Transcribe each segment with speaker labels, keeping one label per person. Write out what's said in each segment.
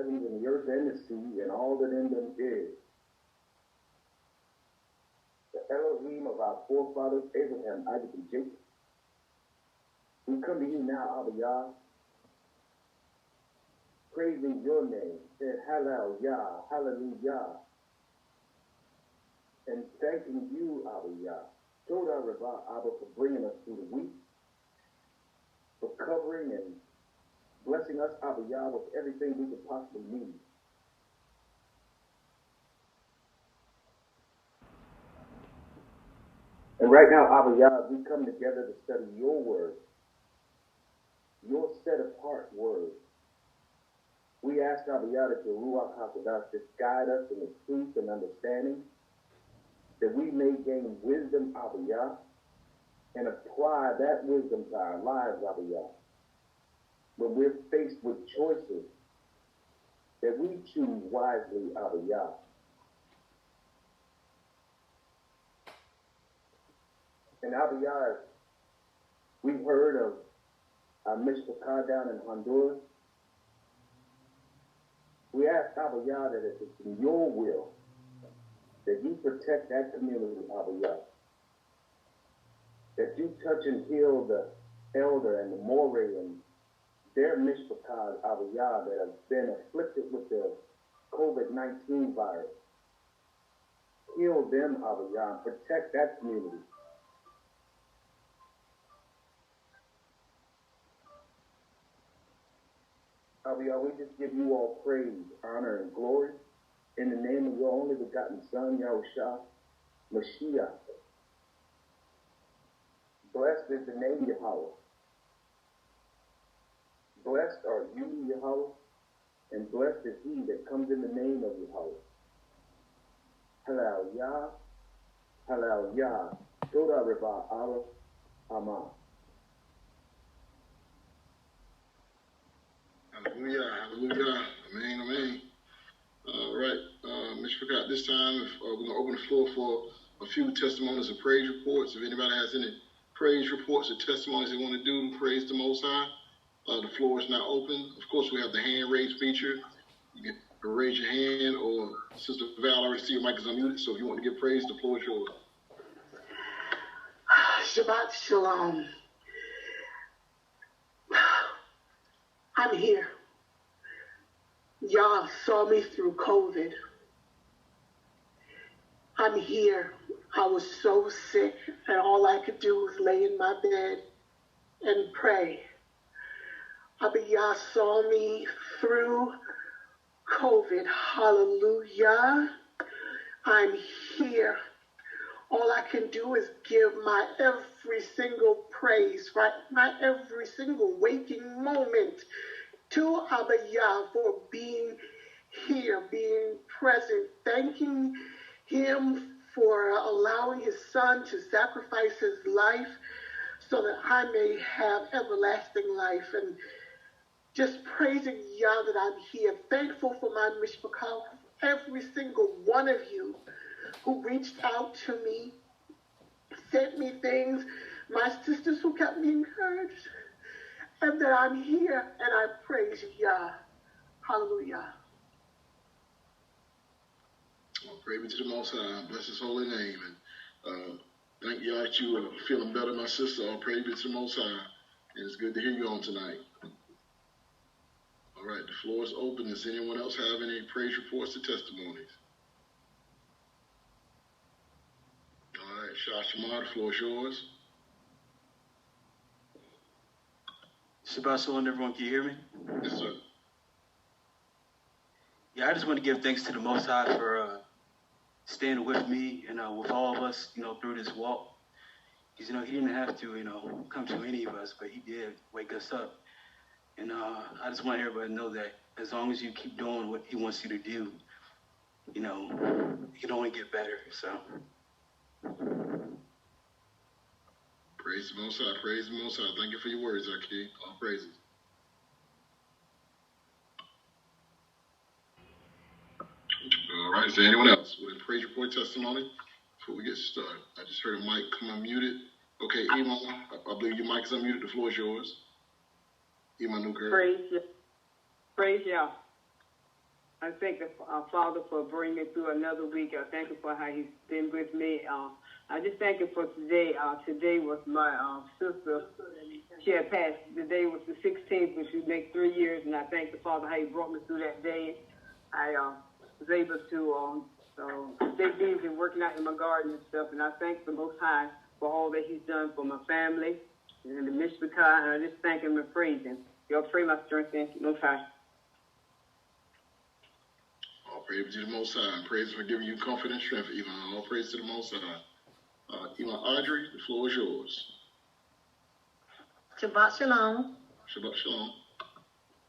Speaker 1: heavens and the earth and the sea and all that in them is. The Elohim of our forefathers, Abraham, Isaac, and Jacob. We come to you now, Abba Yah, praising your name, saying Hallelujah, Hallelujah, and thanking you, Abba Yah, Toda Rabah, Abba, for bringing us through the week, for covering and blessing us, Abba Yah, with everything we could possibly need. And right now, Abba Yah, we come together to study your word, your set-apart word. We ask, Abba Yah, that your Ruach HaKodesh just guide us in the truth and understanding, that we may gain wisdom, Abba Yah, and apply that wisdom to our lives, Abba Yah. When we're faced with choices, that we choose wisely, Abba Yah. And Abba Yah, we've heard of our Mishpachah down in Honduras. We ask, Abba Yah, that if it's in your will, that you protect that community, Abba Yah. That you touch and heal the elder and the moray and their Mishpachah, Abba Yah, that have been afflicted with the COVID-19 virus. Heal them, Abba Yah, and protect that community. Abba Yah, we just give you all praise, honor, and glory in the name of your only begotten Son, Yahushua, Mashiach. Blessed is the name Yahweh. Blessed are you, Yahweh, and blessed is he that comes in the name of Yahweh. Hallelujah, Hallelujah, Toda Rabah Allah, Amen.
Speaker 2: Hallelujah, hallelujah, amen, amen. All right, Mr. At this time, we're going to open the floor for a few testimonies and praise reports. If anybody has any praise reports or testimonies they want to do to praise the Most High, the floor is now open. Of course, we have the hand raise feature. You can raise your hand, or Sister Val, I already see your mic is unmuted, so if you want to give praise, the floor is yours.
Speaker 3: Shabbat Shalom. I'm here. Y'all saw me through COVID. I'm here. I was so sick, and all I could do was lay in my bed and pray. Abba Yah saw me through COVID. Hallelujah. I'm here. All I can do is give my every single praise, right? My every single waking moment to Abba Yah for being here, being present, thanking him for allowing his son to sacrifice his life so that I may have everlasting life, and just praising Yah that I'm here, thankful for my Mishpachah, every single one of you who reached out to me, sent me things, my sisters who kept me encouraged, and that I'm here and I praise Yah. Hallelujah.
Speaker 2: Well, praise be to the Most High. Bless his holy name. And thank you that you are feeling better, my sister. All praise be to the Most High. And it's good to hear you on tonight. All right, the floor is open. Does anyone else have any praise reports or testimonies? All right, Shah Shamar, the floor is yours.
Speaker 4: Shabbat Shalom, everyone. Can you hear me?
Speaker 2: Yes, sir.
Speaker 4: Yeah, I just want to give thanks to the Most High for staying with me and with all of us, through this walk. Because, he didn't have to, come to any of us, but he did wake us up. And I just want everybody to know that as long as you keep doing what he wants you to do, you can only get better. So.
Speaker 2: Praise the Most High. Praise the Most High. Thank you for your words, King. All praises. All right. Is there anyone else with a praise report testimony before we get started? I just heard a mic come unmuted. Okay, Iman, I believe your mic is unmuted. The floor is yours. Iman Newkirk.
Speaker 5: Praise Yah. I thank the Father for bringing me through another week. I thank him for how he's been with me. I just thank him for today. Today was my sister. She had passed. The day was the 16th, which would make 3 years, and I thank the Father how he brought me through that day. I was able to stay busy working out in my garden and stuff, and I thank the Most High for all that he's done for my family and the Mishpachah, and I just thank him and praise him. Y'all pray my strength in Most High.
Speaker 2: All praise to the Most High, and praise for giving you comfort and strength, even. All praise to the Most High. Even Audrey, the floor is yours.
Speaker 6: Shabbat Shalom.
Speaker 2: Shabbat Shalom.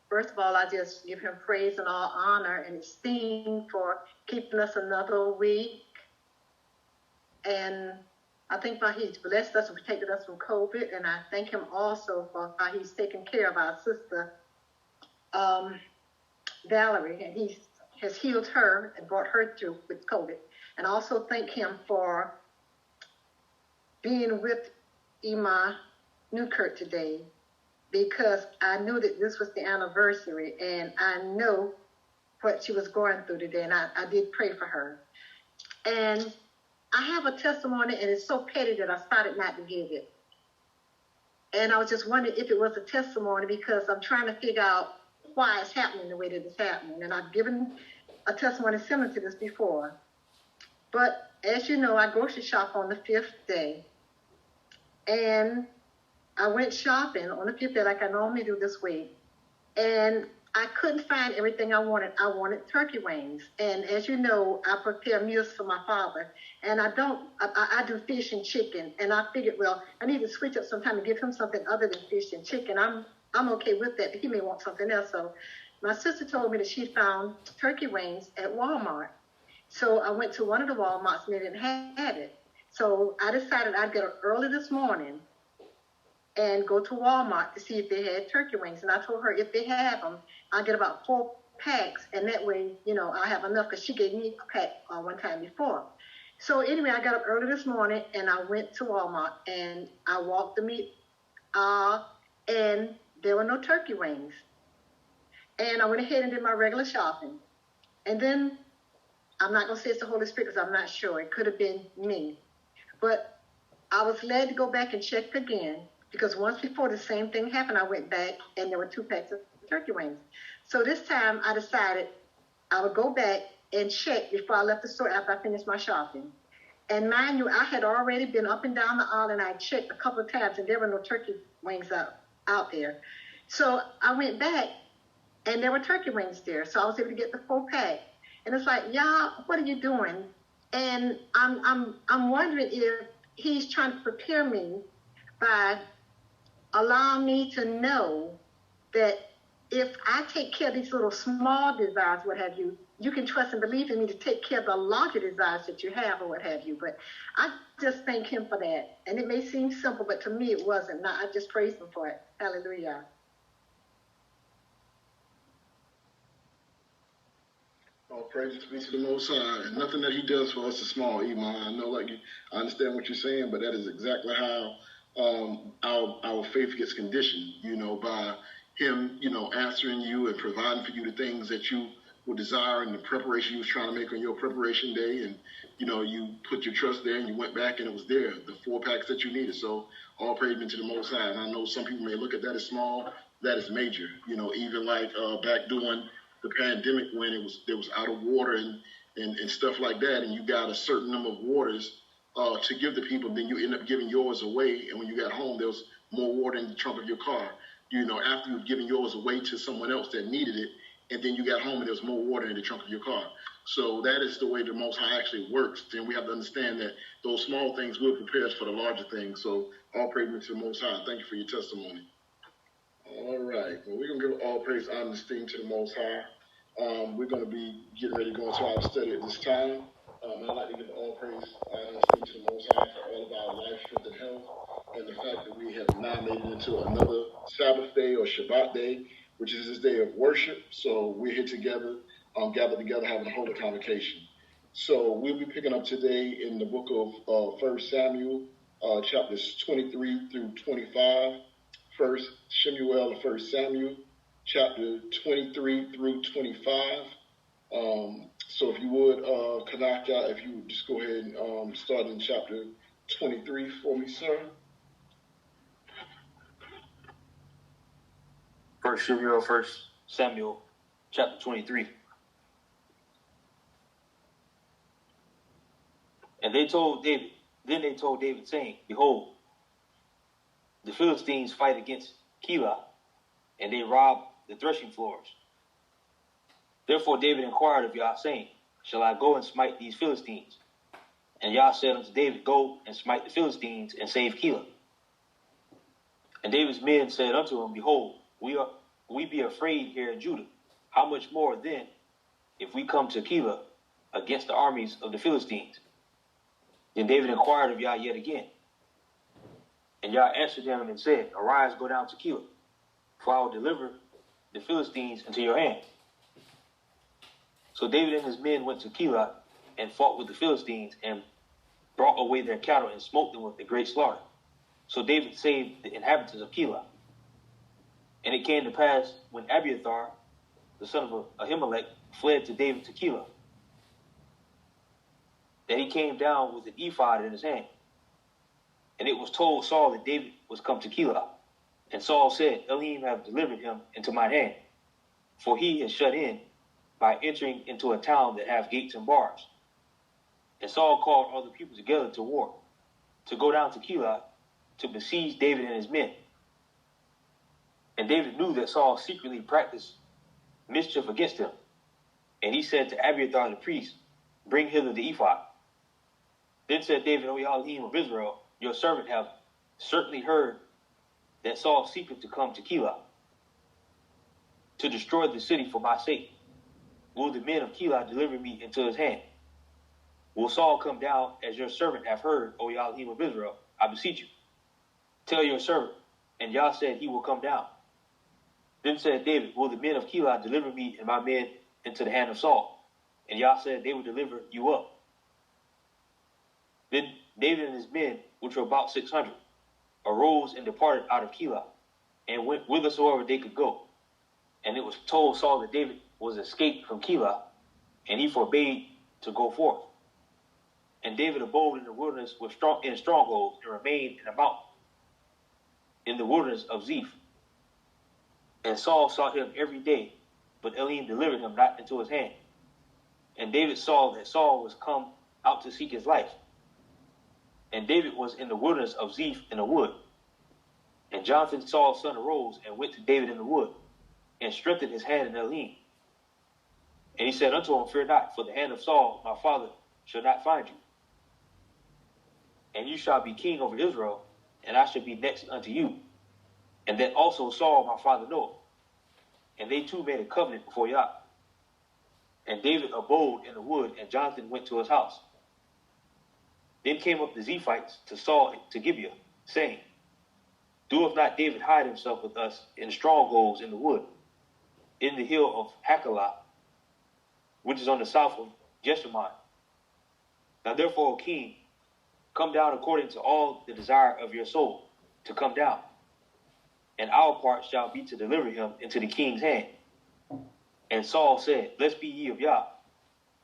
Speaker 6: First of all, I just give him praise and all honor and esteem for keeping us another week. And I think how he's blessed us and protected us from COVID. And I thank him also for how he's taken care of our sister, Valerie. And he has healed her and brought her through with COVID. And I also thank him for being with Ima Newkirk today, because I knew that this was the anniversary, and I know what she was going through today, and I did pray for her. And I have a testimony, and it's so petty that I started not to give it. And I was just wondering if it was a testimony, because I'm trying to figure out why it's happening the way that it's happening. And I've given a testimony similar to this before. But as you know, I grocery shop on the 5th day. And I went shopping on the 5th day like I normally do this week. And I couldn't find everything I wanted. I wanted turkey wings. And as you know, I prepare meals for my father. And I do fish and chicken. And I figured, well, I need to switch up sometime and give him something other than fish and chicken. I'm okay with that, but he may want something else. So my sister told me that she found turkey wings at Walmart. So I went to one of the Walmarts and they didn't have it. So I decided I'd get up early this morning and go to Walmart to see if they had turkey wings. And I told her if they have them, I'll get about 4 packs. And that way, I'll have enough, because she gave me a pack one time before. So anyway, I got up early this morning and I went to Walmart and I walked the meat and there were no turkey wings. And I went ahead and did my regular shopping. And then, I'm not going to say it's the Holy Spirit because I'm not sure. It could have been me. But I was led to go back and check again, because once before the same thing happened, I went back and there were 2 packs of turkey wings. So this time I decided I would go back and check before I left the store after I finished my shopping. And mind you, I had already been up and down the aisle and I checked a couple of times and there were no turkey wings out there. So I went back and there were turkey wings there. So I was able to get the 4 pack. And it's like, y'all, what are you doing? And I'm wondering if he's trying to prepare me by allowing me to know that if I take care of these little small desires, what have you, you can trust and believe in me to take care of the larger desires that you have or what have you. But I just thank him for that. And it may seem simple, but to me it wasn't. I just praise him for it. Hallelujah.
Speaker 2: All praises be to the Most High, and nothing that he does for us is small, Iman. I know, I understand what you're saying, but that is exactly how our faith gets conditioned, by him, answering you and providing for you the things that you would desire and the preparation you was trying to make on your preparation day. And, you put your trust there and you went back and it was there, the 4 packs that you needed. So all praise be to the Most High. And I know some people may look at that as small, that is major, even like back during the pandemic when there was out of water and stuff like that, and you got a certain number of waters to give the people, then you end up giving yours away, and when you got home, there was more water in the trunk of your car, after you've given yours away to someone else that needed it, and then you got home and there was more water in the trunk of your car. So that is the way the Most High actually works, and we have to understand that those small things will prepare us for the larger things. So all praise to the Most High. Thank you for your testimony. All right, well, we're going to give all praise, honor, and esteem to the Most High. We're going to be getting ready to go into our study at this time. I'd like to give all praise, honor, and esteem to the Most High for all of our life, strength, and health, and the fact that we have now made it into another Sabbath day or Shabbat day, which is this day of worship. So we're here together, gathered together, having a holy convocation. So we'll be picking up today in the book of 1 Samuel, chapters 23 through 25. 1 Shemuel, 1 Samuel, chapter 23 through 25. So if you would, Kanaka, if you would just go ahead and start in chapter 23 for me, sir.
Speaker 7: First Samuel, chapter 23. And they told David, saying, Behold, the Philistines fight against Keilah, and they rob the threshing floors. Therefore David inquired of Yah, saying, Shall I go and smite these Philistines? And Yah said unto David, Go and smite the Philistines, and save Keilah. And David's men said unto him, Behold, we be afraid here in Judah. How much more then, if we come to Keilah against the armies of the Philistines? Then David inquired of Yah yet again. And Yah answered him and said, Arise, go down to Keilah, for I will deliver the Philistines into your hand. So David and his men went to Keilah and fought with the Philistines and brought away their cattle and smote them with a great slaughter. So David saved the inhabitants of Keilah. And it came to pass when Abiathar, the son of Ahimelech, fled to David to Keilah, that he came down with an ephod in his hand. And it was told Saul that David was come to Keilah. And Saul said, Elohim hath delivered him into mine hand, for he is shut in by entering into a town that hath gates and bars. And Saul called all the people together to war, to go down to Keilah, to besiege David and his men. And David knew that Saul secretly practiced mischief against him. And he said to Abiathar the priest, Bring hither the ephod. Then said David, O Elohim of Israel, your servant hath certainly heard that Saul seeketh to come to Keilah, to destroy the city for my sake. Will the men of Keilah deliver me into his hand? Will Saul come down as your servant hath heard, O Elohim of Israel? I beseech you. Tell your servant. And Yah said, he will come down. Then said David, Will the men of Keilah deliver me and my men into the hand of Saul? And Yah said, They will deliver you up. Then David and his men, which were about 600, arose and departed out of Keilah, and went whithersoever they could go. And it was told Saul that David was escaped from Keilah, and he forbade to go forth. And David abode in the wilderness in strongholds, and remained in a mountain, in the wilderness of Ziph. And Saul sought him every day, but Elohim delivered him not into his hand. And David saw that Saul was come out to seek his life. And David was in the wilderness of Ziph in a wood. And Jonathan, Saul's son, arose and went to David in the wood, and strengthened his hand in Elohim. And he said unto him, Fear not, for the hand of Saul my father shall not find you. And you shall be king over Israel, and I shall be next unto you. And that also Saul my father knoweth. And they two made a covenant before Yah. And David abode in the wood, and Jonathan went to his house. Then came up the Ziphites to Saul to Gibeah, saying, Doeth not David hide himself with us in strongholds in the wood, in the hill of Hachilah, which is on the south of Jeshimon? Now therefore, O king, come down according to all the desire of your soul, to come down. And our part shall be to deliver him into the king's hand. And Saul said, Blessed be ye of Yah,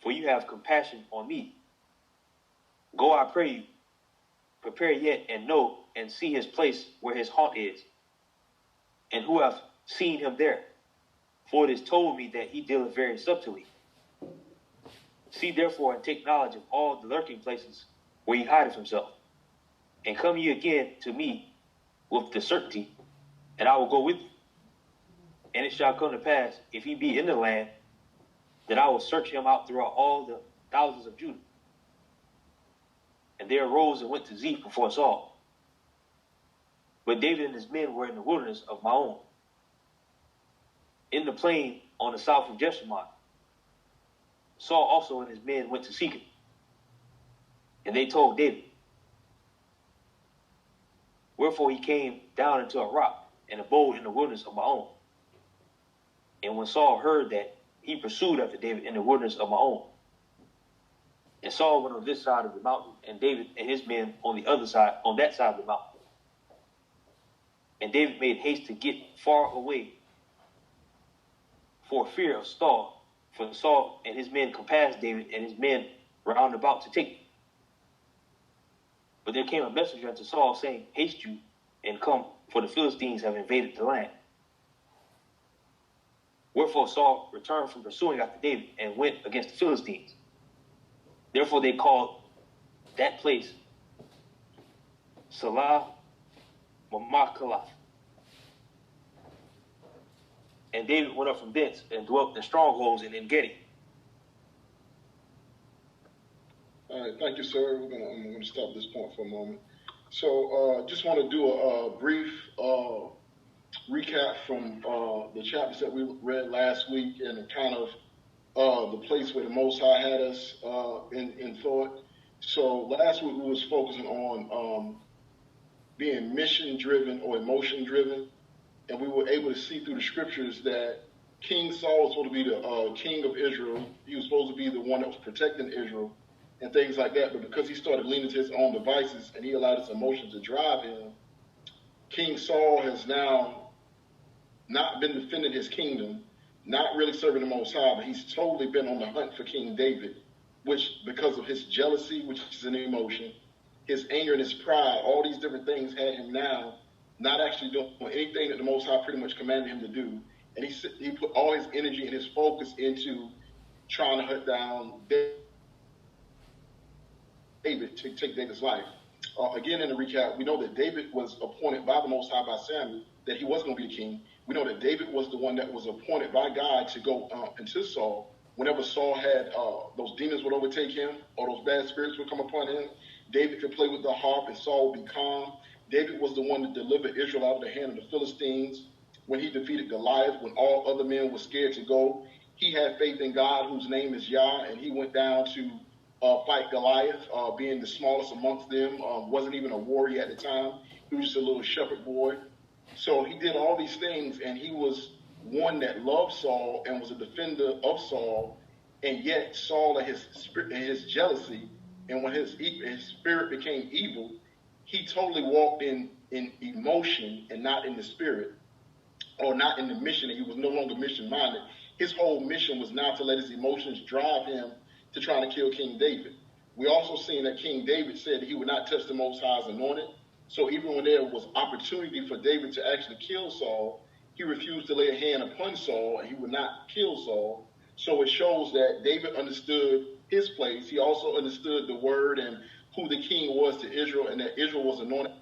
Speaker 7: for you have compassion on me. Go, I pray you, prepare yet, and know, and see his place where his haunt is, and who have seen him there. For it is told me that he dealeth very subtly. See therefore, and take knowledge of all the lurking places where he hideth himself. And come ye again to me with the certainty, and I will go with you. And it shall come to pass, if he be in the land, that I will search him out throughout all the thousands of Judah. And they arose and went to Ziph before Saul. But David and his men were in the wilderness of Maon, in the plain on the south of Jeshimon. Saul also and his men went to seek him. And they told David. Wherefore he came down into a rock, and abode in the wilderness of Maon. And when Saul heard that, he pursued after David in the wilderness of Maon. And Saul went on this side of the mountain, and David and his men on the other side, on that side of the mountain. And David made haste to get far away for fear of Saul, For Saul and his men compassed David and his men round about to take him. But there came a messenger unto Saul, saying, Haste you, and come, for the Philistines have invaded the land. Wherefore Saul returned from pursuing after David, and went against the Philistines. Therefore they called that place Salah Mamakalah. And David went up from thence and dwelt in strongholds in En-Gedi.
Speaker 2: All right, thank you, sir. I'm going to stop this point for a moment. So just want to do a brief recap from the chapters that we read last week and kind of the place where the Most High had us in thought. So last week we was focusing on being mission-driven or emotion-driven, and we were able to see through the scriptures that King Saul was supposed to be the king of Israel. He was supposed to be the one that was protecting Israel and things like that. But because he started leaning to his own devices and he allowed his emotions to drive him, King Saul has now not been defending his kingdom, not really serving the Most High, but he's totally been on the hunt for King David, which because of his jealousy, which is an emotion, his anger and his pride, all these different things had him now not actually doing anything that the Most High pretty much commanded him to do. And he put all his energy and his focus into trying to hunt down David to take David's life. Again, in the recap, we know that David was appointed by the Most High by Samuel, that he was going to be the king. We know that David was the one that was appointed by God to go into Saul. Whenever Saul had those demons would overtake him or those bad spirits would come upon him, David could play with the harp and Saul would be calm. David was the one that delivered Israel out of the hand of the Philistines. When he defeated Goliath, when all other men were scared to go, he had faith in God, whose name is Yah, and he went down to fight Goliath, being the smallest amongst them, wasn't even a warrior at the time. He was just a little shepherd boy. So he did all these things, and he was one that loved Saul and was a defender of Saul, and yet Saul and his jealousy, and when his spirit became evil, he totally walked in emotion and not in the spirit, or not in the mission, and he was no longer mission-minded. His whole mission was now to let his emotions drive him to trying to kill King David. We also seen that King David said that he would not touch the Most High's anointed. So even when there was opportunity for David to actually kill Saul, he refused to lay a hand upon Saul, and he would not kill Saul. So it shows that David understood his place. He also understood the word and who the king was to Israel, and that Israel was anointed.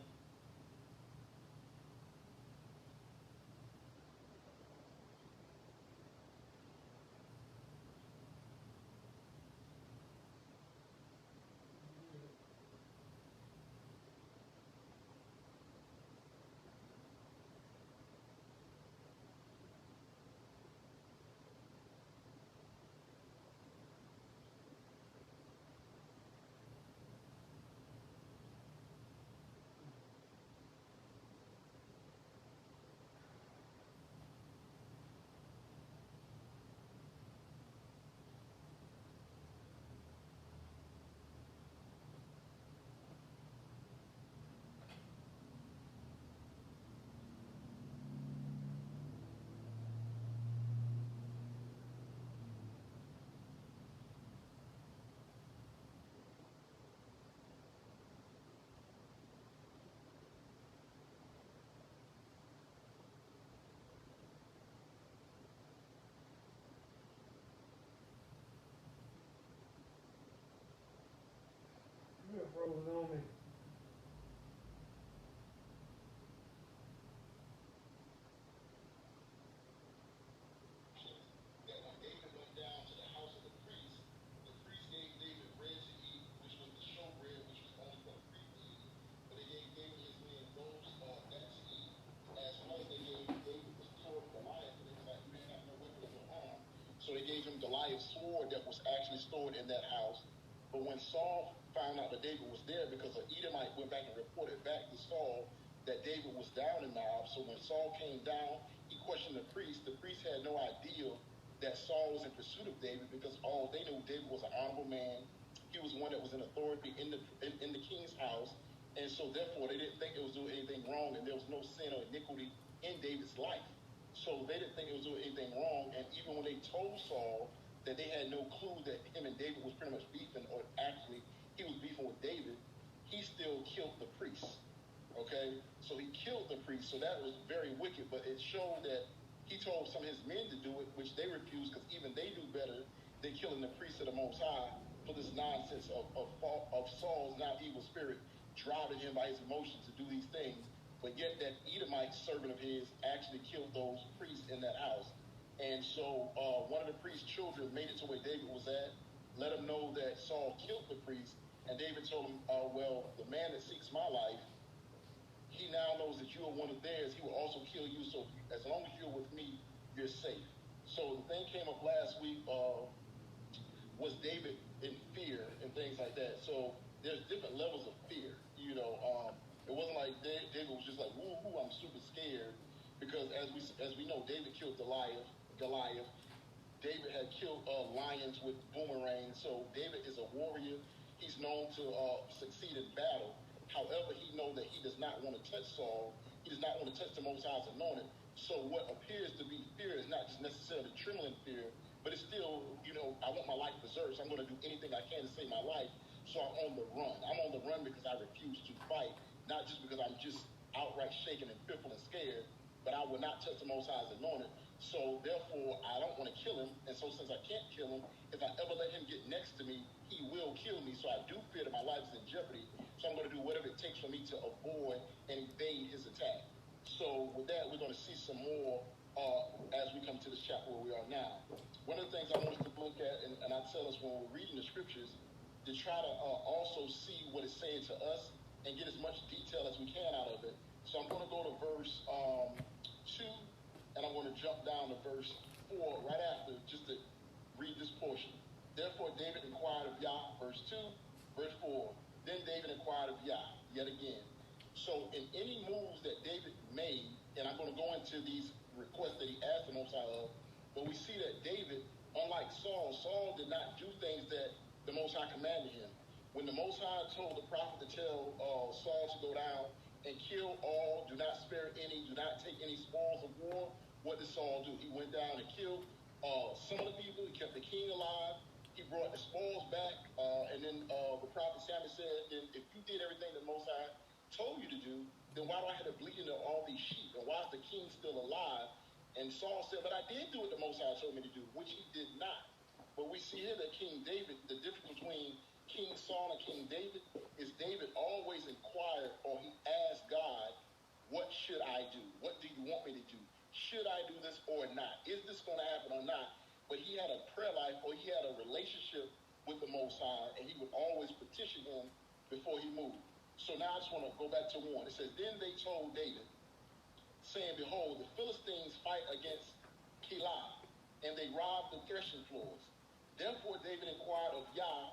Speaker 2: So they gave him Goliath's sword that was actually stored in that house. But when Saul found out that David was there, because an Edomite went back and reported back to Saul that David was down in Nob. So when Saul came down, he questioned the priest. The priest had no idea that Saul was in pursuit of David, because all they knew, David was an honorable man. He was one that was in authority in the king's house. And so therefore they didn't think it was doing anything wrong, and there was no sin or iniquity in David's life. So they didn't think it was doing anything wrong. And even when they told Saul that they had no clue that him and David was pretty much beefing, or actually he was beefing with David, he still killed the priest. Okay? So he killed the priest, so that was very wicked, but it showed that he told some of his men to do it, which they refused, because even they knew better than killing the priest of the Most High for this nonsense of Saul's now evil spirit driving him by his emotions to do these things. But yet that Edomite servant of his actually killed those priests in that house. And so one of the priest's children made it to where David was at, let him know that Saul killed the priest, and David told him, well, the man that seeks my life, he now knows that you are one of theirs. He will also kill you. So as long as you're with me, you're safe. So the thing came up last week, was David in fear and things like that. So there's different levels of fear. You know, it wasn't like David was just like, woo, I'm super scared. Because as we know, David killed Goliath. David had killed lions with boomerangs. So David is a warrior. He's known to succeed in battle. However, he knows that he does not want to touch Saul. He does not want to touch the Most High's anointed. So what appears to be fear is not just necessarily trembling fear, but it's still, you know, I want my life preserved, so I'm going to do anything I can to save my life. So I'm on the run. I'm on the run because I refuse to fight, not just because I'm just outright shaken and fearful and scared, but I will not touch the Most High's anointed. So therefore, I don't want to kill him. And so since I can't kill him, if I ever let him get next to me, he will kill me. So I do fear that my life is in jeopardy. So I'm going to do whatever it takes for me to avoid and evade his attack. So with that, we're going to see some more as we come to this chapter where we are now. One of the things I want us to look at, and I tell us when we're reading the scriptures, to try to also see what it's saying to us and get as much detail as we can out of it. So I'm going to go to verse 2, and I'm going to jump down to verse 4 right after, just to read this portion. Therefore David inquired of Yah, verse 2, verse 4. Then David inquired of Yah, yet again. So in any moves that David made, and I'm going to go into these requests that he asked the Most High of, but we see that David, unlike Saul did not do things that the Most High commanded him. When the Most High told the prophet to tell Saul to go down and kill all, do not spare any, do not take any spoils of war, what did Saul do? He went down and killed some of the people. He kept the king alive. He brought the spoils back. And then the prophet Samuel said, if you did everything the Most High told you to do, then why do I have to bleed into all these sheep? And why is the king still alive? And Saul said, but I did do what the Most High told me to do, which he did not. But we see here that King David, the difference between King Saul and King David is David always inquired, or he asked God, what should I do? What do you want me to do? Should I do this or not? Is this going to happen or not? But he had a prayer life, or he had a relationship with the Most High, and he would always petition him before he moved. So now I just want to go back to 1. It says, then they told David, saying, behold, the Philistines fight against Keilah, and they rob the threshing floors. Therefore David inquired of Yah,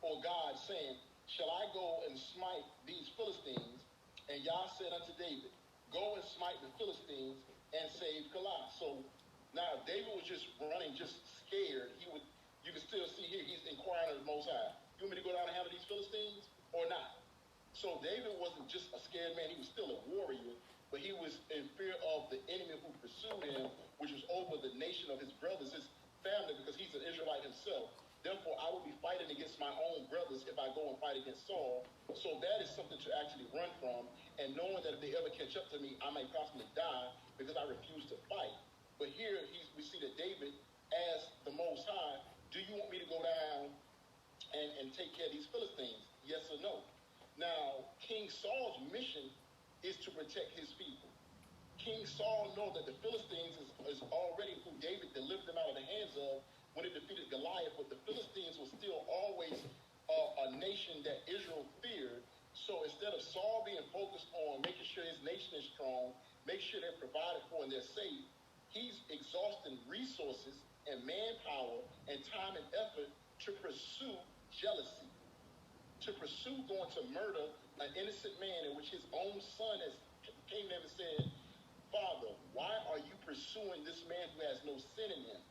Speaker 2: or God, saying, shall I go and smite these Philistines? And Yah said unto David, go and smite the Philistines and save Keilah. So now if David was just running, just scared, you can still see here, he's inquiring of the Most High. You want me to go down and handle these Philistines or not? So David wasn't just a scared man, he was still a warrior, but he was in fear of the enemy who pursued him, which was over the nation of his brothers, his family, because he's an Israelite himself. Therefore, I will be fighting against my own brothers if I go and fight against Saul. So that is something to actually run from, and knowing that if they ever catch up to me, I may possibly die because I refuse to fight. But here we see that David asked the Most High, do you want me to go down and take care of these Philistines? Yes or no? Now, King Saul's mission is to protect his people. King Saul knows that the Philistines is already who David delivered them out of the hands of when it defeated Goliath, but the Philistines were still always a nation that Israel feared. So instead of Saul being focused on making sure his nation is strong, make sure they're provided for and they're safe, he's exhausting resources and manpower and time and effort to pursue jealousy, to pursue going to murder an innocent man in which his own son has came to him and said, Father, why are you pursuing this man who has no sin in him?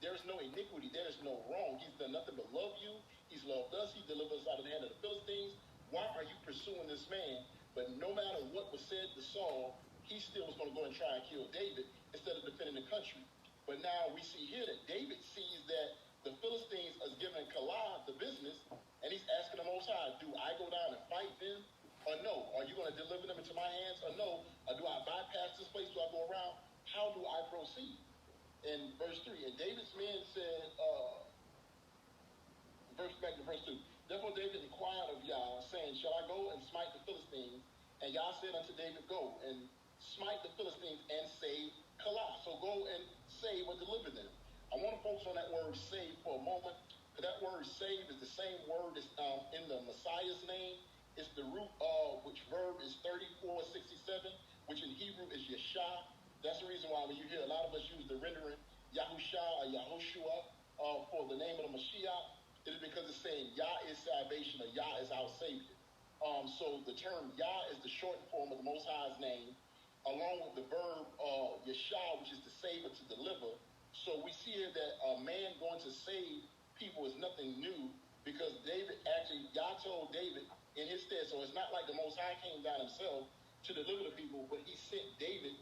Speaker 2: There is no iniquity. There is no wrong. He's done nothing but love you. He's loved us. He delivered us out of the hand of the Philistines. Why are you pursuing this man? But no matter what was said to Saul, he still was going to go and try and kill David instead of defending the country. But now we see here that David sees that the Philistines is giving Keilah the business, and he's asking the Most High, do I go down and fight them or no? Are you going to deliver them into my hands or no? Or do I bypass this place? Do I go around? How do I proceed? In verse 3, and David's men said, back to verse 2. Therefore David inquired of Yah, saying, shall I go and smite the Philistines? And Yah said unto David, go and smite the Philistines and save Keilah. So go and save or deliver them. I want to focus on that word save for a moment. Because that word save is the same word that's in the Messiah's name. It's the root of which verb is 3467, which in Hebrew is Yeshua. That's the reason why when you hear a lot of us use the rendering Yahusha or Yahushua for the name of the Mashiach, it is because it's saying Yah is salvation or Yah is our Savior. So the term Yah is the shortened form of the Most High's name, along with the verb Yeshua, which is to save or to deliver. So we see here that a man going to save people is nothing new, because David actually, Yah told David in his stead. So it's not like the Most High came down himself to deliver the people, but he sent David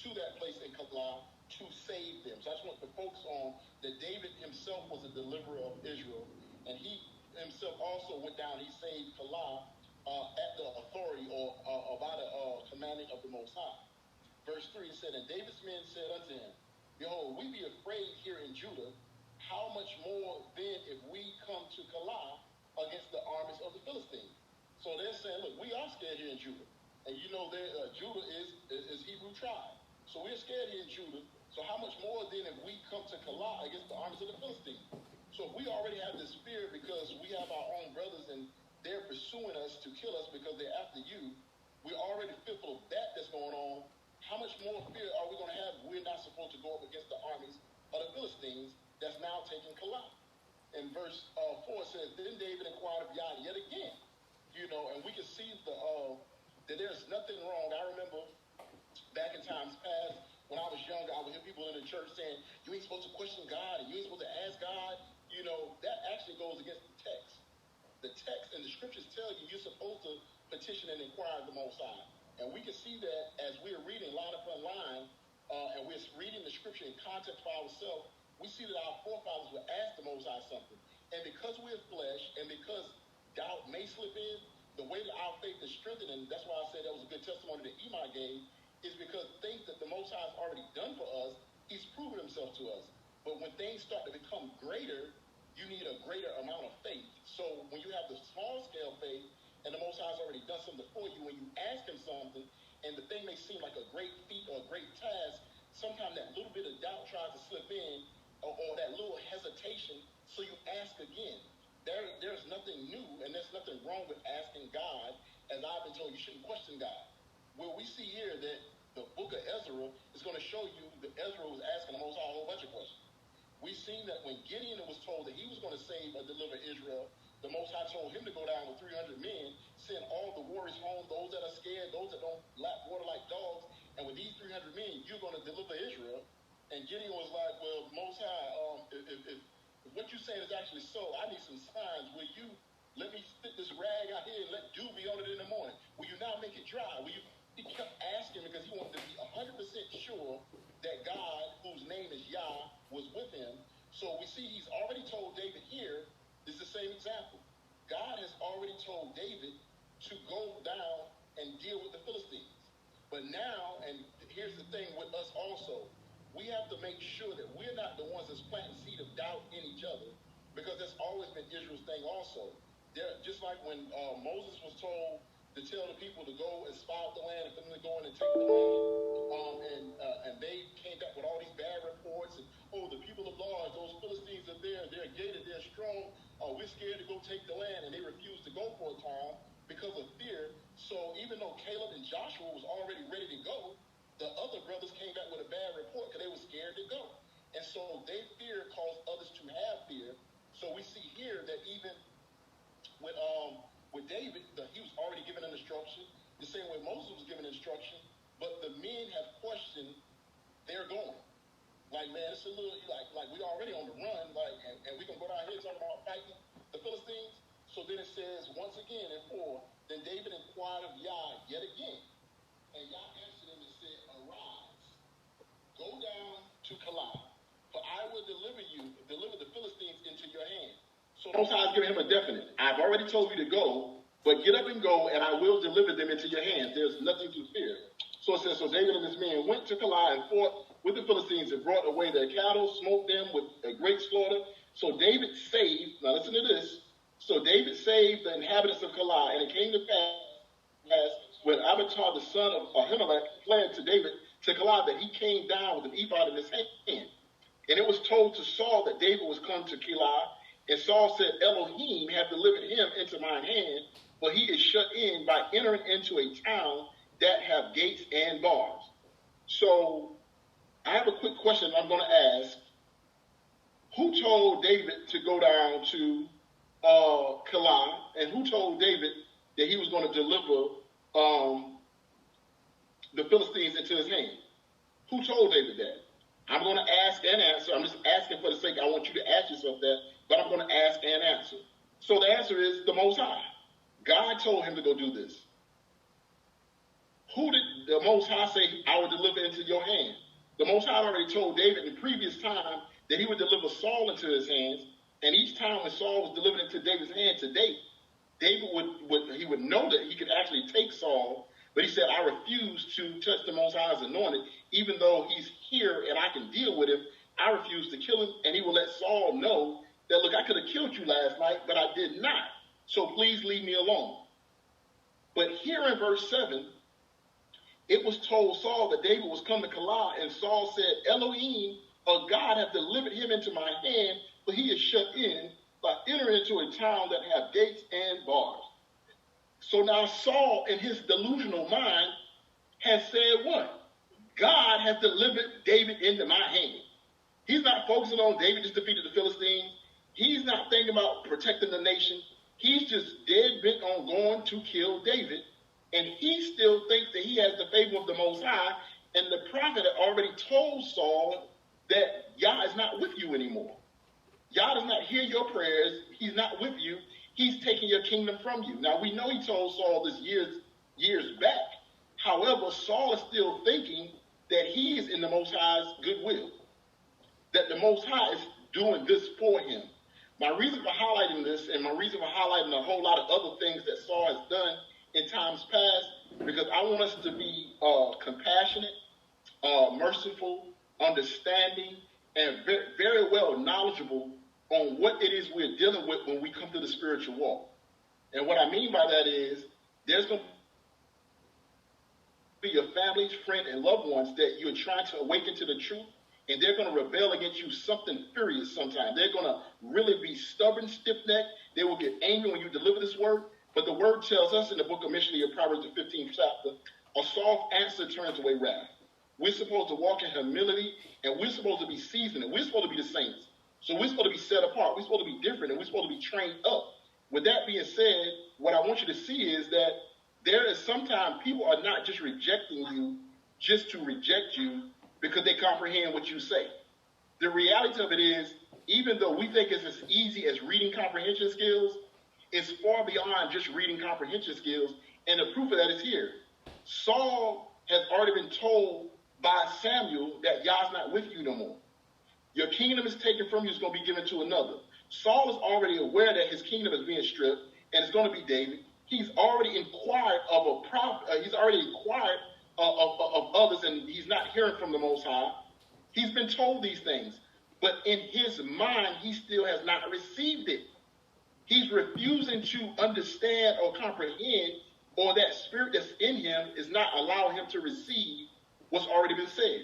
Speaker 2: to that place in Keilah to save them. So I just want to focus on that David himself was a deliverer of Israel, and he himself also went down, he saved Keilah at the authority or by the commanding of the Most High. Verse 3 said, and David's men said unto him, behold, we be afraid here in Judah, how much more then if we come to Keilah against the armies of the Philistines? So they're saying, look, we are scared here in Judah. And you know that Judah is Hebrew tribe. So we're scared here in Judah. So how much more then if we come to Keilah against the armies of the Philistines? So if we already have this fear because we have our own brothers and they're pursuing us to kill us because they're after you, we're already fearful of that's going on. How much more fear are we going to have? We're not supposed to go up against the armies of the Philistines that's now taking Keilah. In verse 4 says, then David inquired of Yah yet again. You know, and we can see that there's nothing wrong. I remember back in times past, when I was younger, I would hear people in the church saying, you ain't supposed to question God and you ain't supposed to ask God. You know, that actually goes against the text. The text and the scriptures tell you you're supposed to petition and inquire of the Most High. And we can see that as we're reading line upon line, and we're reading the scripture in context for ourselves, we see that our forefathers would ask the Most High something. And because we're flesh, and because doubt may slip in, the way that our faith is strengthened, and that's why I said that was a good testimony that Imai gave, is because things that the Most High has already done for us, he's proven himself to us. But when things start to become greater, you need a greater amount of faith. So when you have the small scale faith, and the Most High has already done something for you, when you ask him something, and the thing may seem like a great feat or a great task, sometimes that little bit of doubt tries to slip in, or that little hesitation, so you ask again. There's nothing new, and there's nothing wrong with asking God. As I've been told, you shouldn't question God. Well, we see here that the book of Ezra is going to show you that Ezra was asking the Most High a whole bunch of questions. We've seen that when Gideon was told that he was going to save or deliver Israel, the Most High told him to go down with 300 men, send all the warriors home, those that are scared, those that don't lap water like dogs, and with these 300 men, you're going to deliver Israel. And Gideon was like, well, Most High, if what you're saying is actually so, I need some signs. Will you let me stick this rag out here and let dew be on it in the morning? Will you now make it dry? Will you? He kept asking because he wanted to be 100% sure that God, whose name is Yah, was with him. So we see he's already told David here, this is the same example. God has already told David to go down and deal with the Philistines. But now, and here's the thing with us also, we have to make sure that we're not the ones that's planting seed of doubt in each other, because that's always been Israel's thing also. Just like when Moses was told to tell the people to go and spy out the land and for them to go in and take the land, and they came back with all these bad reports, and the people of Lars, those Philistines are there, they're gated, they're strong, we're scared to go take the land, and they refused to go for a time because of fear. So even though Caleb and Joshua was already ready to go, the other brothers came back with a bad report because they were scared to go. And so their fear caused others to have fear. So we see here that even with David, he was already given an instruction, the same way Moses was given instruction, but the men have questioned their going. Like, man, it's a little, like we already on the run, and we can go down here talking about fighting the Philistines. So then it says, once again in 4, then David inquired of Yah yet again. And Yah answered him and said, arise, go down to Keilah, for I will deliver the Philistines So Most High is giving him a definite. I've already told you to go, but get up and go, and I will deliver them into your hands. There's nothing to fear. So it says, so David and his men went to Keilah and fought with the Philistines and brought away their cattle, smote them with a great slaughter. So David saved, now listen to this, so David saved the inhabitants of Keilah, and it came to pass when Abiathar the son of Ahimelech fled to David to Keilah that he came down with an ephod in his hand. And it was told to Saul that David was come to Keilah, and Saul said, Elohim hath delivered him into mine hand, for he is shut in by entering into a town that have gates and bars. So I have a quick question I'm going to ask. Who told David to go down to Keilah, and who told David that he was going to deliver the Philistines into his hand? Who told David that? I'm going to ask and answer. I'm just asking for the sake. I want you to ask yourself that, but I'm going to ask and answer. So the answer is the Most High. God told him to go do this. Who did the Most High say, I will deliver into your hand? The Most High already told David in the previous time that he would deliver Saul into his hands, and each time when Saul was delivered into David's hand to date, David would know that he could actually take Saul, but he said, I refuse to touch the Most High's anointed, even though he's here and I can deal with him. I refuse to kill him, and he will let Saul know that, look, I could have killed you last night, but I did not. So please leave me alone. But here in verse 7, it was told Saul that David was come to Keilah, and Saul said, Elohim, or God, hath delivered him into my hand, for he is shut in by entering into a town that have gates and bars. So now Saul, in his delusional mind, has said what? God has delivered David into my hand. He's not focusing on David just defeated the Philistines. He's not thinking about protecting the nation. He's just dead bent on going to kill David. And he still thinks that he has the favor of the Most High. And the prophet had already told Saul that Yah is not with you anymore. Yah does not hear your prayers. He's not with you. He's taking your kingdom from you. Now, we know he told Saul this years back. However, Saul is still thinking that he is in the Most High's goodwill, that the Most High is doing this for him. My reason for highlighting this, and my reason for highlighting a whole lot of other things that Saul has done in times past, because I want us to be compassionate, merciful, understanding, and very, very well knowledgeable on what it is we're dealing with when we come to the spiritual walk. And what I mean by that is there's going to be your family, friend, and loved ones that you're trying to awaken to the truth, and they're going to rebel against you something furious sometimes. They're going to really be stubborn, stiff-necked. They will get angry when you deliver this word. But the word tells us in the book of Mishlei of Proverbs, the 15th chapter, a soft answer turns away wrath. We're supposed to walk in humility, and we're supposed to be seasoned, and we're supposed to be the saints. So we're supposed to be set apart. We're supposed to be different, and we're supposed to be trained up. With that being said, what I want you to see is that there is sometimes people are not just rejecting you just to reject you because they comprehend what you say. The reality of it is, even though we think it's as easy as reading comprehension skills, it's far beyond just reading comprehension skills, and the proof of that is here. Saul has already been told by Samuel that Yah's not with you no more. Your kingdom is taken from you, it's going to be given to another. Saul is already aware that his kingdom is being stripped, and it's going to be David. He's already inquired of a prophet. He's already inquired of others, and he's not hearing from the Most High. He's been told these things, but in his mind, he still has not received it. He's refusing to understand or comprehend, or that spirit that's in him is not allowing him to receive what's already been said.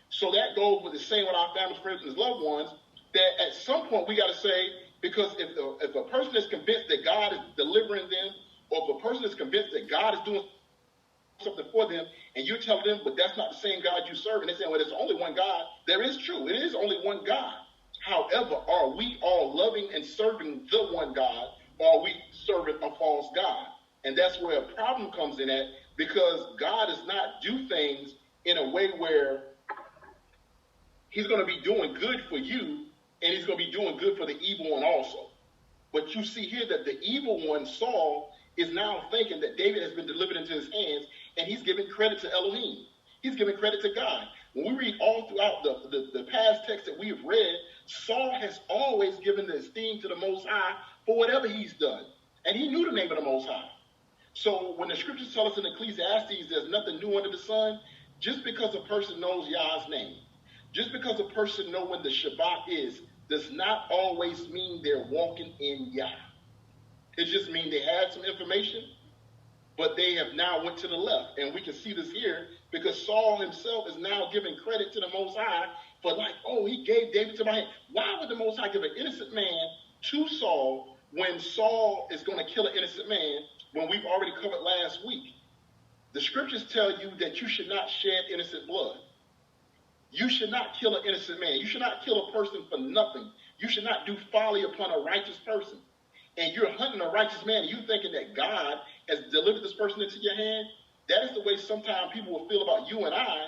Speaker 2: So that goes with the same with our family, friends, and loved ones, that at some point we got to say, because if a person is convinced that God is delivering them, or if a person is convinced that God is doing something for them, and you're telling them, but that's not the same God you serve, and they're saying, well, there's only one God. There is true. It is only one God. However, are we all loving and serving the one God, or are we serving a false God? And that's where a problem comes in at, because God does not do things in a way where he's going to be doing good for you, and he's going to be doing good for the evil one also. But you see here that the evil one, Saul, is now thinking that David has been delivered into his hands, and he's giving credit to Elohim. He's giving credit to God. When we read all throughout the past text that we have read, Saul has always given the esteem to the Most High for whatever he's done. And he knew the name of the Most High. So when the scriptures tell us in Ecclesiastes there's nothing new under the sun, just because a person knows Yah's name, just because a person knows when the Shabbat is, does not always mean they're walking in Yah. It just means they had some information, but they have now went to the left. And we can see this here because Saul himself is now giving credit to the Most High for like, oh, he gave David to my hand. Why would the Most High give an innocent man to Saul when Saul is going to kill an innocent man when we've already covered last week? The scriptures tell you that you should not shed innocent blood. You should not kill an innocent man. You should not kill a person for nothing. You should not do folly upon a righteous person. And you're hunting a righteous man and you thinking that God has delivered this person into your hand. That is the way sometimes people will feel about you and I,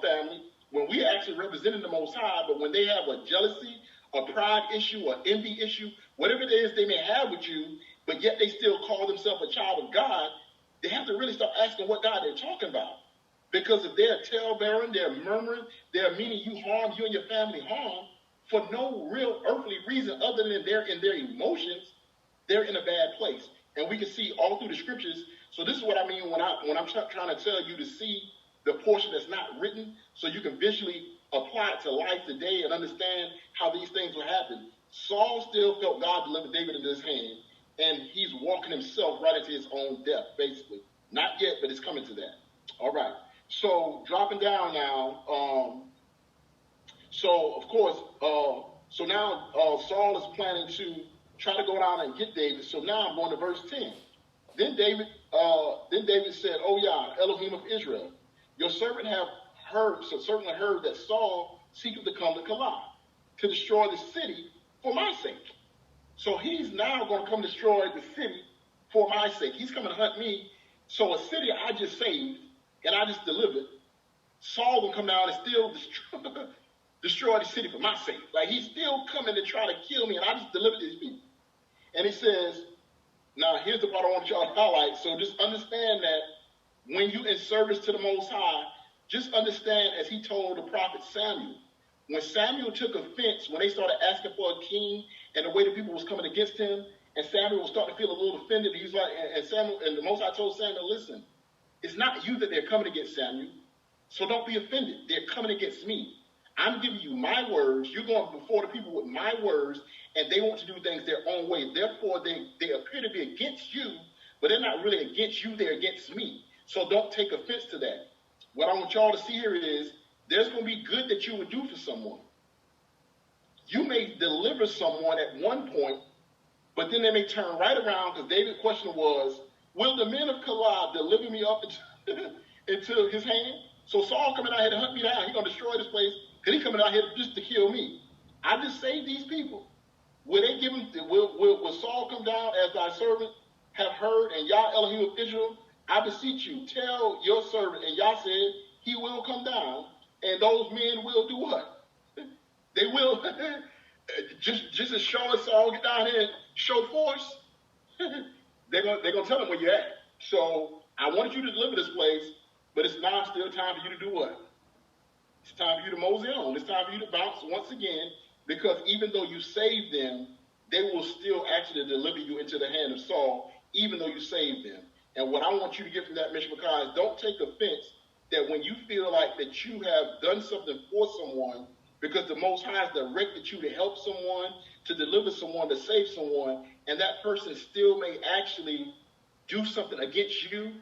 Speaker 2: family, when we actually representing the Most High, but when they have a jealousy, a pride issue, or envy issue, whatever it is they may have with you, but yet they still call themselves a child of God, they have to really start asking what God they're talking about. Because if they're talebearing, they're murmuring, they're meaning you harm, you and your family harm, for no real earthly reason other than they're in their emotions, they're in a bad place. And we can see all through the scriptures. So this is what I mean when I'm trying to tell you to see the portion that's not written so you can visually apply it to life today and understand how these things will happen. Saul still felt God delivered David into his hand, and he's walking himself right into his own death, basically. Not yet, but it's coming to that. All right. So dropping down now, so of course, so now Saul is planning to try to go down and get David. So now I'm going to verse 10. Then David said, "Oh Yah, Elohim of Israel, your servant have certainly heard that Saul seeketh to come to Keilah, to destroy the city for my sake." So he's now going to come destroy the city for my sake. He's coming to hunt me. So a city I just saved and I just delivered, Saul will come down and still destroy the city for my sake. Like he's still coming to try to kill me and I just delivered these people. And he says, now here's the part I want y'all to highlight. So just understand that when you in service to the Most High, just understand as he told the prophet Samuel, when Samuel took offense, when they started asking for a king and the way the people was coming against him, and Samuel was starting to feel a little offended, he's like, and the Most High told Samuel, listen, it's not you that they're coming against, Samuel. So don't be offended. They're coming against me. I'm giving you my words. You're going before the people with my words, and they want to do things their own way. Therefore, they appear to be against you, but they're not really against you. They're against me. So don't take offense to that. What I want y'all to see here is there's going to be good that you would do for someone. You may deliver someone at one point, but then they may turn right around because David's question was, will the men of Keilah deliver me up into his hand? So Saul coming out here to hunt me down. He's going to destroy this place because he's coming out here just to kill me. I just saved these people. Will they give him? Will Saul come down as thy servant have heard, and Yah Elohim of Israel? I beseech you, tell your servant, and Yah said he will come down, and those men will do what? They will just as sure as Saul get down here and show force. they're gonna tell him where you're at. So I wanted you to deliver this place, but it's now still time for you to do what? It's time for you to mosey on. It's time for you to bounce once again, because even though you saved them, they will still actually deliver you into the hand of Saul, even though you saved them. And what I want you to get from that, Mr. McCall, is don't take offense that when you feel like that you have done something for someone, because the Most High has directed you to help someone, to deliver someone, to save someone, and that person still may actually do something against you,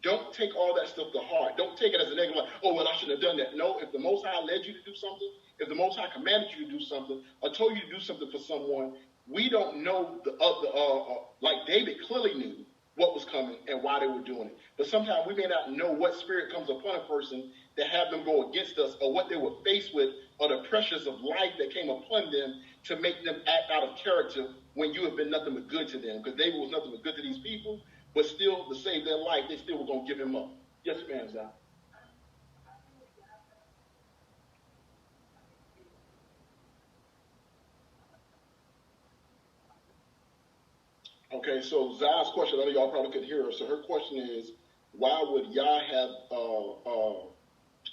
Speaker 2: don't take all that stuff to heart. Don't take it as a negative, like, oh, well, I shouldn't have done that. No, if the Most High led you to do something, if the Most High commanded you to do something, or told you to do something for someone, we don't know like David clearly knew what was coming and why they were doing it. But sometimes we may not know what spirit comes upon a person to have them go against us, or what they were faced with, or the pressures of life that came upon them to make them act out of character when you have been nothing but good to them. Because David was nothing but good to these people, but still, to save their life, they still were going to give him up. Yes, ma'am, Zah. Okay, so Zah's question, I know y'all probably couldn't hear her. So her question is, why would Yah have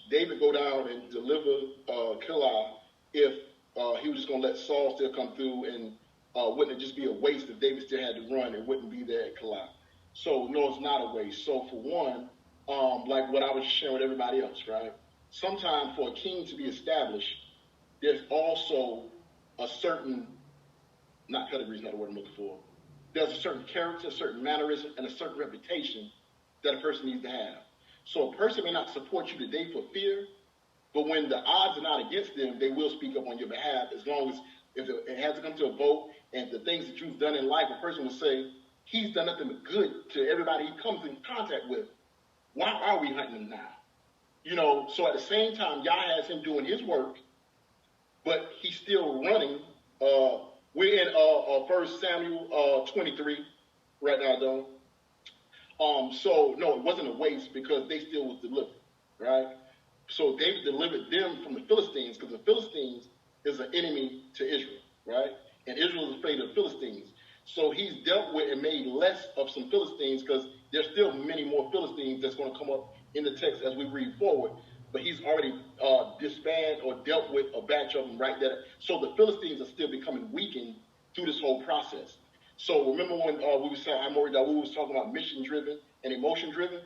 Speaker 2: David go down and deliver Keilah if he was just going to let Saul still come through, and wouldn't it just be a waste if David still had to run and wouldn't be there at Keilah? So no, it's not a waste. So for one, like what I was sharing with everybody else, right? Sometimes for a king to be established, there's also a certain, not pedigree is not the word I'm looking for. There's a certain character, a certain mannerism, and a certain reputation that a person needs to have. So a person may not support you today for fear, but when the odds are not against them, they will speak up on your behalf, as long as if it has to come to a vote, and the things that you've done in life, a person will say, he's done nothing but good to everybody he comes in contact with. Why are we hunting him now? You know, so at the same time, Yah has him doing his work, but he's still running. We're in 1 Samuel 23 right now, though. So, no, it wasn't a waste because they still was delivered, right? So David delivered them from the Philistines, because the Philistines is an enemy to Israel, right? And Israel is afraid of the Philistines. So he's dealt with and made less of some Philistines, because there's still many more Philistines that's going to come up in the text as we read forward. But he's already disbanded or dealt with a batch of them right there. So the Philistines are still becoming weakened through this whole process. So remember when we were saying, Amori Dawood was talking about mission-driven and emotion-driven?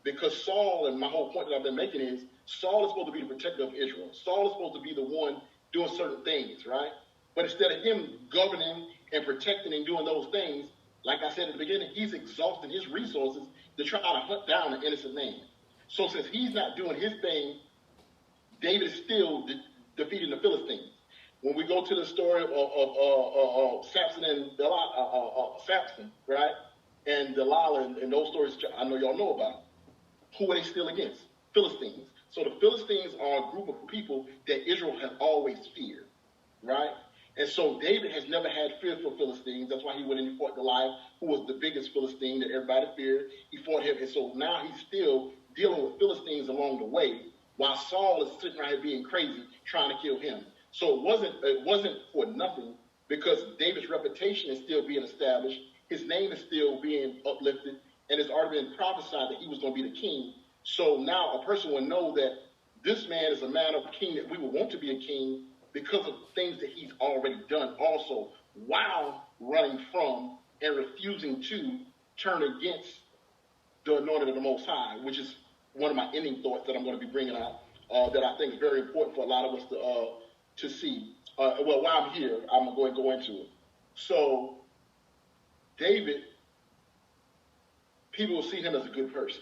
Speaker 2: Because Saul, and my whole point that I've been making is, Saul is supposed to be the protector of Israel. Saul is supposed to be the one doing certain things, right? But instead of him governing and protecting and doing those things, like I said at the beginning, he's exhausting his resources to try to hunt down an innocent man. So since he's not doing his thing, David is still defeating the Philistines. When we go to the story of Samson and Samson, right, and Delilah, and those stories I know y'all know about, who are they still against? Philistines. So the Philistines are a group of people that Israel has always feared, right? And so David has never had fear for Philistines. That's why he went and he fought Goliath, who was the biggest Philistine that everybody feared. He fought him, and so now he's still dealing with Philistines along the way, while Saul is sitting right here being crazy, trying to kill him. So it wasn't for nothing, because David's reputation is still being established. His name is still being uplifted, and it's already been prophesied that he was going to be the king. So now a person will know that this man is a man of king, that we would want to be a king because of things that he's already done also, while running from and refusing to turn against the anointed of the Most High, which is one of my ending thoughts that I'm going to be bringing out, that I think is very important for a lot of us to see. Well, while I'm here, I'm going to go into it. So David, people will see him as a good person,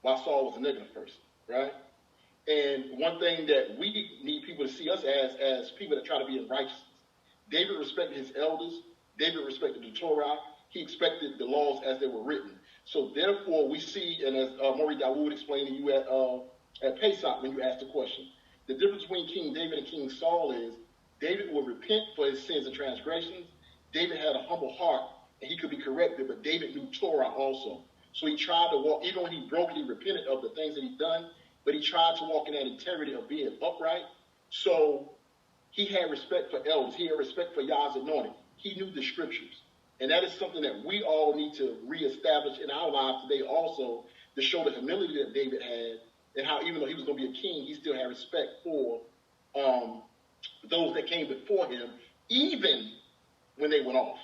Speaker 2: while Saul was a negative person, right? And one thing that we need people to see us as people that try to be in righteousness. David respected his elders. David respected the Torah. He expected the laws as they were written. So therefore, we see, and as Maury Dawood explained to you at Pesach when you asked the question, the difference between King David and King Saul is David will repent for his sins and transgressions. David had a humble heart, and he could be corrected, but David knew Torah also. So he tried to walk, even when he broke, he repented of the things that he'd done, but he tried to walk in that integrity of being upright. So he had respect for elders. He had respect for Yah's anointing. He knew the scriptures. And that is something that we all need to reestablish in our lives today also, to show the humility that David had, and how even though he was going to be a king, he still had respect for those that came before him, even when they went off.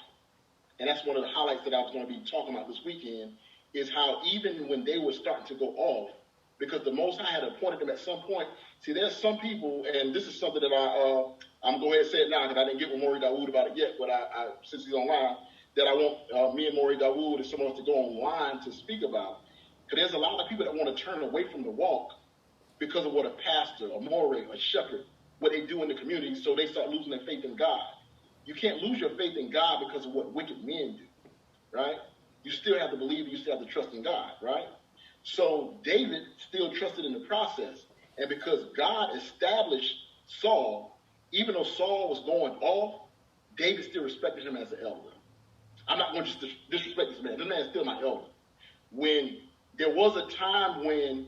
Speaker 2: And that's one of the highlights that I was going to be talking about this weekend, is how even when they were starting to go off, because the Most High had appointed them at some point. See, there's some people, and this is something that I'm going to go ahead and say it now, because I didn't get with Maury Dawood about it yet, but I since he's online, that I want me and Maury Dawood and someone else to go online to speak about. Because there's a lot of people that want to turn away from the walk because of what a pastor, a moray, a shepherd, what they do in the community, so they start losing their faith in God. You can't lose your faith in God because of what wicked men do, right? You still have to believe, you still have to trust in God, right? So David still trusted in the process. And because God established Saul, even though Saul was going off, David still respected him as an elder. I'm not going to just disrespect this man. This man is still my elder. When there was a time when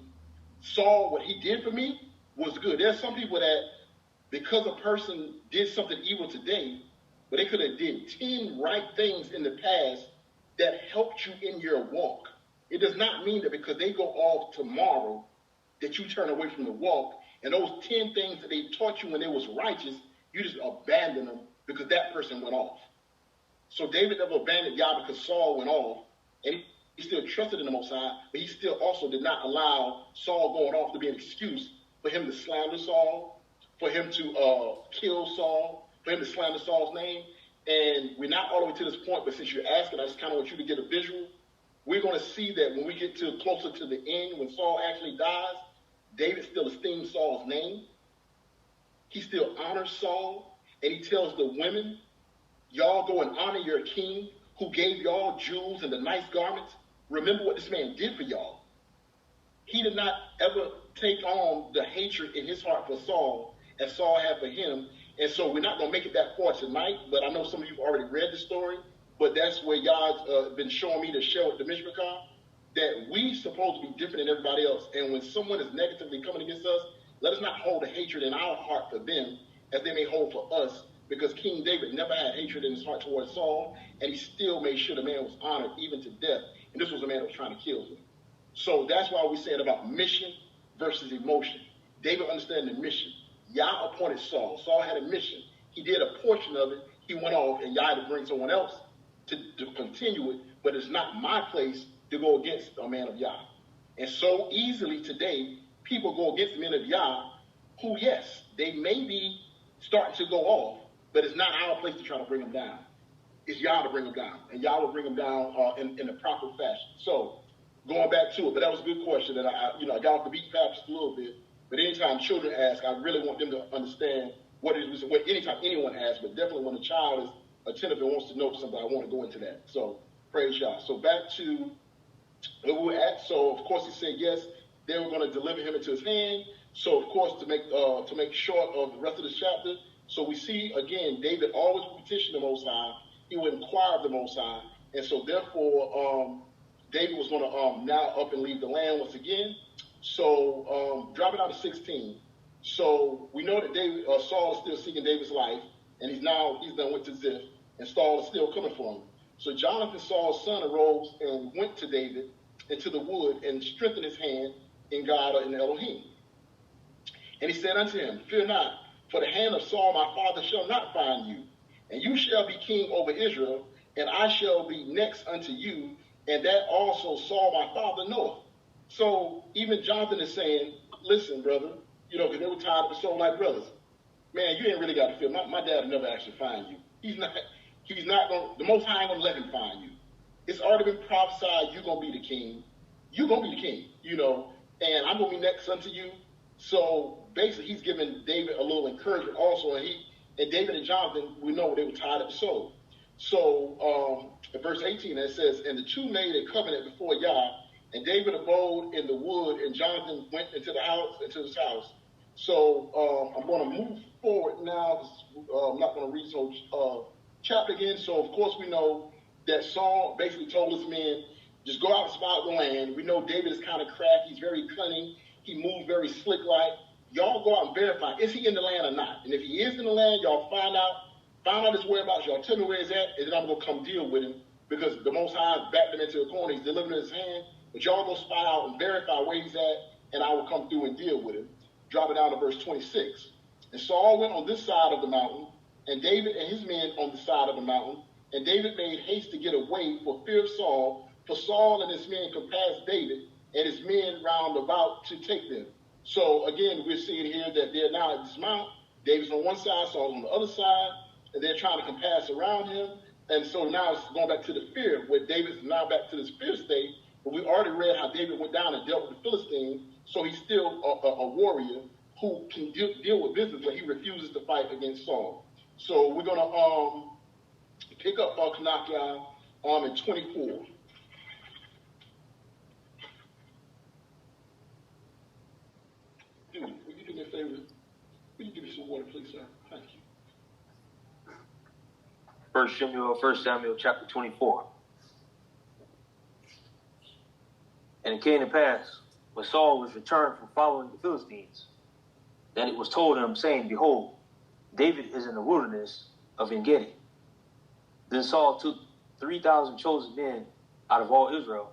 Speaker 2: Saul, what he did for me was good. There's some people that, because a person did something evil today, but they could have did 10 right things in the past that helped you in your walk. It does not mean that because they go off tomorrow that you turn away from the walk, and those 10 things that they taught you when they was righteous You just abandon them because that person went off. So David never abandoned Yah because Saul went off, and he still trusted in the Most High, but he still also did not allow Saul going off to be an excuse for him to slander Saul, for him to kill Saul, for him to slander Saul's name. And we're not all the way to this point, but since you're asking, I just kind of want you to get a visual. We're going to see that when we get to closer to the end, when Saul actually dies, David still esteems Saul's name. He still honors Saul, and he tells the women, y'all go and honor your king who gave y'all jewels and the nice garments. Remember what this man did for y'all. He did not ever take on the hatred in his heart for Saul as Saul had for him. And so we're not going to make it that far tonight, but I know some of you have already read the story, but that's where God's been showing me to share with the Mishpachah, that we supposed to be different than everybody else. And when someone is negatively coming against us, let us not hold a hatred in our heart for them as they may hold for us, because King David never had hatred in his heart towards Saul, and he still made sure the man was honored even to death. And this was a man that was trying to kill him. So that's why we said about mission versus emotion. David understood the mission. Yah appointed Saul. Saul had a mission. He did a portion of it. He went off, and Yah had to bring someone else to continue it. But it's not my place to go against a man of Yah. And so easily today, people go against men of Yah who, yes, they may be starting to go off, but it's not our place to try to bring them down. It's Yah to bring them down, and Yah will bring them down in the proper fashion. So going back to it, but that was a good question, and I got off the beat path just a little bit. But anytime children ask, I really want them to understand what it is. Anytime anyone asks, but definitely when a child is attentive and wants to know something, I want to go into that. So praise Yah. So back to where we were at. So of course he said yes, they were going to deliver him into his hand. So of course to make short of the rest of the chapter. So we see again David always petitioned the Most High. He would inquire of the Most High, and so therefore David was going to now up and leave the land once again. So dropping out to 16. So we know that Saul is still seeking David's life, and he's done went to Ziph, and Saul is still coming for him. So Jonathan, Saul's son, arose and went to David into the wood and strengthened his hand in God and Elohim. And he said unto him, fear not, for the hand of Saul my father shall not find you, and you shall be king over Israel, and I shall be next unto you, and that also Saul my father knoweth. So even Jonathan is saying, listen, brother, because they were tired of Saul like brothers. Man, you ain't really got to fear. My dad will never actually find you. He's not going, the Most High ain't going to let him find you. It's already been prophesied you're going to be the king. You're going to be the king, and I'm going to be next unto you. So basically he's giving David a little encouragement also, and David and Jonathan, we know they were tired of Saul. So in verse 18 it says, and the two made a covenant before Yah, and David abode in the wood, and Jonathan went into his house. So I'm going to move forward now. I'm not going to read the whole chapter again. So of course we know that Saul basically told his men, just go out and spy out the land. We know David is kind of crafty. He's very cunning. He moves very slick-like. Y'all go out and verify, is he in the land or not? And if he is in the land, y'all find out his whereabouts. Y'all tell me where he's at, and then I'm going to come deal with him, because the Most High backed him into a corner. He's delivering his hand. But y'all go spy out and verify where he's at, and I will come through and deal with him. Drop it down to verse 26. And Saul went on this side of the mountain, and David and his men on the side of the mountain. And David made haste to get away for fear of Saul, for Saul and his men compassed David and his men round about to take them. So again, we're seeing here that they're now at this mount. David's on one side, Saul's on the other side, and they're trying to compass around him. And so now it's going back to the fear, where David's now back to this fear state. But we already read how David went down and dealt with the Philistines, so he's still a warrior who can deal with business, but he refuses to fight against Saul. So we're going to pick up Kanaka in 24. Dude, will you do me a favor? Will you give me some water, please, sir? Thank you.
Speaker 7: 1 Samuel chapter 24. And it came to pass, when Saul was returned from following the Philistines, that it was told him, saying, behold, David is in the wilderness of En-Gedi. Then Saul took 3,000 chosen men out of all Israel,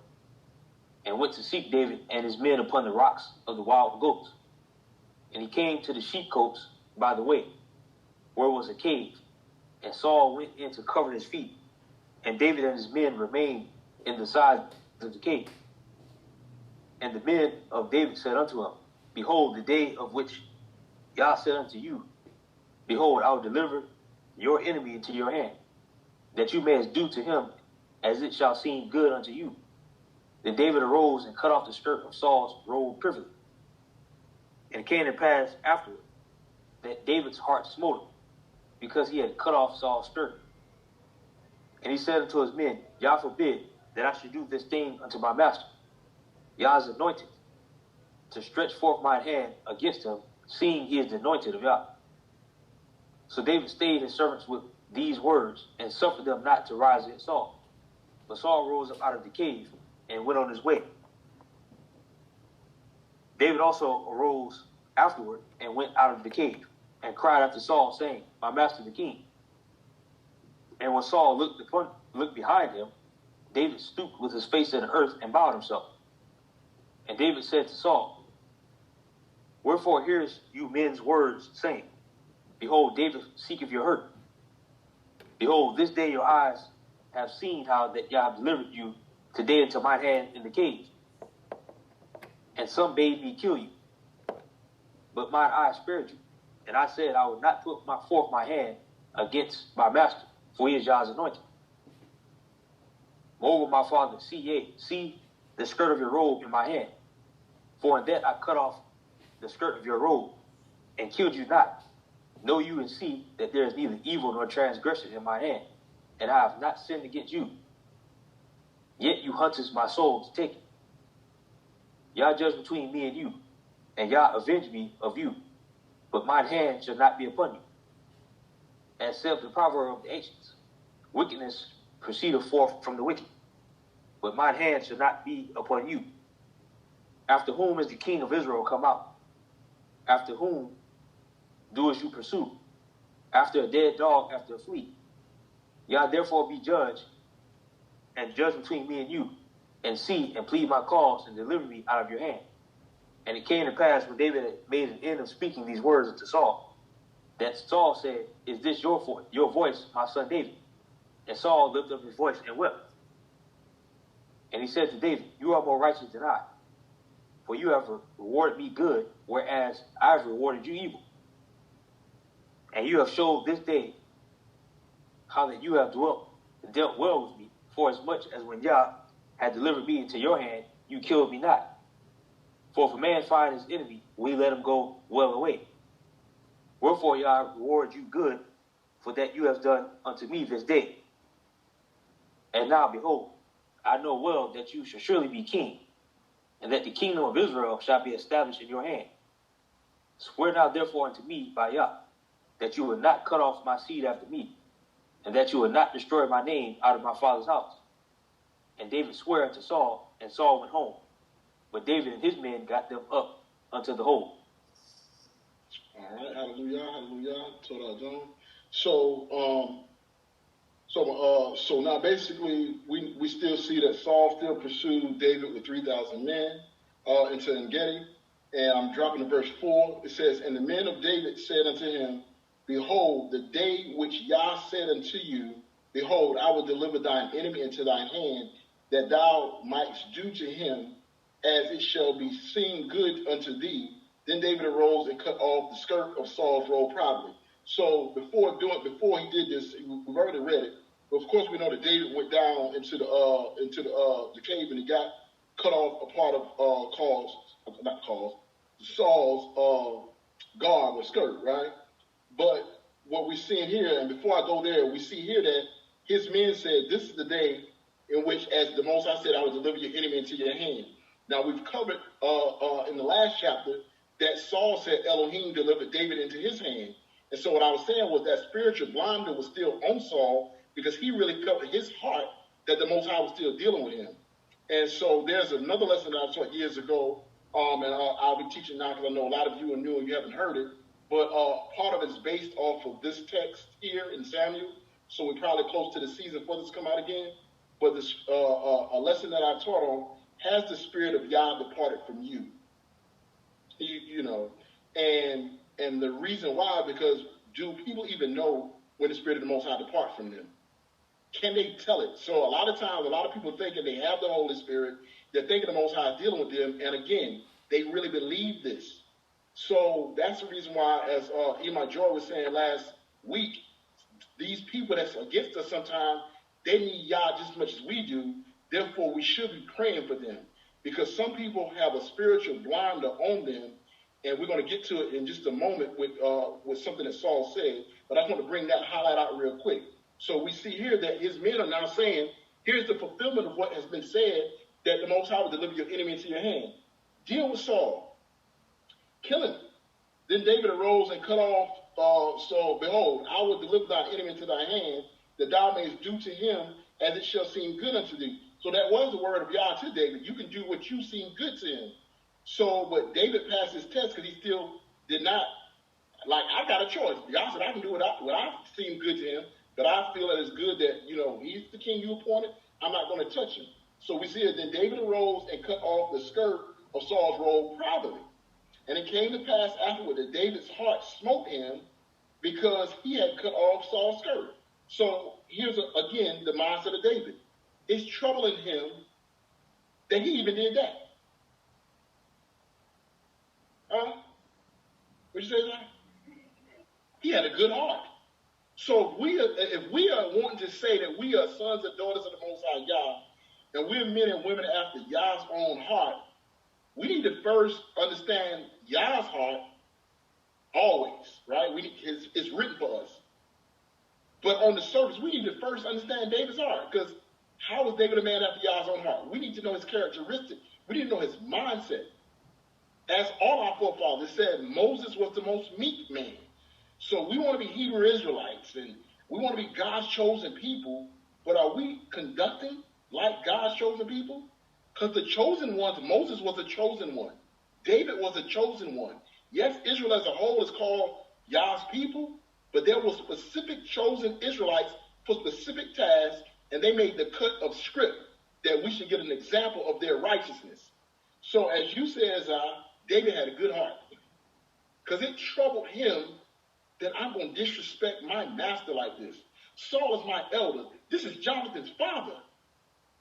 Speaker 7: and went to seek David and his men upon the rocks of the wild goats. And he came to the sheepcotes by the way. where was a cave, and Saul went in to cover his feet, and David and his men remained in the sides of the cave. And the men of David said unto him, Behold, the day of which Yah said unto you, Behold, I will deliver your enemy into your hand, that you may do to him as it shall seem good unto you. Then David arose and cut off the skirt of Saul's robe privily. And it came to pass afterward that David's heart smote him, because he had cut off Saul's skirt. And he said unto his men, Yah forbid that I should do this thing unto my master. Yah is anointed, to stretch forth mine hand against him, seeing he is anointed of Yah. So David stayed his servants with these words, and suffered them not to rise against Saul. But Saul rose up out of the cave, and went on his way. David also arose afterward, and went out of the cave, and cried after Saul, saying, My master the king. And when Saul looked behind him, David stooped with his face in the earth, and bowed himself. And David said to Saul, Wherefore hearest you men's words, saying, Behold, David seeketh your hurt. Behold, this day your eyes have seen how that Yah delivered you today into mine hand in the cave. And some bade me kill you, but mine eye spared you. And I said, I will not put forth my hand against my master, for he is Yah's anointed. Moreover, my father, see the skirt of your robe in my hand. For in that I cut off the skirt of your robe, and killed you not. Know you and see that there is neither evil nor transgression in my hand, and I have not sinned against you. Yet you huntest my soul to take it. Yah judge between me and you, and Yah avenge me of you, but mine hand shall not be upon you. As saith the proverb of the ancients, wickedness proceedeth forth from the wicked, but mine hand shall not be upon you. After whom is the king of Israel come out? After whom doest you pursue? After a dead dog, after a flea. Yah therefore be judge, and judge between me and you, and see and plead my cause, and deliver me out of your hand. And it came to pass, when David had made an end of speaking these words unto Saul, that Saul said, Is this your voice, my son David? And Saul lifted up his voice and wept. And he said to David, You are more righteous than I, for you have rewarded me good, whereas I have rewarded you evil. And you have showed this day how that you have dealt well with me, for as much as when Yah had delivered me into your hand, you killed me not. For if a man find his enemy, we let him go well away. Wherefore Yah reward you good, for that you have done unto me this day. And now, behold, I know well that you shall surely be king, and that the kingdom of Israel shall be established in your hand. Swear now therefore unto me by Yah, that you will not cut off my seed after me, and that you will not destroy my name out of my father's house. And David sware unto Saul, and Saul went home. But David and his men got them up unto the hold.
Speaker 2: All right, hallelujah, hallelujah. Torah John. So now basically we still see that Saul still pursued David with 3,000 men into En-Gedi. And I'm dropping to verse 4. It says, And the men of David said unto him, Behold, the day which Yah said unto you, Behold, I will deliver thine enemy into thine hand, that thou mightst do to him as it shall be seen good unto thee. Then David arose and cut off the skirt of Saul's robe privately. So before he did this, we've already read it. But of course, we know that David went down into the cave, and he got cut off a part of Saul's garb or skirt, right? But what we're seeing here, and before I go there, we see here that his men said, This is the day in which, as the Most High said, I will deliver your enemy into your hand. Now, we've covered in the last chapter that Saul said Elohim delivered David into his hand. And so what I was saying was that spiritual blinder was still on Saul, because he really covered his heart that the Most High was still dealing with him. And so there's another lesson that I taught years ago, and I'll be teaching now because I know a lot of you are new and you haven't heard it. But part of it is based off of this text here in Samuel. So we're probably close to the season for this to come out again. But this a lesson that I taught on, has the spirit of Yah departed from you? You know, and the reason why, because do people even know when the Spirit of the Most High departs from them? Can they tell it? So a lot of times, a lot of people thinking they have the Holy Spirit, they're thinking the Most High is dealing with them, and again, they really believe this. So that's the reason why, as Eli Joy was saying last week, these people that's against us sometimes, they need Yah just as much as we do. Therefore, we should be praying for them, because some people have a spiritual blinder on them, and we're going to get to it in just a moment with something that Saul said. But I just want to bring that highlight out real quick. So we see here that his men are now saying, here's the fulfillment of what has been said, that the Most High will deliver your enemy into your hand. Deal with Saul. Kill him. Then David arose and cut off Saul. Behold, I will deliver thy enemy into thy hand, that thou mayest do to him as it shall seem good unto thee. So that was the word of Yah to David. You can do what you seem good to him. So, but David passed his test because he still did not, like, I got a choice. Yah said, I can do what I seem good to him, but I feel that it's good that, he's the king you appointed. I'm not going to touch him. So we see that then David arose and cut off the skirt of Saul's robe privately. And it came to pass afterward that David's heart smote him because he had cut off Saul's skirt. So here's, again, the mindset of David. It's troubling him that he even did that. What'd you say, Zach? He had a good heart. So if we are wanting to say that we are sons and daughters of the Most High Yah, and we're men and women after Yah's own heart, we need to first understand Yah's heart always, right? It's written for us. But on the surface, we need to first understand David's heart, because how is David a man after Yah's own heart? We need to know his characteristics. We need to know his mindset. As all our forefathers said, Moses was the most meek man. So we want to be Hebrew Israelites, and we want to be God's chosen people, but are we conducting like God's chosen people? Because the chosen ones, Moses was a chosen one. David was a chosen one. Yes, Israel as a whole is called Yah's people, but there were specific chosen Israelites for specific tasks, and they made the cut of script that we should get an example of their righteousness. So as you said, David had a good heart, because it troubled him that I'm going to disrespect my master like this. Saul is my elder. This is Jonathan's father.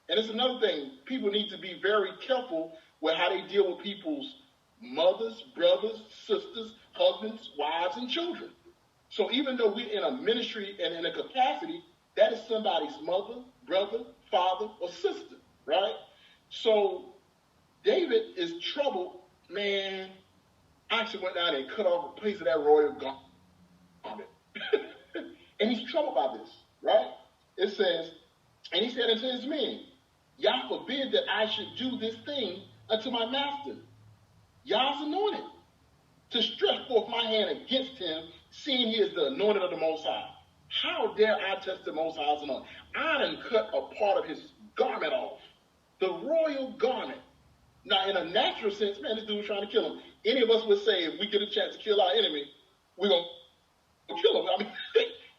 Speaker 2: And it's another thing. People need to be very careful with how they deal with people's mothers, brothers, sisters, husbands, wives, and children. So even though we're in a ministry and in a capacity, that is somebody's mother, brother, father, or sister, right? So David is troubled. Man, I actually went down and cut off a piece of that royal garment. And he's troubled by this, right? It says, and he said unto his men, Yah forbid that I should do this thing unto my master, Yah's anointed, to stretch forth my hand against him, seeing he is the anointed of the Most High. How dare I touch the Most High's anointed? I done cut a part of his garment off, the royal garment. Now, in a natural sense, man, this dude was trying to kill him. Any of us would say, if we get a chance to kill our enemy, we're going to kill him. I mean,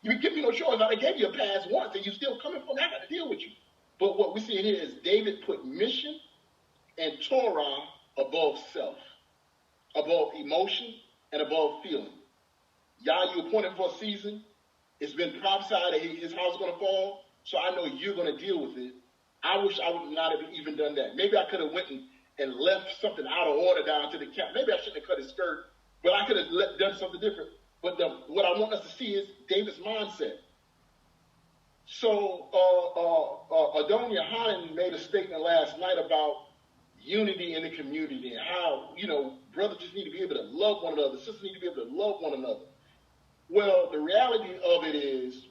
Speaker 2: you give me no choice. I gave you a pass once, and you still coming for me. I got to deal with you. But what we see in here is David put mission and Torah above self, above emotion, and above feeling. Yah, you appointed for a season. It's been prophesied that his house is going to fall, so I know you're going to deal with it. I wish I would not have even done that. Maybe I could have went and left something out of order down to the camp. Maybe I shouldn't have cut his skirt, but I could have done something different. But what I want us to see is David's mindset. So Adonia Hanan made a statement last night about unity in the community and how, brothers just need to be able to love one another. Sisters need to be able to love one another. Well, the reality of it is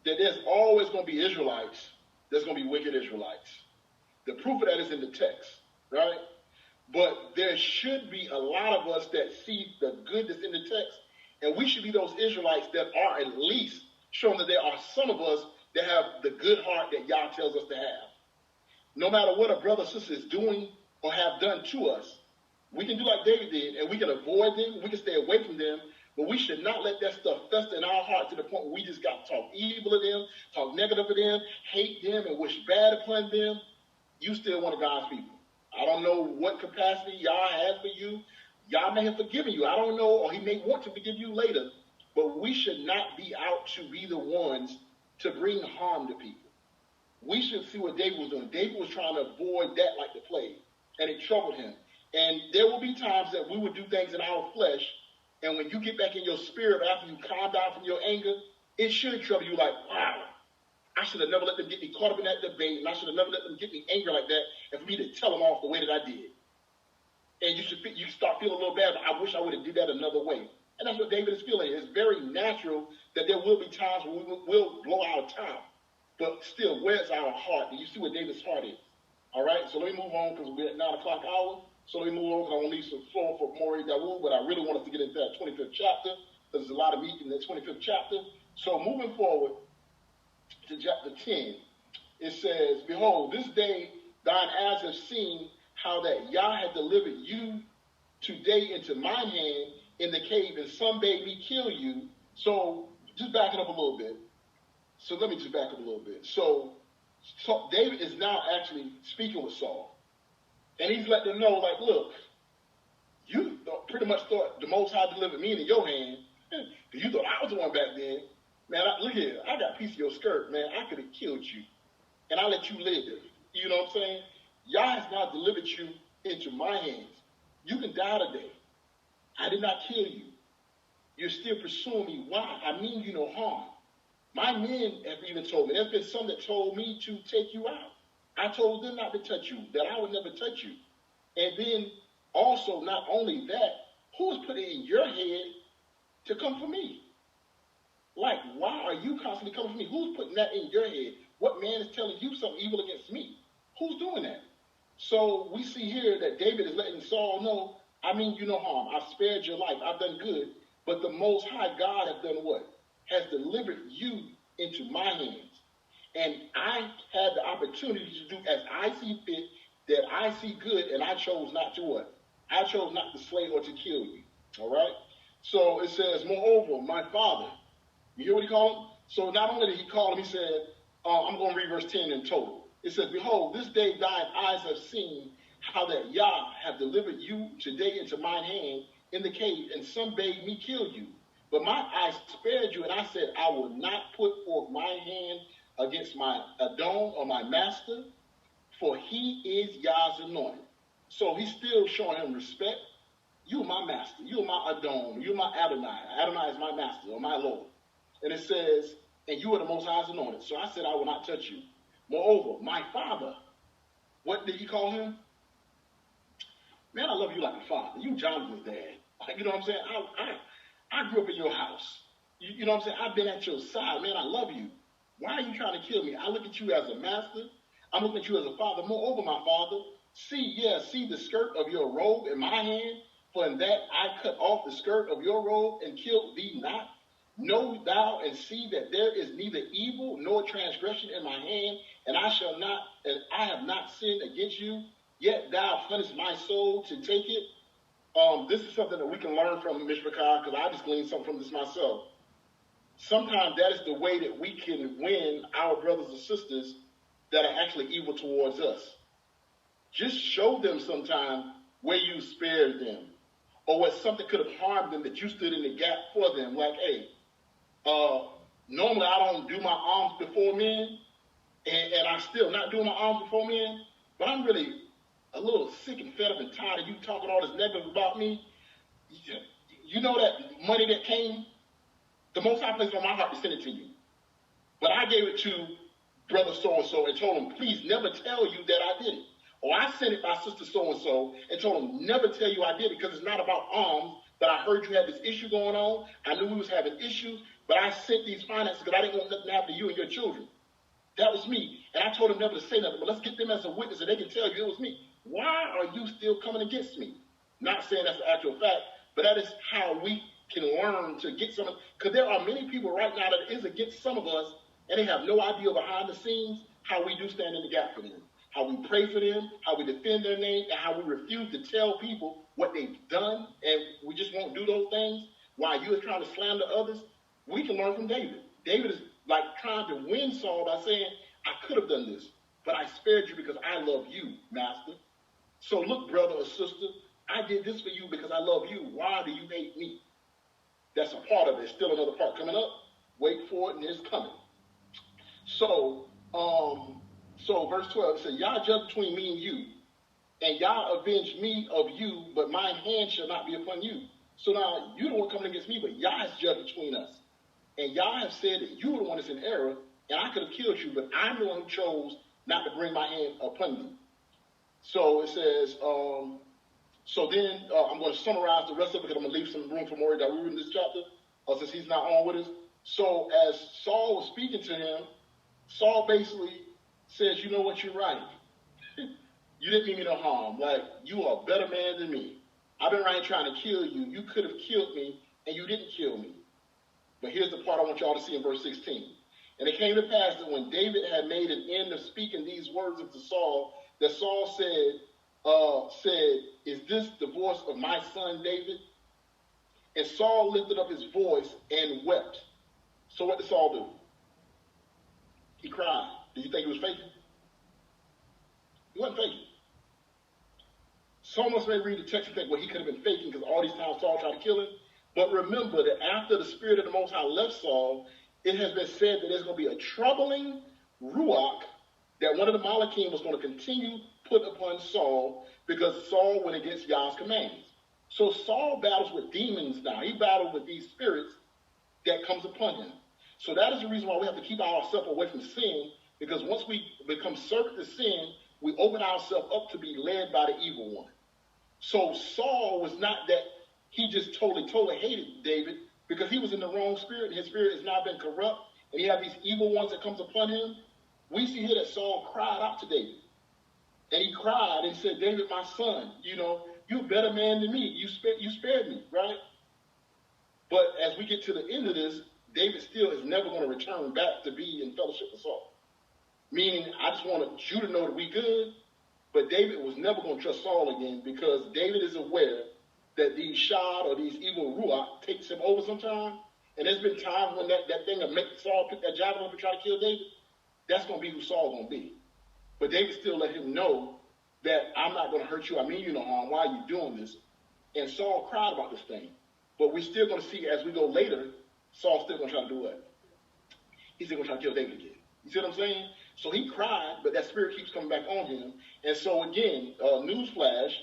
Speaker 2: that there's always going to be Israelites. There's going to be wicked Israelites. The proof of that is in the text, right? But there should be a lot of us that see the goodness in the text, and we should be those Israelites that are at least showing that there are some of us that have the good heart that Yah tells us to have. No matter what a brother or sister is doing or have done to us, we can do like David did, and we can avoid them, we can stay away from them, but we should not let that stuff fester in our heart to the point where we just got to talk evil of them, talk negative of them, hate them, and wish bad upon them. You still one of God's people. I don't know what capacity Yah has for you. Yah may have forgiven you. I don't know, or he may want to forgive you later. but we should not be out to be the ones to bring harm to people. We should see what David was doing. David was trying to avoid that like the plague, and it troubled him. And there will be times that we would do things in our flesh, and when you get back in your spirit after you calm down from your anger, it should trouble you like, wow, I should have never let them get me caught up in that debate, and I should have never let them get me angry like that, and for me to tell them off the way that I did. And you start feeling a little bad, but I wish I would have did that another way. And that's what David is feeling. It's very natural that there will be times when we will blow our top. But still, where's our heart? Do you see what David's heart is? All right, so let me move on because we're at 9 o'clock hour. So let me move on because I want to leave some floor for Maury Dawood, but I really want us to get into that 25th chapter because there's a lot of meat in that 25th chapter. So moving forward to chapter 10, it says, behold, this day thine eyes have seen how that Yah had delivered you today into mine hand in the cave, and some bade me kill you. So just backing up a little bit. So let me just back up a little bit. So David is now actually speaking with Saul. And he's letting them know, like, look, you pretty much thought the Most High delivered me into your hand. You thought I was the one back then. Man, look here, I got a piece of your skirt, man. I could have killed you. And I let you live. You know what I'm saying? Yah has now delivered you into my hands. You can die today. I did not kill you. You're still pursuing me. Why? I mean you no harm. My men have even told me. There's been some that told me to take you out. I told them not to touch you, that I would never touch you. And then also, not only that, who has put it in your head to come for me? Like, why are you constantly coming for me? Who's putting that in your head? What man is telling you something evil against me? Who's doing that? So we see here that David is letting Saul know, I mean you no harm. I've spared your life. I've done good. But the Most High God has done what? Has delivered you into my hands. And I had the opportunity to do as I see fit, that I see good, and I chose not to what? I chose not to slay or to kill you. All right? So it says, moreover, my father. You hear what he called him? So not only did he call him, he said, I'm going to read verse 10 in total. It says, behold, this day thine eyes have seen how that Yah have delivered you today into mine hand in the cave, and some bade me kill you. But my eyes spared you, and I said, I will not put forth my hand against my Adon or my master, for he is Yah's anointed. So he's still showing him respect. You are my master. You are my Adon. You are my Adonai. Adonai is my master or my Lord. And it says, and you are the Most High's anointed. So I said, I will not touch you. Moreover, my father, what did he call him? Man, I love you like a father. You Jonathan's dad. You know what I'm saying? I grew up in your house. You know what I'm saying? I've been at your side. Man, I love you. Why are you trying to kill me? I look at you as a master. I'm looking at you as a father. Moreover, my father, see the skirt of your robe in my hand, for in that I cut off the skirt of your robe and killed thee not. Know thou and see that there is neither evil nor transgression in my hand, and I have not sinned against you, yet thou huntest my soul to take it. This is something that we can learn from Mishpachah, because I just gleaned something from this myself. Sometimes that is the way that we can win our brothers and sisters that are actually evil towards us. Just show them sometime where you spared them, or where something could have harmed them that you stood in the gap for them. Like, hey, normally I don't do my arms before men, and I'm still not doing my arms before men, but I'm really a little sick and fed up and tired of you talking all this negative about me. You know that money that came, the Most High placed on my heart to send it to you. But I gave it to brother so-and-so and told him, please never tell you that I did it. Or I sent it by sister so-and-so and told him, never tell you I did it, because it's not about alms, but I heard you had this issue going on. I knew we was having issues, but I sent these finances because I didn't want nothing to happen to you and your children. That was me. And I told him never to say nothing, but let's get them as a witness and they can tell you it was me. Why are you still coming against me? Not saying that's the actual fact, but that is how we can learn to get some, because there are many people right now that is against some of us, and they have no idea behind the scenes how we do stand in the gap for them, how we pray for them, how we defend their name, and how we refuse to tell people what they've done, and we just won't do those things while you are trying to slander others. We can learn from David. David is like trying to win Saul by saying, I could have done this, but I spared you because I love you, master. So look, brother or sister, I did this for you because I love you. Why do you hate me? That's a part of it. There's still another part coming up. Wait for it, and it's coming. So verse 12, it says, Yah judge between me and you, and Yah avenge me of you, but mine hand shall not be upon you. So now, you don't want coming against me, but Yah is judge between us. And Yah has said that you were the one that's in error, and I could have killed you, but I'm the one who chose not to bring my hand upon you. So it says, so then I'm going to summarize the rest of it because I'm going to leave some room for Maury Daru in this chapter, since he's not on with us. So as Saul was speaking to him, Saul basically says, you know what, you're right. You didn't mean me no harm. Like, you are a better man than me. I've been right here trying to kill you. You could have killed me, and you didn't kill me. But here's the part I want y'all to see in verse 16. And it came to pass that when David had made an end of speaking these words unto Saul, that Saul said, is this the voice of my son David? And Saul lifted up his voice and wept. So what did Saul do? He cried. Did you think he was faking? He wasn't faking. Some of us may read the text and think, well, he could have been faking because all these times Saul tried to kill him. But remember that after the Spirit of the Most High left Saul, it has been said that there's going to be a troubling ruach that one of the Malachim was going to continue put upon Saul because Saul went against Yah's commands. So Saul battles with demons now. He battles with these spirits that comes upon him. So that is the reason why we have to keep ourselves away from sin, because once we become servant to sin, we open ourselves up to be led by the evil one. So Saul was not that he just totally hated David, because he was in the wrong spirit, and his spirit has now been corrupt, and he had these evil ones that comes upon him. We see here that Saul cried out to David. And he cried and said, David, my son, you're a better man than me. You spared me, right? But as we get to the end of this, David still is never going to return back to be in fellowship with Saul. Meaning, I just wanted you to know that we good, but David was never going to trust Saul again, because David is aware that these shad or these evil ruach takes him over sometime. And there's been times when that thing will make Saul pick that javelin up and try to kill David. That's going to be who Saul's going to be. But David still let him know that I'm not going to hurt you. I mean you no harm. Why are you doing this? And Saul cried about this thing. But we're still going to see as we go later, Saul's still going to try to do what? He's still going to try to kill David again. You see what I'm saying? So he cried, but that spirit keeps coming back on him. And so again, newsflash,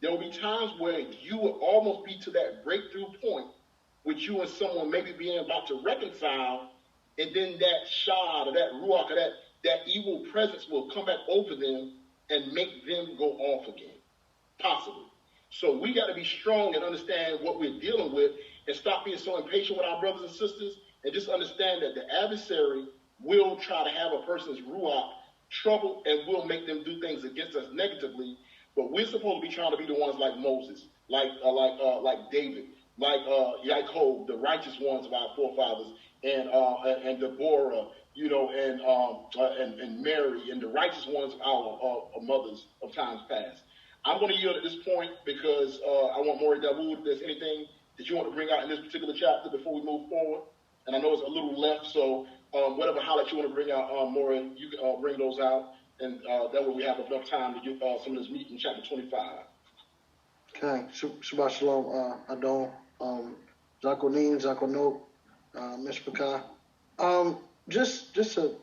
Speaker 2: there will be times where you will almost be to that breakthrough point with you and someone maybe being about to reconcile, and then that shad or that ruach or that evil presence will come back over them and make them go off again, possibly. So we got to be strong and understand what we're dealing with and stop being so impatient with our brothers and sisters, and just understand that the adversary will try to have a person's ruach trouble and will make them do things against us negatively. But we're supposed to be trying to be the ones like Moses, like David, like Yaakov, the righteous ones of our forefathers, and Deborah, and Mary, and the righteous ones of our mothers of times past. I'm going to yield at this point because I want Maury Dawood, if there's anything that you want to bring out in this particular chapter before we move forward. And I know it's a little left, so whatever highlights you want to bring out, Maury, you can bring those out. And that way we have enough time to get some of this meat in chapter 25.
Speaker 8: Okay. Shabbat Shalom, Adon, Zakonin, Zakonot, Mishpachah. Just to,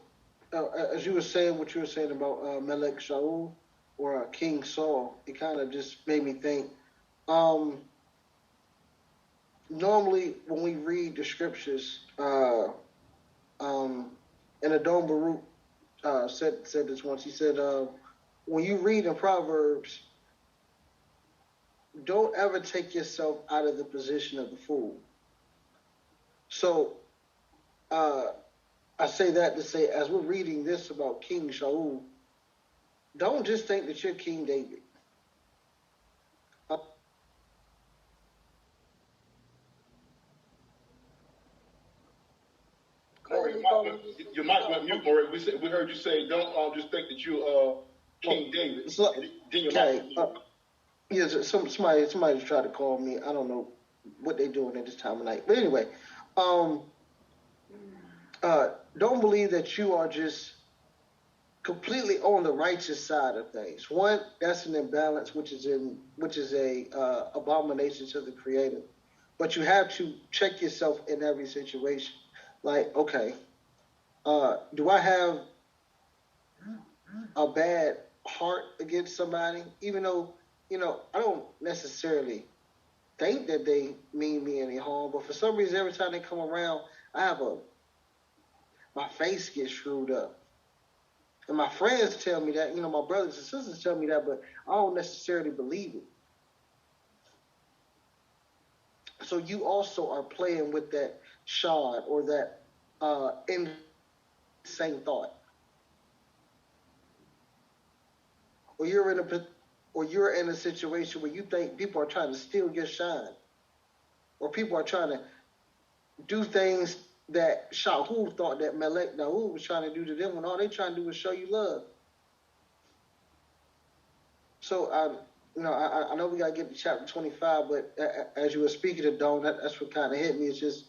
Speaker 8: as you were saying, what you were saying about Melech Shaul or King Saul, it kind of just made me think. Normally, when we read the scriptures, and Adon Baruch said this once. He said, when you read in Proverbs, don't ever take yourself out of the position of the fool. So I say that to say, as we're reading this about King Shaul, don't just think that you're King David.
Speaker 2: You might want to mute, Maury. We heard you say, don't just think that you King David.
Speaker 8: So, somebody tried to call me. I don't know what they're doing at this time of night. But anyway, don't believe that you are just completely on the righteous side of things. One, that's an imbalance, which is a abomination to the Creator. But you have to check yourself in every situation. Like, okay, do I have a bad heart against somebody? Even though, I don't necessarily think that they mean me any harm, but for some reason, every time they come around, my face gets screwed up. And my friends tell me that, my brothers and sisters tell me that, but I don't necessarily believe it. So you also are playing with that shard or that insane thought. Or you're in a situation where you think people are trying to steal your shine. Or people are trying to do things that Shaul thought that Melech Daoud was trying to do to them when all they trying to do is show you love. So I know we got to get to chapter 25, but as you were speaking to Dawn, that's what kind of hit me. It's just,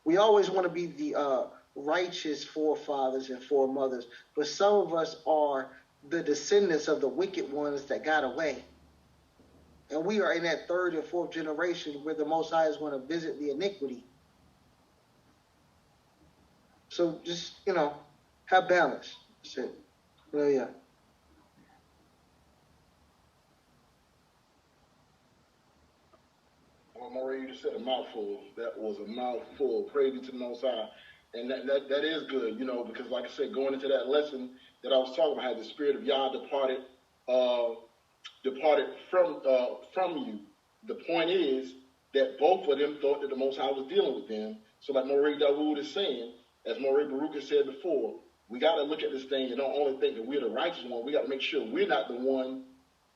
Speaker 8: we always want to be the righteous forefathers and foremothers, but some of us are the descendants of the wicked ones that got away. And we are in that third and fourth generation where the Most High is going to visit the iniquity. So just, have balance. That's it. Well, yeah.
Speaker 2: Well, Maureen, you just said a mouthful. That was a mouthful. Praise be to the Most High. And that is good, because like I said, going into that lesson that I was talking about, how the spirit of Yah departed from you. The point is that both of them thought that the Most High was dealing with them. So like Maureen Dawood is saying, as Maureen Baruch has said before, we got to look at this thing and don't only think that we're the righteous one. We got to make sure we're not the one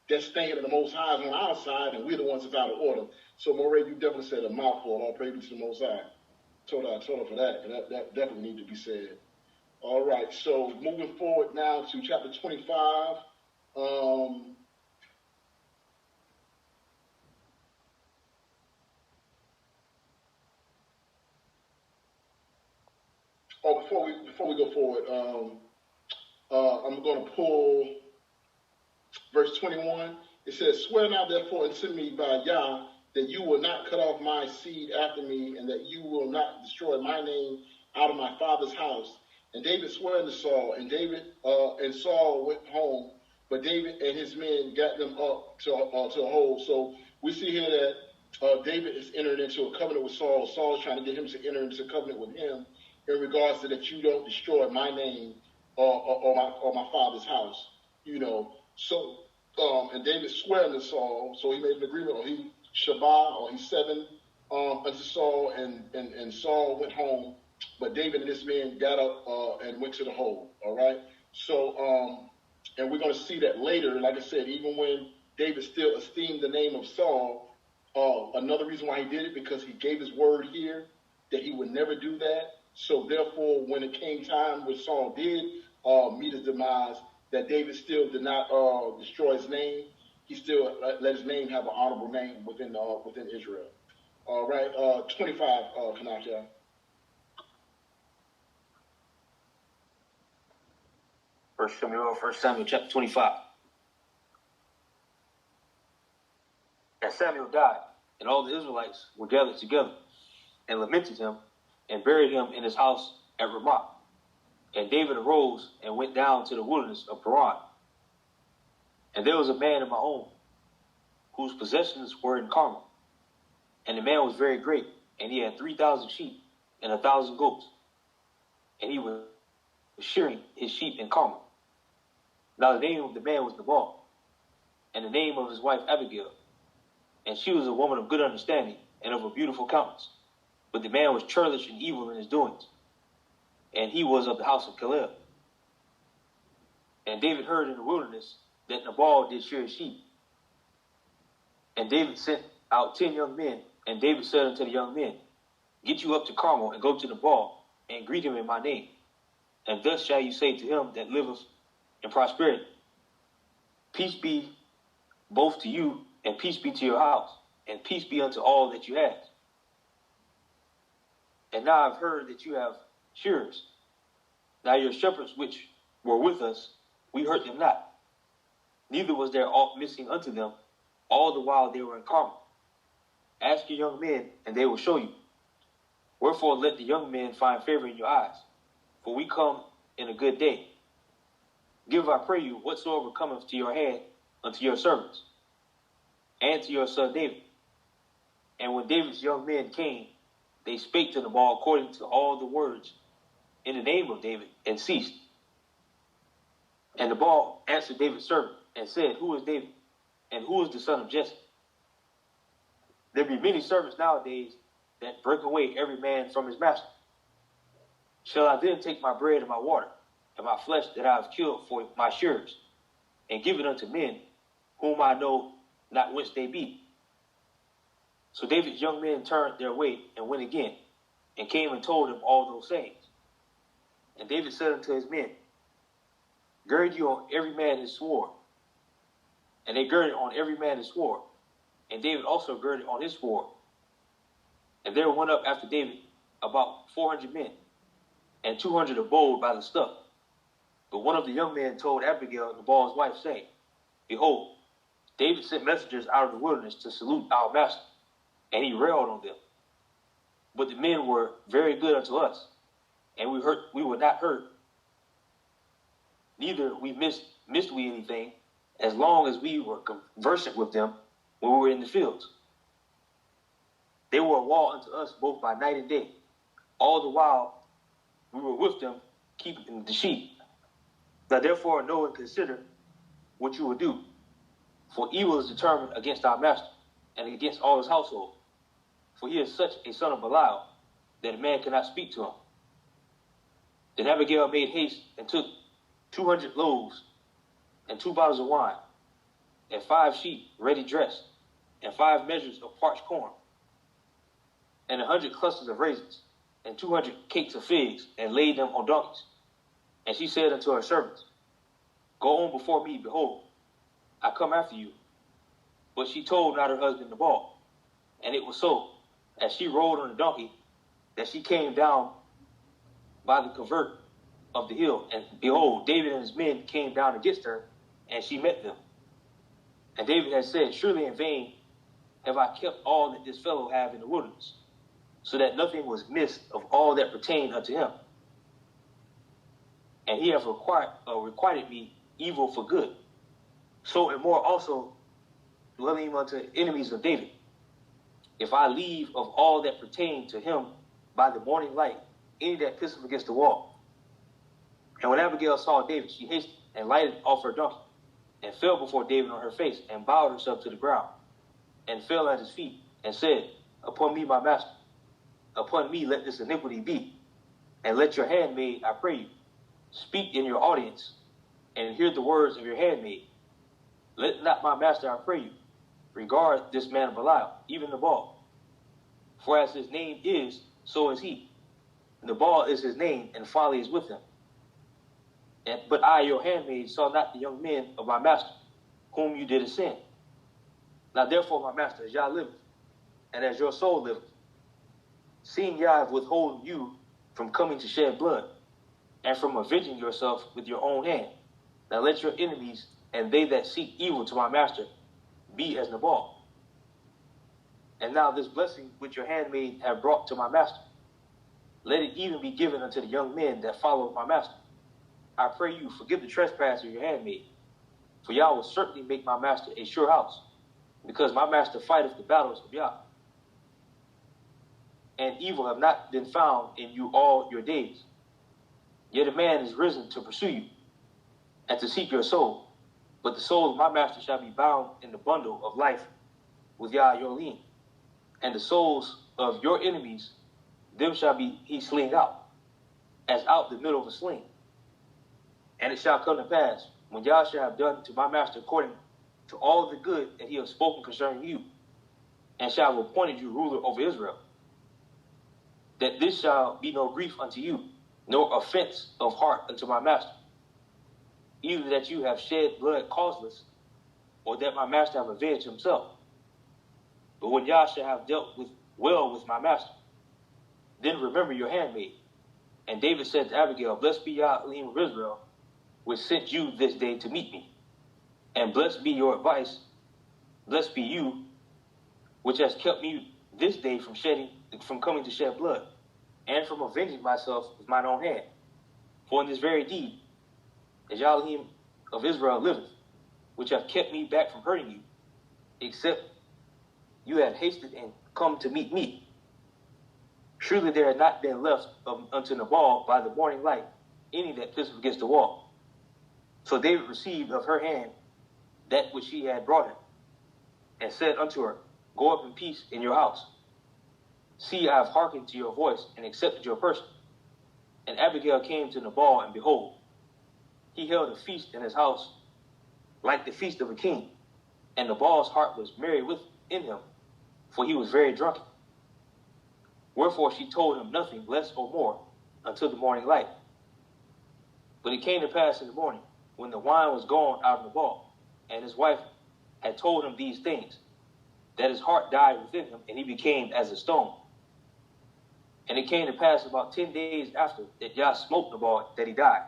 Speaker 2: that's thinking that the Most High is on our side and we're the ones that's out of order. So Maureen, you definitely said a mouthful. All praise be to the Most High. Told her for that. And that definitely needs to be said. All right. So moving forward now to chapter 25. Before we go forward, I'm going to pull verse 21. It says, "Swear now therefore unto me by Yah that you will not cut off my seed after me, and that you will not destroy my name out of my father's house." And David swore unto Saul, and Saul went home, but David and his men got them up to a hold. So we see here that David is entered into a covenant with Saul. Saul is trying to get him to enter into a covenant with him in regards to that you don't destroy my name or my father's house. So and David swore unto Saul, so he made an agreement, or he Shabbat, or he seven unto Saul, and Saul went home, but David and his men got up and went to the hold. All right. So and we're going to see that later. Like I said, even when David still esteemed the name of Saul, another reason why he did it, because he gave his word here that he would never do that. So therefore, when it came time when Saul did meet his demise, that David still did not destroy his name. He still let his name have an honorable name within Israel. All right, 25, Kanaka.
Speaker 7: First Samuel chapter 25. And Samuel died, and all the Israelites were gathered together and lamented him and buried him in his house at Ramah. And David arose and went down to the wilderness of Paran. And there was a man of my own, whose possessions were in Carmel. And the man was very great, and he had 3,000 sheep and 1,000 goats. And he was shearing his sheep in Carmel. Now the name of the man was Nabal, and the name of his wife Abigail. And she was a woman of good understanding and of a beautiful countenance. But the man was churlish and evil in his doings. And he was of the house of Caleb. And David heard in the wilderness that Nabal did shear his sheep. And David sent out 10 young men, and David said unto the young men, "Get you up to Carmel, and go to Nabal, and greet him in my name. And thus shall you say to him that liveth in prosperity, Peace be both to you, and peace be to your house, and peace be unto all that you have. And now I've heard that you have shearers. Now your shepherds which were with us, we hurt them not. Neither was there aught missing unto them all the while they were in Carmel. Ask your young men, and they will show you. Wherefore let the young men find favor in your eyes, for we come in a good day. Give, I pray you, whatsoever cometh to your hand unto your servants, and to your son David. And when David's young men came, they spake to Nabal according to all the words in the name of David, and ceased. And Nabal answered David's servant, and said, Who is David, and who is the son of Jesse? There be many servants nowadays that break away every man from his master. Shall I then take my bread and my water, and my flesh that I have killed for my shearers, and give it unto men whom I know not whence they be? So David's young men turned their way, and went again, and came and told him all those sayings. And David said unto his men, Gird you on every man his sword. And they girded on every man his sword, and David also girded on his sword. And there went up after David about 400 men, and 200 of bold by the stuff. But one of the young men told Abigail, Nabal's wife, saying, Behold, David sent messengers out of the wilderness to salute our master, and he railed on them. But the men were very good unto us, and we were not hurt. Neither missed we anything, as long as we were conversant with them when we were in the fields. They were a wall unto us both by night and day, all the while we were with them, keeping the sheep. Now therefore know and consider what you will do, for evil is determined against our master, and against all his household. For he is such a son of Belial, that a man cannot speak to him. Then Abigail made haste, and took 200 loaves, and 2 bottles of wine, and 5 sheep ready dressed, and 5 measures of parched corn, and 100 clusters of raisins, and 200 cakes of figs, and laid them on donkeys. And she said unto her servants, Go on before me, behold, I come after you. But she told not her husband Nabal. And it was so, as she rode on the donkey, that she came down by the covert of the hill, and behold, David and his men came down against her, and she met them. And David had said, Surely in vain have I kept all that this fellow have in the wilderness, so that nothing was missed of all that pertained unto him. And he hath requited me evil for good. So and more also dwelling him unto enemies of David, if I leave of all that pertained to him by the morning light any that pisseth against the wall. And when Abigail saw David, she hasted and lighted off her donkey, and fell before David on her face, and bowed herself to the ground, and fell at his feet, and said, Upon me, my master, upon me let this iniquity be, and let your handmaid, I pray you, speak in your audience, and hear the words of your handmaid. Let not my master, I pray you, regard this man of Belial, even Nabal. For as his name is, so is he. Nabal is his name, and folly is with him. But I, your handmaid, saw not the young men of my master, whom you did ascend. Now therefore, my master, as Yah liveth, and as your soul liveth, seeing Yah have withholden you from coming to shed blood, and from avenging yourself with your own hand, now let your enemies and they that seek evil to my master be as Nabal. And now this blessing which your handmaid have brought to my master, let it even be given unto the young men that follow my master. I pray you, forgive the trespass of your handmaid, for Yah will certainly make my master a sure house, because my master fighteth the battles of Yah. And evil have not been found in you all your days. Yet a man is risen to pursue you, and to seek your soul. But the soul of my master shall be bound in the bundle of life with Yah your lean. And the souls of your enemies, them shall be he sling out, as out the middle of a sling. And it shall come to pass, when Yah shall have done to my master according to all the good that he hath spoken concerning you, and shall have appointed you ruler over Israel, that this shall be no grief unto you, nor offense of heart unto my master, either that you have shed blood causeless, or that my master have avenged himself. But when Yah shall have dealt well with my master, then remember your handmaid. And David said to Abigail, Blessed be Yah Elohim of Israel, which sent you this day to meet me. And blessed be your advice, blessed be you, which has kept me this day from coming to shed blood, and from avenging myself with mine own hand. For in this very deed, as Elohim of Israel liveth, which have kept me back from hurting you, except you had hasted and come to meet me. Surely there had not been left unto Nabal by the morning light any that pissed against the wall. So David received of her hand that which she had brought him, and said unto her, Go up in peace in your house. See, I have hearkened to your voice, and accepted your person. And Abigail came to Nabal, and behold, he held a feast in his house, like the feast of a king. And Nabal's heart was merry within him, for he was very drunken. Wherefore she told him nothing less or more until the morning light. But it came to pass in the morning, when the wine was gone out of Nabal, and his wife had told him these things, that his heart died within him, and he became as a stone. And it came to pass about 10 days after that Yah smote Nabal, that he died.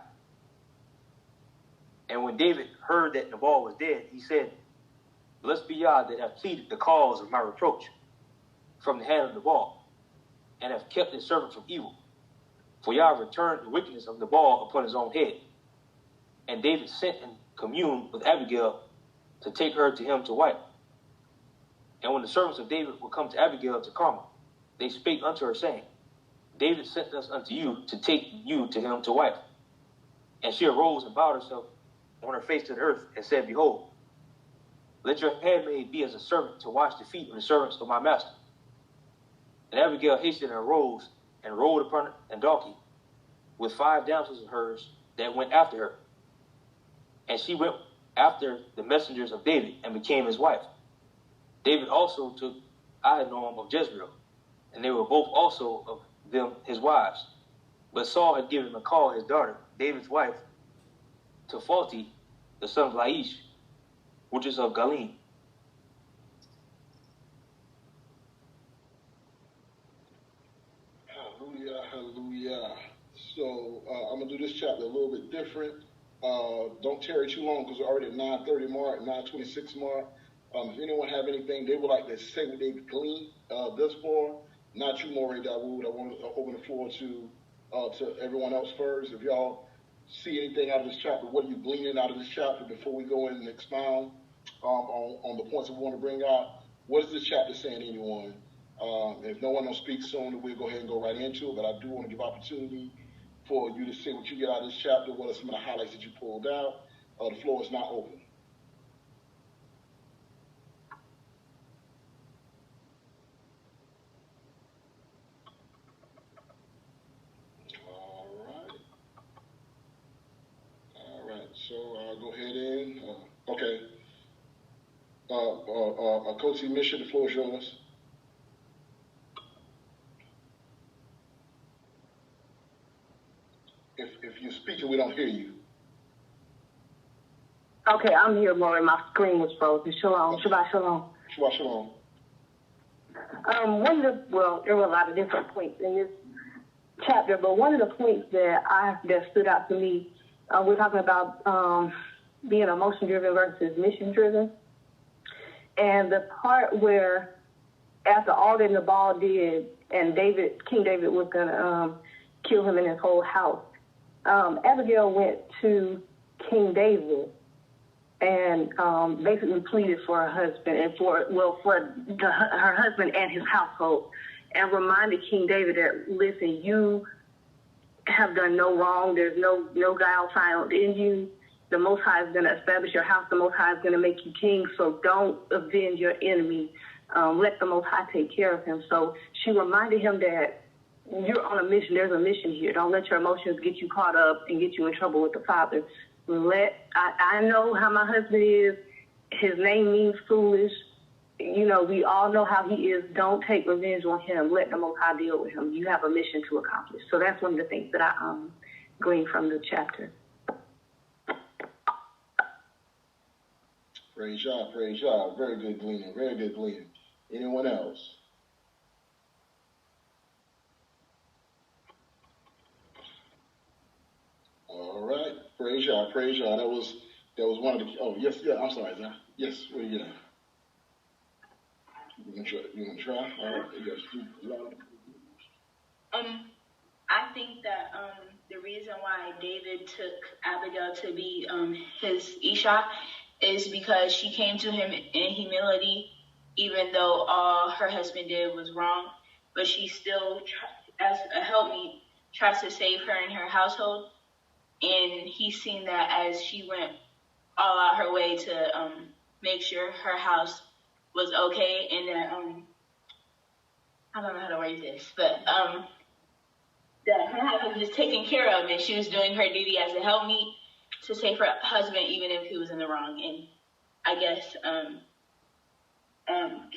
Speaker 7: And when David heard that Nabal was dead, he said, Blessed be Yah that hath pleaded the cause of my reproach from the hand of Nabal, and hath kept his servant from evil. For Yah returned the wickedness of Nabal upon his own head. And David sent and communed with Abigail to take her to him to wife. And when the servants of David were come to Abigail to Carmel, they spake unto her, saying, David sent us unto you to take you to him to wife. And she arose and bowed herself on her face to the earth, and said, Behold, let your handmaid be as a servant to wash the feet of the servants of my master. And Abigail hasted and arose, and rode upon a donkey, with 5 damsels of hers that went after her. And she went after the messengers of David, and became his wife. David also took Ahinoam of Jezreel, and they were both also of them his wives. But Saul had given Michal his daughter, David's wife, to Phalti, the son of Laish, which is of Galim.
Speaker 2: Hallelujah, hallelujah. So I'm going to do this chapter a little bit different. Don't tarry too long, because we're already at 9:30 mark, 9:26 mark. If anyone have anything they would like to say what they've gleaned thus far, not you, Maury Dawood. I want to open the floor to everyone else first. If y'all see anything out of this chapter, what are you gleaning out of this chapter before we go in and expound on the points that we want to bring out? What is this chapter saying to anyone? If no one will speak soon, we'll go ahead and go right into it. But I do want to give opportunity for you to say what you get out of this chapter. What are some of the highlights that you pulled out? The floor is now open. All right. So I'll go ahead and okay. Coach Misha, the floor is yours. If you're speaking, we don't hear you.
Speaker 5: Okay, I'm here, Lori. My screen was frozen. Shalom. Shabbat shalom.
Speaker 2: Shabbat shalom.
Speaker 5: There were a lot of different points in this chapter, but one of the points that stood out to me, we're talking about being emotion-driven versus mission-driven. And the part where, after all that Nabal did, and King David was going to kill him in his whole house, Abigail went to King David and basically pleaded for her husband and for her husband and his household, and reminded King David that, listen, you have done no wrong. There's no guile found in you. The Most High is going to establish your house. The Most High is going to make you king. So don't avenge your enemy. Let the Most High take care of him. So she reminded him that you're on a mission. There's a mission here. Don't let your emotions get you caught up and get you in trouble with the Father. I know how my husband is. His name means foolish. You know, we all know how he is. Don't take revenge on him. Let the Most High deal with him. You have a mission to accomplish. So that's one of the things that I gleaned from the chapter.
Speaker 2: Praise Yah, praise Yah. Very good gleaning, very good gleaning. Anyone else? All right, praise Yah, praise Yah. That was one of the. Oh yes, yeah. I'm sorry, Zah. Yes, where you at? You want to try? All right.
Speaker 9: I think that the reason why David took Abigail to be his Isha is because she came to him in humility, even though all her husband did was wrong. But she still, as a helpmeet, tries to save her and her household. And he's seen that as she went all out her way to make sure her house was okay, and that I don't know how to word this, but that her house was just taken care of, and she was doing her duty as a helpmeet to save her husband, even if he was in the wrong. And I guess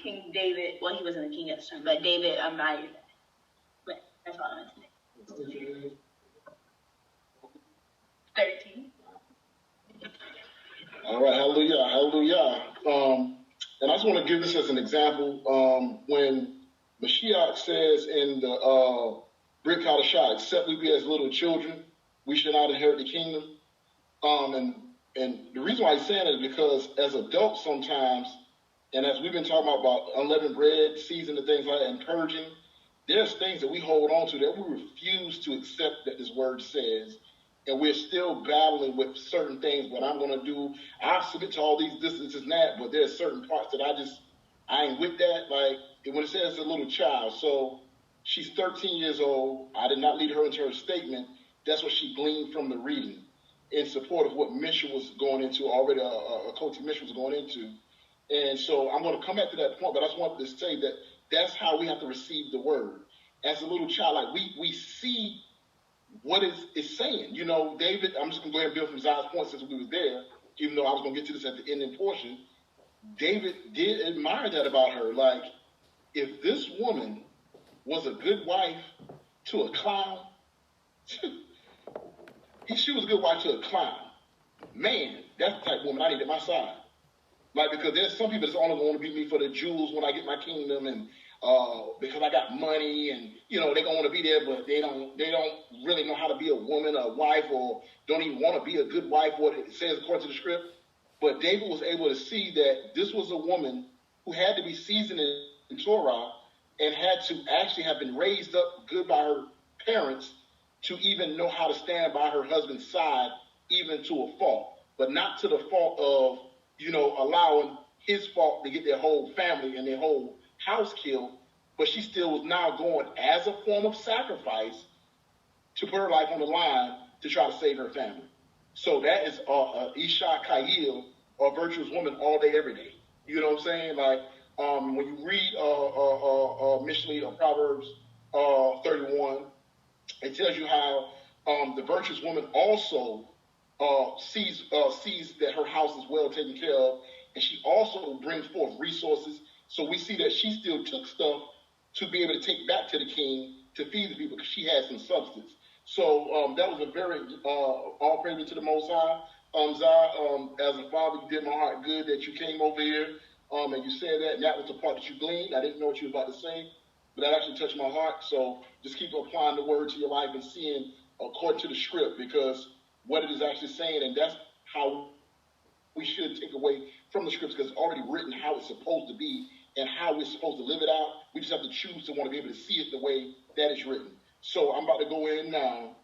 Speaker 9: King David, well, he wasn't a king at the time, but David admired that. But that's all I'm going to say. 13.
Speaker 2: All right, hallelujah, hallelujah. And I just want to give this as an example. When Mashiach says in the Brit Kadashah, except we be as little children, we should not inherit the kingdom. And the reason why he's saying it is because as adults sometimes, and as we've been talking about unleavened bread, season and things like that, and purging, there's things that we hold on to that we refuse to accept that this word says. And we're still battling with certain things, what I'm going to do. I submit to all these, this and that, but there's certain parts that I ain't with that. Like, when it says a little child, so she's 13 years old. I did not lead her into her statement. That's what she gleaned from the reading in support of what Misha was going into already, Coach Misha was going into. And so I'm going to come back to that point, but I just wanted to say that that's how we have to receive the word. As a little child, like we see what it's saying. You know, David, I'm just going to go ahead and build from Zion's point since we were there, even though I was going to get to this at the ending portion. David did admire that about her. Like, if this woman was a good wife to a clown, she was a good wife to a clown. Man, that's the type of woman I need at my side. Like, because there's some people that's only going to beat me for the jewels when I get my kingdom, and because I got money, and you know they're going to be there, but they don't really know how to be a woman, a wife, or don't even want to be a good wife. What it says according to the script. But David was able to see that this was a woman who had to be seasoned in Torah and had to actually have been raised up good by her parents to even know how to stand by her husband's side, even to a fault, but not to the fault of, you know, allowing his fault to get their whole family and their whole house killed. But she still was now going as a form of sacrifice to put her life on the line to try to save her family. So that is Isha Kayil, a virtuous woman all day, every day. You know what I'm saying? Like, when you read Mishlei of Proverbs 31, it tells you how the virtuous woman also sees that her house is well taken care of, and she also brings forth resources. So we see that she still took stuff to be able to take back to the king to feed the people because she had some substance. So that was a very all praise to the Most High. Zah, as a father, you did my heart good that you came over here and you said that, and that was the part that you gleaned. I didn't know what you were about to say, but that actually touched my heart. So just keep applying the word to your life and seeing according to the script, because what it is actually saying, and that's how we should take away from the scripts, because it's already written how it's supposed to be and how we're supposed to live it out. We just have to choose to want to be able to see it the way that it's written. So I'm about to go in now.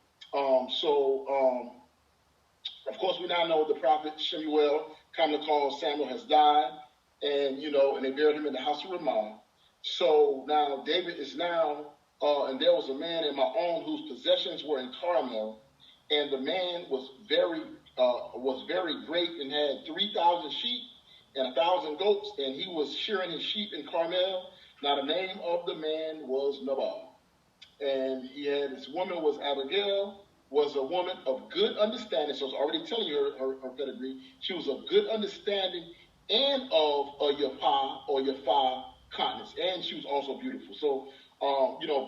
Speaker 2: Of course, we now know the prophet Shemuel, commonly called Samuel, has died, and they buried him in the house of Ramah. So now David is now, and there was a man in Maon whose possessions were in Carmel, and the man was very great and had 3,000 sheep and 1,000 goats, and he was shearing his sheep in Carmel. Now the name of the man was Nabal. And he had, his woman was Abigail, was a woman of good understanding. So I was already telling you her pedigree. She was of good understanding and of Yapah continence. And she was also beautiful. So,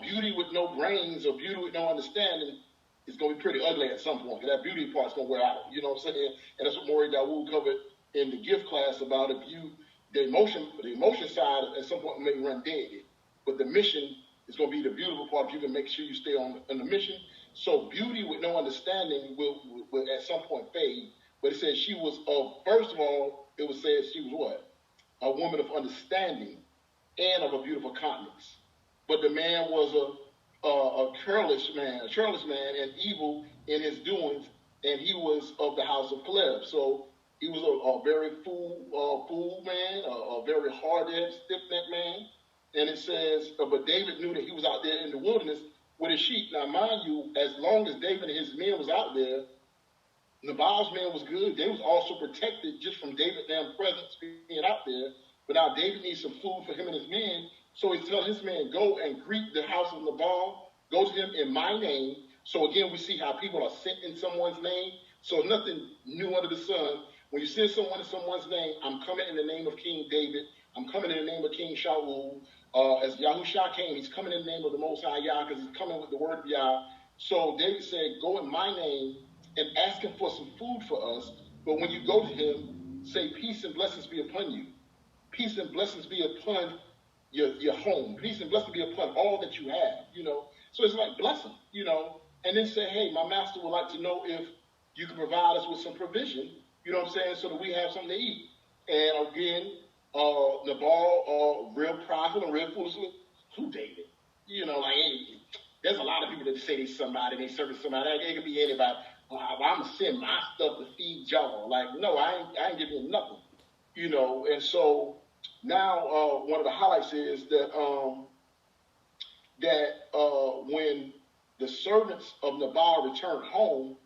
Speaker 2: beauty with no brains or beauty with no understanding is going to be pretty ugly at some point. That beauty part's going to wear out. You know what I'm saying? And that's what Maury Dawood covered in the gift class about the emotion side at some point may run dead. But the mission is going to be the beautiful part. You can make sure you stay on the mission. So beauty with no understanding will at some point fade. But it says she was first of all, it was said she was what? A woman of understanding and of a beautiful countenance. But the man was a careless man, and evil in his doings, and he was of the house of Caleb. So he was a very fool man, a very hard-headed, stiff-necked man. And it says, but David knew that he was out there in the wilderness with his sheep. Now, mind you, as long as David and his men was out there, Nabal's men was good. They was also protected just from David's damn presence being out there. But now David needs some food for him and his men. So he's telling his men, go and greet the house of Nabal. Go to him in my name. So again, we see how people are sent in someone's name. So nothing new under the sun. When you send someone in someone's name, I'm coming in the name of King David. I'm coming in the name of King Shaul. As Yahushua came, he's coming in the name of the Most High Yah, because he's coming with the word of Yah. So David said, go in my name and ask him for some food for us. But when you go to him, say, peace and blessings be upon you. Peace and blessings be upon your home. Peace and blessings be upon all that you have, So it's like blessing, And then say, hey, my master would like to know if you can provide us with some provision, so that we have something to eat. And again, Nabal, real prideful and real foolishly, who David? There's a lot of people that say they somebody, they serving somebody. It could be anybody. I'm going to send my stuff to feed y'all. Like, no, I ain't giving you nothing. And so now one of the highlights is that when the servants of Nabal returned home,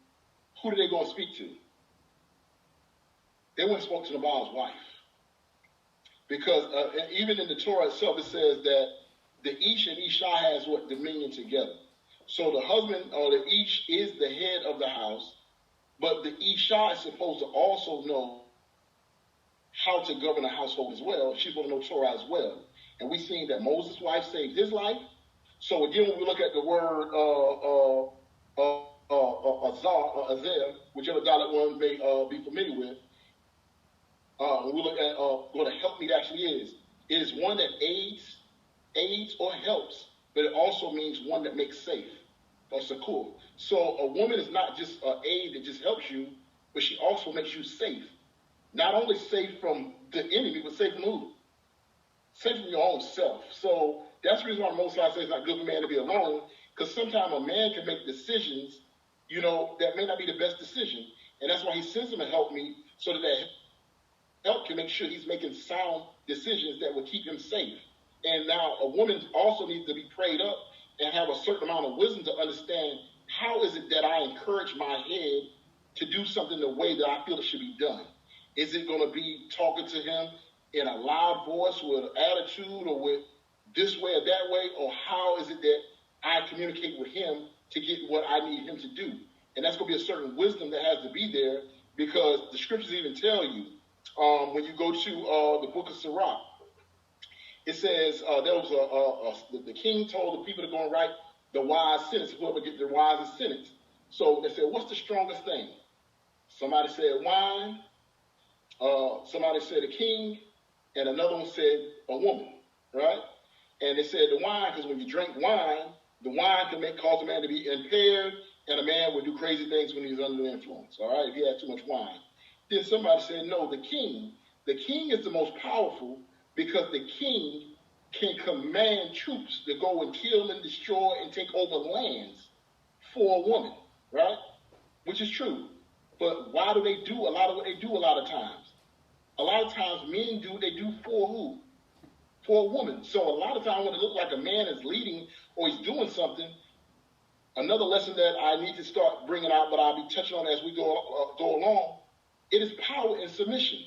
Speaker 2: who did they go and speak to? They went and spoke to Nabal's wife. Because even in the Torah itself, it says that the Ish and Isha has dominion together. So the husband or the Ish is the head of the house, but the Isha is supposed to also know how to govern a household as well. She's going to know Torah as well. And we've seen that Moses' wife saved his life. So again, when we look at the word Azar, whichever dialect one may be familiar with, when we look at what a helpmeet actually is, it is one that aids or helps, but it also means one that makes safe, or secure. So a woman is not just an aid that just helps you, but she also makes you safe. Not only safe from the enemy, but safe from who? Safe from your own self. So that's the reason why most guys say it's not good for a man to be alone, because sometimes a man can make decisions, that may not be the best decision. And that's why he sends him a helpmeet, so that help can make sure he's making sound decisions that will keep him safe. And now a woman also needs to be prayed up and have a certain amount of wisdom to understand, how is it that I encourage my head to do something the way that I feel it should be done? Is it going to be talking to him in a loud voice with attitude, or with this way or that way? Or how is it that I communicate with him to get what I need him to do? And that's going to be a certain wisdom that has to be there, because the scriptures even tell you, when you go to the book of Sirach, it says there was the king told the people to go and write the wise sentence, whoever get the wisest sentence. So they said, what's the strongest thing? Somebody said wine, somebody said a king, and another one said a woman, right? And they said the wine, because when you drink wine, the wine can cause a man to be impaired, and a man would do crazy things when he's under the influence, all right, if he had too much wine. Then somebody said, no, the king. The king is the most powerful, because the king can command troops to go and kill and destroy and take over lands for a woman, right? Which is true. But why do they do a lot of what they do a lot of times? A lot of times men do what they do for who? For a woman. So a lot of times when it looks like a man is leading or he's doing something, another lesson that I need to start bringing out, but I'll be touching on as we go along, it is power and submission.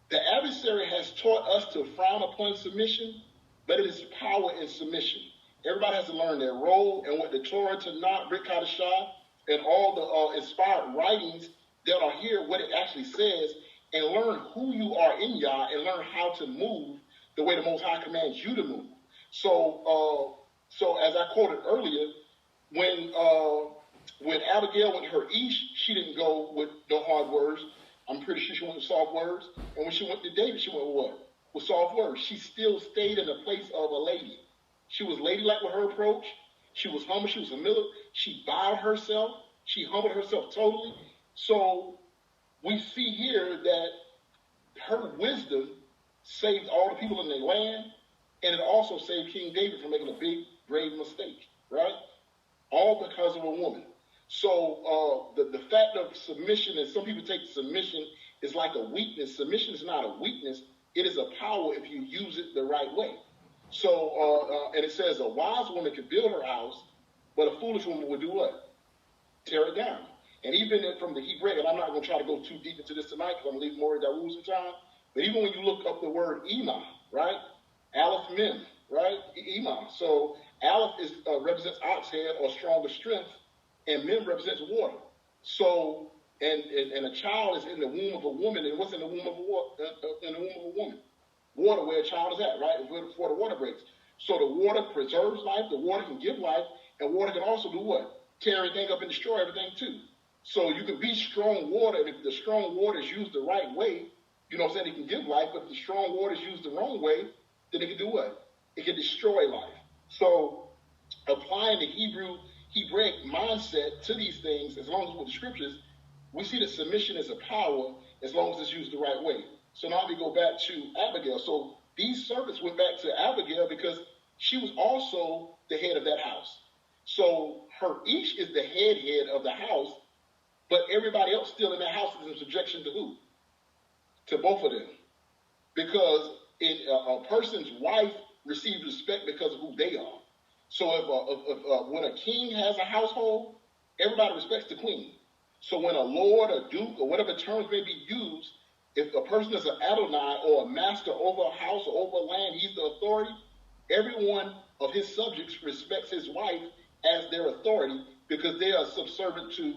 Speaker 2: The adversary has taught us to frown upon submission, but it is power and submission. Everybody has to learn their role, and what the Torah, Tanakh, Brit Kadashah, and all the inspired writings that are here, what it actually says, and learn who you are in Yah, and learn how to move the way the Most High commands you to move. So as I quoted earlier, when Abigail went to her Ish, she didn't go with no hard words. I'm pretty sure she went with soft words. And when she went to David, she went with what? With soft words. She still stayed in the place of a lady. She was ladylike with her approach. She was humble. She was familiar. She bowed herself. She humbled herself totally. So we see here that her wisdom saved all the people in their land. And it also saved King David from making a big, grave mistake, right? All because of a woman. So the fact of submission, and some people take submission is like a weakness. Submission is not a weakness. It is a power if you use it the right way. So, and it says a wise woman can build her house, but a foolish woman would do what? Tear it down. And even from the Hebrew, and I'm not going to try to go too deep into this tonight because I'm going to leave more Dawood some time, but even when you look up the word Imam, right? Aleph Mem, right? Imam. So Aleph represents ox head or stronger strength, and Mem represents water. So, and a child is in the womb of a woman, and what's in the womb of a woman? Water, where a child is at, right? Before the water breaks. So the water preserves life, the water can give life, and water can also do what? Tear everything up and destroy everything too. So you can be strong water, and if the strong water is used the right way, you know what I'm saying, it can give life, but if the strong water is used the wrong way, then it can do what? It can destroy life. So applying the Hebraic mindset to these things, as long as with the scriptures, we see that submission is a power as long as it's used the right way. So now we go back to Abigail. So these servants went back to Abigail because she was also the head of that house. So each is the head of the house, but everybody else still in the house is in subjection to who? To both of them. Because a person's wife receives respect because of who they are. So if when a king has a household, everybody respects the queen. So when a lord, a duke, or whatever terms may be used, if a person is an Adonai or a master over a house or over a land, he's the authority, every one of his subjects respects his wife as their authority because they are subservient to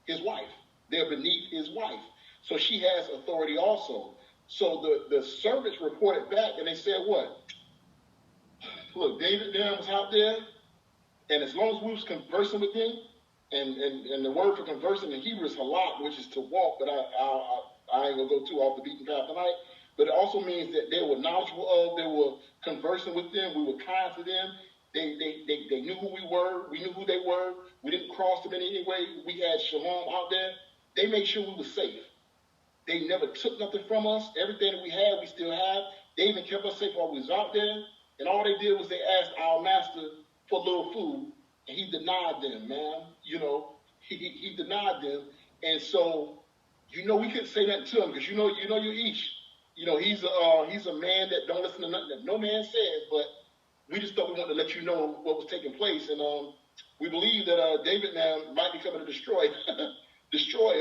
Speaker 2: his wife. They're beneath his wife. So she has authority also. So the servants reported back and they said what? Look, David there was out there, and as long as we was conversing with him, and the word for conversing in Hebrew is halak, which is to walk, but I ain't going to go too off the beaten path tonight. But it also means that they were knowledgeable of, they were conversing with them, we were kind to them, they knew who we were, we knew who they were, we didn't cross them in any way, we had shalom out there. They made sure we were safe. They never took nothing from us. Everything that we had, we still have. They even kept us safe while we was out there. And all they did was they asked our master for a little food, and he denied them, man. You know, he denied them. And so, you know, we couldn't say nothing to him because you know you're Ish. You know, he's a man that don't listen to nothing that no man says. But we just thought we wanted to let you know what was taking place, and we believe that David now might be coming to destroy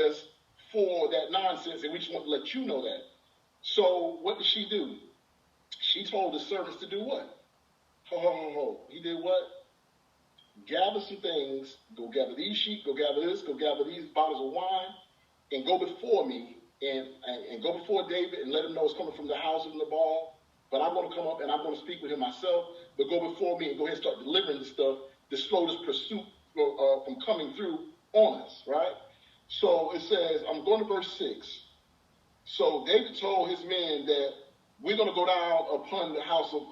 Speaker 2: us for that nonsense, and we just want to let you know that. So what did she do? She told the servants to do what? He did what? Gather some things, go gather these sheep, go gather this, go gather these bottles of wine, and go before me, and go before David and let him know it's coming from the house of Nabal. But I'm going to come up and I'm going to speak with him myself, but go before me and go ahead and start delivering this stuff to slow this pursuit from coming through on us, right? So it says, I'm going to verse 6. So David told his men that we're going to go down upon the house of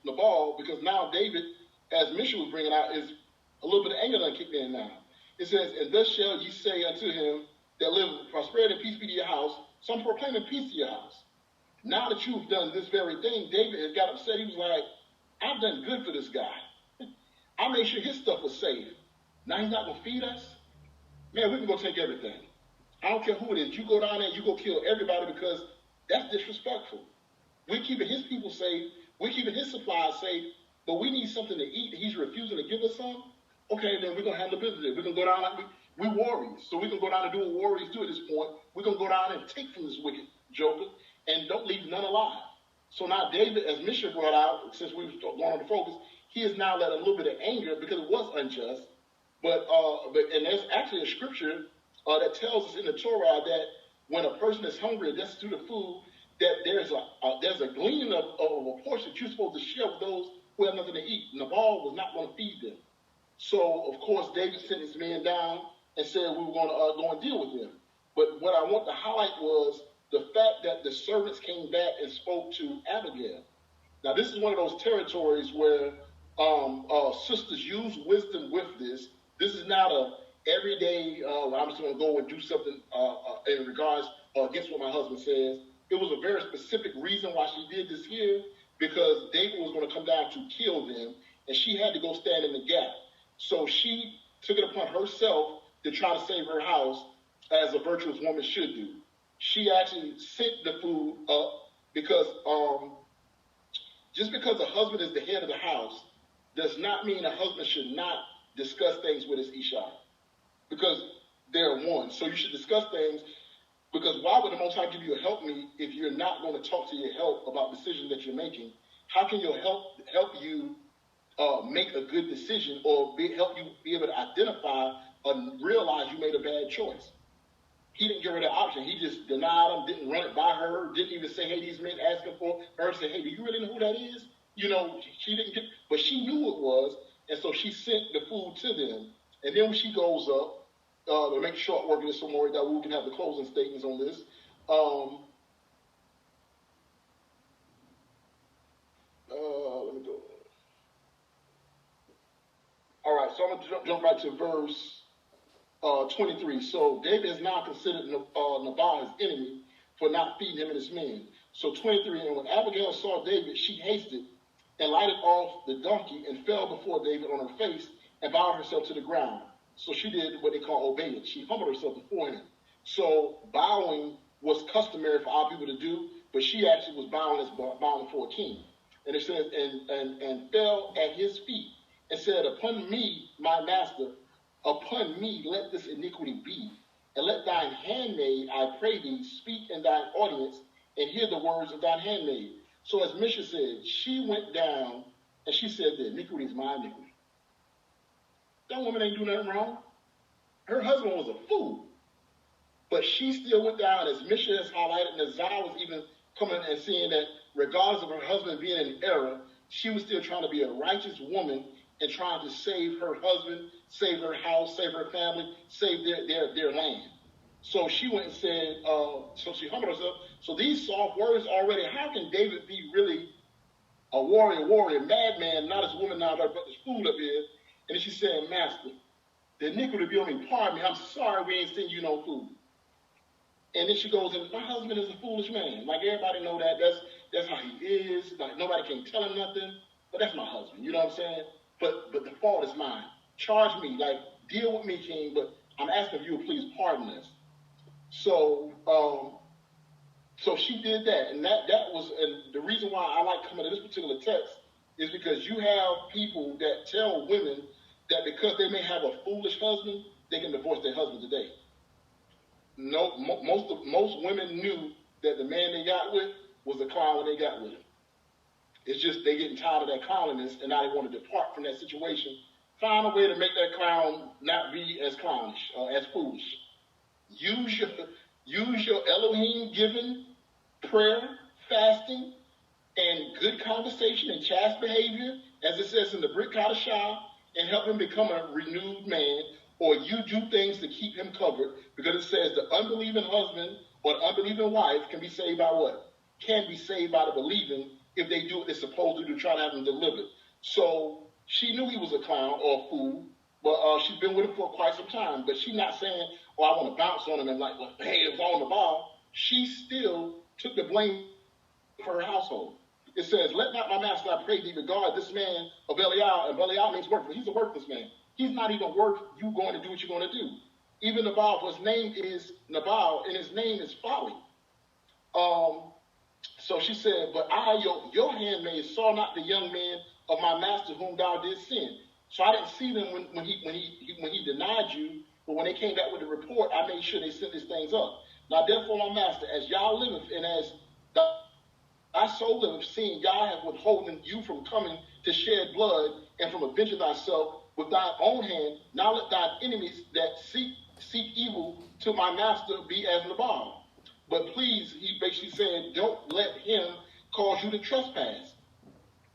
Speaker 2: Nabal because now David, as Misha was bringing out, is a little bit of anger done kicked in now. It says, and thus shall ye say unto him that live prosperity and peace be to your house. So I'm proclaiming peace to your house. Now that you've done this very thing, David had got upset. He was like, I've done good for this guy. I made sure his stuff was safe. Now he's not going to feed us? Man, we can go take everything. I don't care who it is. You go down there and you go kill everybody because that's disrespectful. We're keeping his people safe. We're keeping his supplies safe. But we need something to eat. He's refusing to give us some. Okay, then we're going to handle business. We're going to go down like we're warriors. So we're going to go down and do what warriors do at this point. We're going to go down and take from this wicked joker and don't leave none alive. So now David, as Misha brought out, since we were going on the focus, he has now let a little bit of anger because it was unjust. But there's actually a scripture that tells us in the Torah that when a person is hungry and destitute of food, that there's a gleaning of a portion that you're supposed to share with those who have nothing to eat. Nabal was not going to feed them. So, of course, David sent his men down and said we were going to go and deal with them. But what I want to highlight was the fact that the servants came back and spoke to Abigail. Now, this is one of those territories where sisters use wisdom with this. This is not a everyday, I'm just going to go and do something in regards against what my husband says. It was a very specific reason why she did this here, because David was going to come down to kill them, and she had to go stand in the gap. So she took it upon herself to try to save her house, as a virtuous woman should do. She actually sent the food up because just because a husband is the head of the house does not mean a husband should not discuss things with his Isha, because they're one. So you should discuss things, because why would the Most High give you a help me if you're not going to talk to your help about decisions that you're making? How can your help you make a good decision, or help you be able to identify or realize you made a bad choice? He didn't give her the option. He just denied him, didn't run it by her, didn't even say, hey, these men asking for her, say, hey, do you really know who that is? She didn't get, but she knew it was, and so she sent the food to them. And then when she goes up, to make short work of this some more, that we can have the closing statements on this. Let me go. All right, so I'm going to jump right to verse 23. So David is now considered Nabal his enemy for not feeding him and his men. So 23, and when Abigail saw David, she hasted and lighted off the donkey and fell before David on her face and bowed herself to the ground. So she did what they call obeying. She humbled herself before him. So bowing was customary for our people to do, but she actually was bowing before a king. And it says, and fell at his feet and said, upon me, my master, upon me let this iniquity be, and let thine handmaid, I pray thee, speak in thine audience, and hear the words of thine handmaid. So as Misha said, she went down, and she said, the iniquity is my iniquity. That woman ain't do nothing wrong. Her husband was a fool. But she still went down, as Misha has highlighted, and Azar was even coming and seeing that regardless of her husband being in error, she was still trying to be a righteous woman and trying to save her husband, save her house, save her family, save their land. So she went and said, so she humbled herself. So these soft words already, how can David be really a warrior, madman, not as a woman now, but this fool up here? And then she said, Master, the iniquity be on me, pardon me, I'm sorry we ain't send you no food. And then she goes, and my husband is a foolish man. Like, everybody know that. That's how he is. Like, nobody can tell him nothing. But that's my husband. You know what I'm saying? But the fault is mine. Charge me. Like, deal with me, King. But I'm asking you to please pardon us. So, so she did that. And that was, and the reason why I like coming to this particular text is because you have people that tell women that because they may have a foolish husband, they can divorce their husband today. No, most women knew that the man they got with was the clown when they got with him. It's just they getting tired of that clowniness, and now they want to depart from that situation. Find a way to make that clown not be as clownish or as foolish. Use your Elohim given prayer, fasting, and good conversation and chaste behavior, as it says in the Brit Kadashah, and help him become a renewed man. Or you do things to keep him covered, because it says the unbelieving husband or the unbelieving wife can be saved by what? Can be saved by the believing if they do what they're supposed to do, try to have him delivered. So she knew he was a clown or a fool, but she's been with him for quite some time. But she's not saying, oh, I want to bounce on him and like, well, hey, it was all in the ball. She still took the blame for her household. It says, let not my master, I pray thee, regard this man of Belial, and Belial means worthless. He's a worthless man. He's not even worth you going to do what you're going to do. Even Nabal, his name is Nabal, and his name is folly. So she said, but I, your handmaid, saw not the young man of my master whom thou didst sin. So I didn't see them when he denied you, but when they came back with the report, I made sure they sent these things up. Now therefore, my master, as Yah liveth, and as thy soul liveth, seeing Yah have withholden you from coming to shed blood, and from avenging thyself with thine own hand, now let thine enemies that seek evil to my master be as Nabal. But please, he basically saying, don't let him cause you to trespass.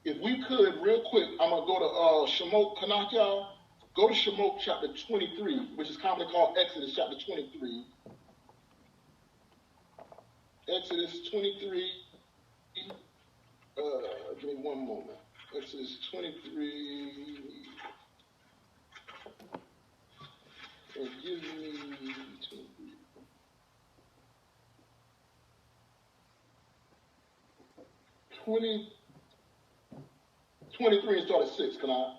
Speaker 2: If we could, real quick, I'm going to go to Shemot Kanach, y'all. Go to Shemot chapter 23, which is commonly called Exodus chapter 23. Exodus 23. Give me one moment. Exodus 23. And give me 23. 23 and start at 6, can I?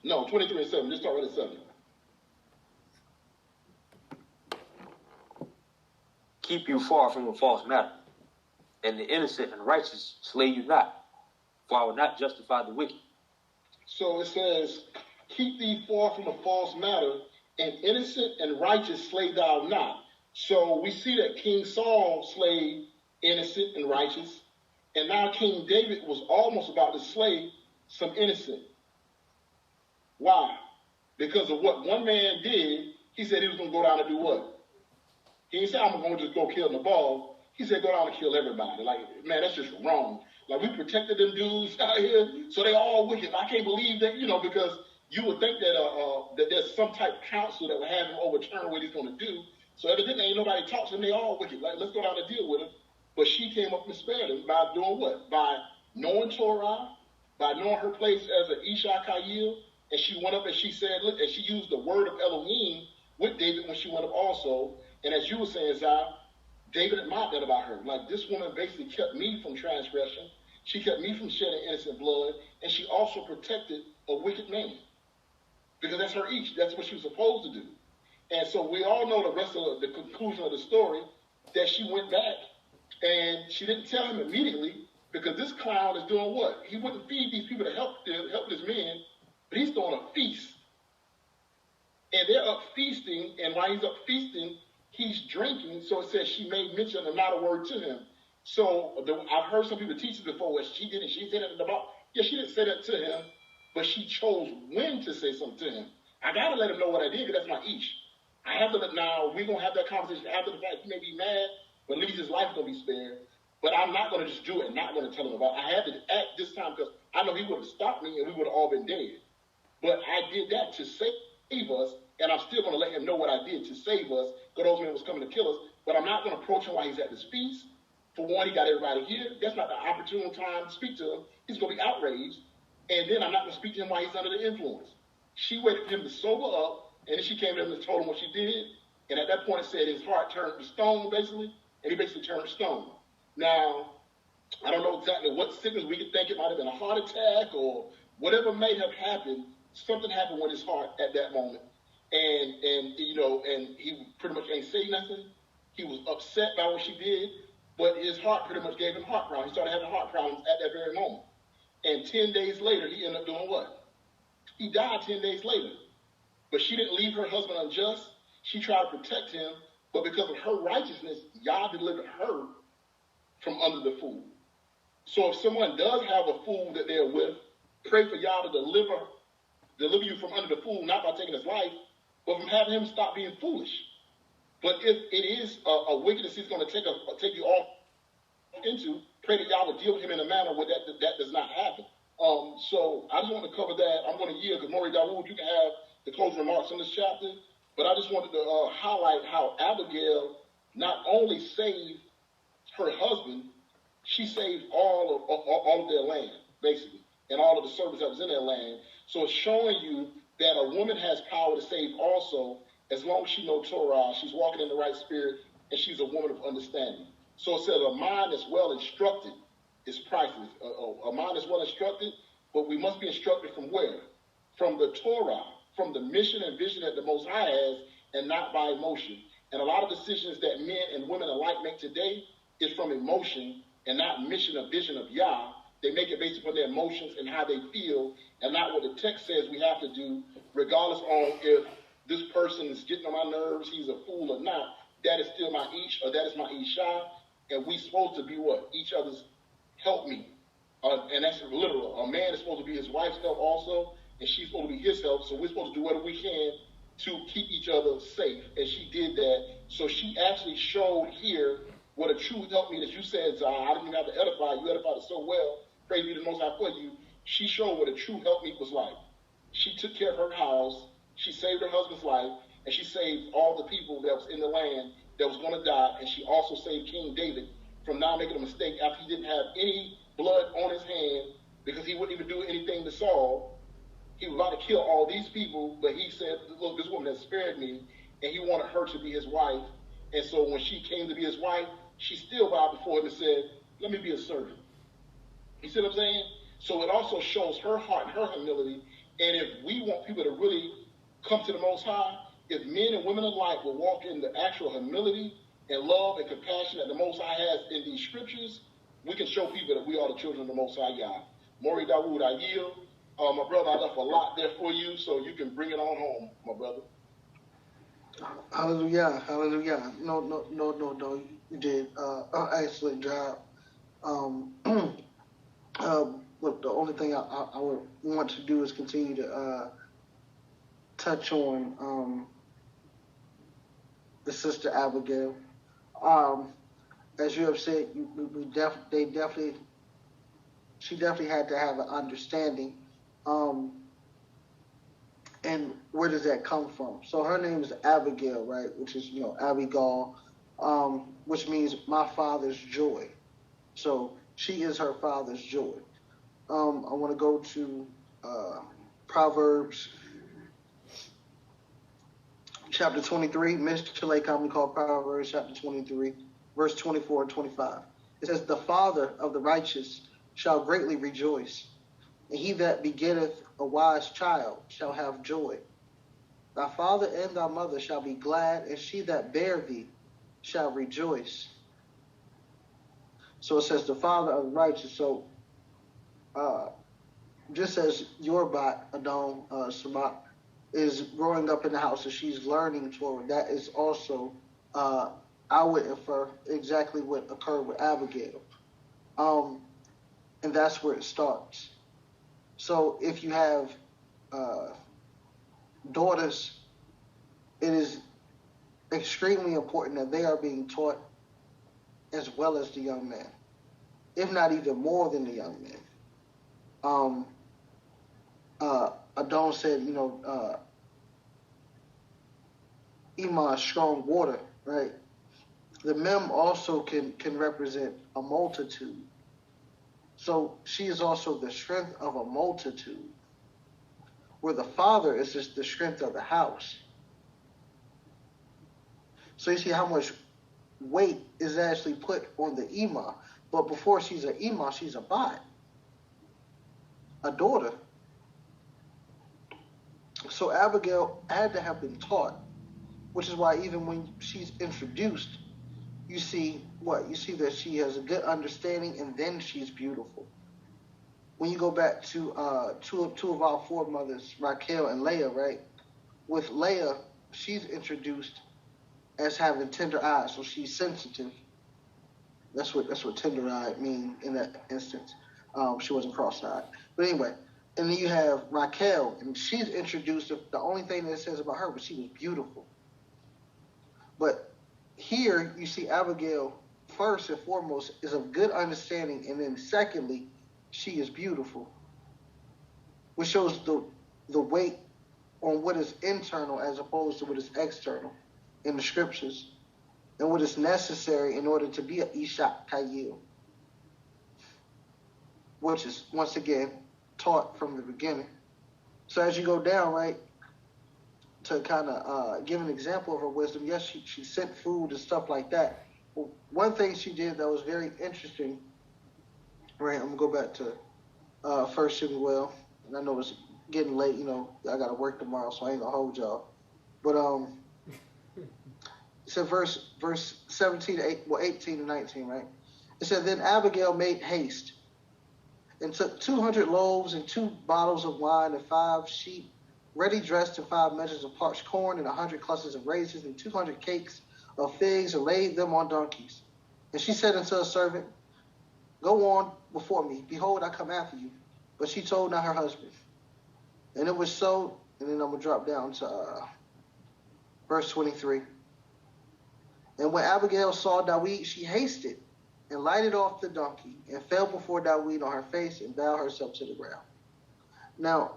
Speaker 2: No, 23 and 7. Just start right at 7.
Speaker 7: Keep you far from a false matter, and the innocent and righteous slay you not, for I will not justify the wicked.
Speaker 2: So it says, keep thee far from a false matter, and innocent and righteous slay thou not. So we see that King Saul slayed innocent and righteous, and now King David was almost about to slay some innocent. Why? Because of what one man did. He said he was going to go down and do what? He didn't say, I'm going to just go kill Nabal. He said, go down and kill everybody. Like, man, that's just wrong. Like, we protected them dudes out here, so they all wicked. I can't believe that, because you would think that that there's some type of council that would have him overturn what he's going to do. So evidently ain't nobody talks to him. They all wicked. Like, let's go down and deal with him. But she came up and spared him by doing what? By knowing Torah, by knowing her place as an Isha Kayil, and she went up and she said, look, and she used the word of Elohim with David when she went up also. And as you were saying, Zah, David admired that about her. Like, this woman basically kept me from transgression. She kept me from shedding innocent blood. And she also protected a wicked man. Because that's her Ish. That's what she was supposed to do. And so we all know the rest of the conclusion of the story, that she went back. And she didn't tell him immediately, because this clown is doing what? He wouldn't feed these people to help this man, but he's throwing a feast. And they're up feasting, and while he's up feasting, he's drinking. So it says she made mention and not a word to him. So I've heard some people teach this before where she didn't. She said it about, yeah, she didn't say that to him, but she chose when to say something to him. I got to let him know what I did, because that's my Ish. I have to let, now, we're going to have that conversation after the fact. He may be mad, but at least his life's going to be spared. But I'm not going to just do it and not going to tell him about it. I had to act this time because I know he would have stopped me and we would have all been dead. But I did that to save us, and I'm still going to let him know what I did to save us, because those men was coming to kill us. But I'm not going to approach him while he's at this feast. For one, he got everybody here. That's not the opportune time to speak to him. He's going to be outraged. And then I'm not going to speak to him while he's under the influence. She waited for him to sober up, and then she came to him and told him what she did. And at that point, it said his heart turned to stone, basically, and he basically turned to stone. Now, I don't know exactly what sickness. We could think it might have been a heart attack or whatever may have happened. Something happened with his heart at that moment. And he pretty much ain't say nothing. He was upset by what she did, but his heart pretty much gave him heart problems. He started having heart problems at that very moment. And 10 days later, he ended up doing what? He died 10 days later. But she didn't leave her husband unjust. She tried to protect him, but because of her righteousness, Yah delivered her from under the fool. So if someone does have a fool that they're with, pray for Yah to deliver you from under the fool, not by taking his life, but from having him stop being foolish. But if it is a wickedness he's going to take you off into, pray that Yah will deal with him in a manner where that does not happen. So I just want to cover that. I'm going to yield, because Maury Dawood, you can have the closing remarks on this chapter. But I just wanted to highlight how Abigail not only saved her husband, she saved all of their land, basically, and all of the servants that was in their land. So it's showing you that a woman has power to save also, as long as she knows Torah, she's walking in the right spirit, and she's a woman of understanding. So it says a mind that's well instructed is priceless. A mind that's well instructed, but we must be instructed from where? From the Torah, from the mission and vision that the Most High has, and not by emotion. And a lot of decisions that men and women alike make today is from emotion and not mission or vision of Yah. They make it based upon their emotions and how they feel, and not what the text says we have to do, regardless on if this person is getting on my nerves, he's a fool or not. That is still my Ish, or that is my Isha, and we supposed to be what? Each other's help me. And that's literal. A man is supposed to be his wife's help also, and she's supposed to be his help. So we're supposed to do whatever we can to keep each other safe. And she did that. So she actually showed here what a true help me, that you said, I didn't even have to edify. You edified it so well. Praise be to the Most High for you. She showed what a true help me was like. She took care of her house. She saved her husband's life. And she saved all the people that was in the land that was going to die. And she also saved King David from not making a mistake after he didn't have any blood on his hand, because he wouldn't even do anything to Saul. He was about to kill all these people, but he said, look, this woman has spared me, and he wanted her to be his wife. And so when she came to be his wife, she still bowed before him and said, let me be a servant. You see what I'm saying? So it also shows her heart and her humility. And if we want people to really come to the Most High, if men and women alike will walk in the actual humility and love and compassion that the Most High has in these scriptures, we can show people that we are the children of the Most High God. Maury Dawood, I yield. My brother, I left a lot there for you, so you can bring it on home, my brother.
Speaker 8: Hallelujah, hallelujah. No. You did an excellent job. Look, the only thing I would want to do is continue to touch on the sister Abigail. As you have said, she definitely had to have an understanding. And where does that come from? So her name is Abigail, right? Which is, Abigail, which means my father's joy. So she is her father's joy. I want to go to Proverbs chapter 23. Mr. Lake commonly called Proverbs chapter 23, verse 24 and 25. It says, the father of the righteous shall greatly rejoice, and he that begetteth a wise child shall have joy. Thy father and thy mother shall be glad, and she that bare thee shall rejoice. So it says the father of the righteous. So just as your bat, Adon Sabat, is growing up in the house and she's learning Torah, that is also, I would infer, exactly what occurred with Abigail. And that's where it starts. So if you have daughters, it is extremely important that they are being taught as well as the young man, if not even more than the young man. Adon said, Ima is strong water, right? The mem also can represent a multitude. So she is also the strength of a multitude, where the father is just the strength of the house. So you see how much weight is actually put on the Ima. But before she's an Ima, she's a Bat, a daughter. So Abigail had to have been taught, which is why even when she's introduced, you see what? You see that she has a good understanding, and then she's beautiful. When you go back to two of our foremothers, Raquel and Leah, right? With Leah, she's introduced as having tender eyes, so she's sensitive. That's what tender-eyed mean in that instance. She wasn't cross-eyed, but anyway. And then you have Raquel, and she's introduced. The only thing that it says about her was she was beautiful. But here you see Abigail, first and foremost, is of good understanding, and then secondly, she is beautiful, which shows the weight on what is internal as opposed to what is external in the scriptures, and what is necessary in order to be an Isha Kayil, which is, once again, taught from the beginning. So as you go down, right, to kind of give an example of her wisdom, yes, she sent food and stuff like that. Well, one thing she did that was very interesting, right, I'm going to go back to 1 Samuel, and I know it's getting late, I got to work tomorrow, so I ain't going to hold y'all. But it said verse 17 to 18 to 19, right? It said, then Abigail made haste and took 200 loaves and 2 bottles of wine and 5 sheep, ready dressed, and 5 measures of parched corn and 100 clusters of raisins and 200 cakes of figs, and laid them on donkeys. And she said unto her servant, go on before me. Behold, I come after you. But she told not her husband. And it was so, and then I'm going to drop down to verse 23. And when Abigail saw Dawid, she hasted and lighted off the donkey, and fell before Dawid on her face, and bowed herself to the ground. Now,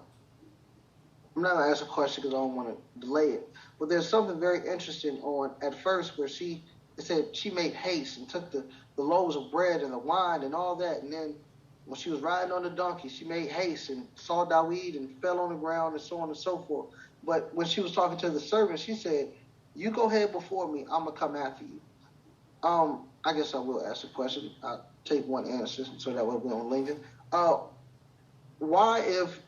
Speaker 8: I'm not going to ask a question because I don't want to delay it, but there's something very interesting on at first where it said she made haste and took the loaves of bread and the wine and all that, and then when she was riding on the donkey, she made haste and saw Dawid and fell on the ground and so on and so forth. But when she was talking to the servant, she said, you go ahead before me, I'm going to come after you. I guess I will ask a question. I'll take one answer so that way we don't linger. Why, if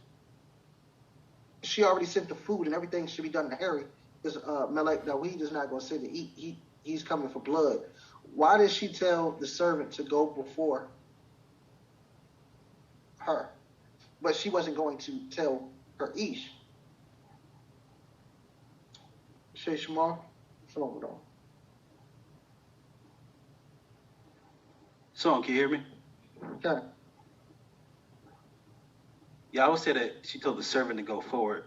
Speaker 8: she already sent the food and everything should be done in a hurry, because Melech Dawid is not going to sit and eat. He's coming for blood. Why did she tell the servant to go before her? But she wasn't going to tell her Ish. Shay Shamar? Shalom, Adon.
Speaker 4: So, can you hear me?
Speaker 8: Okay.
Speaker 4: Yeah, I would say that she told the servant to go forward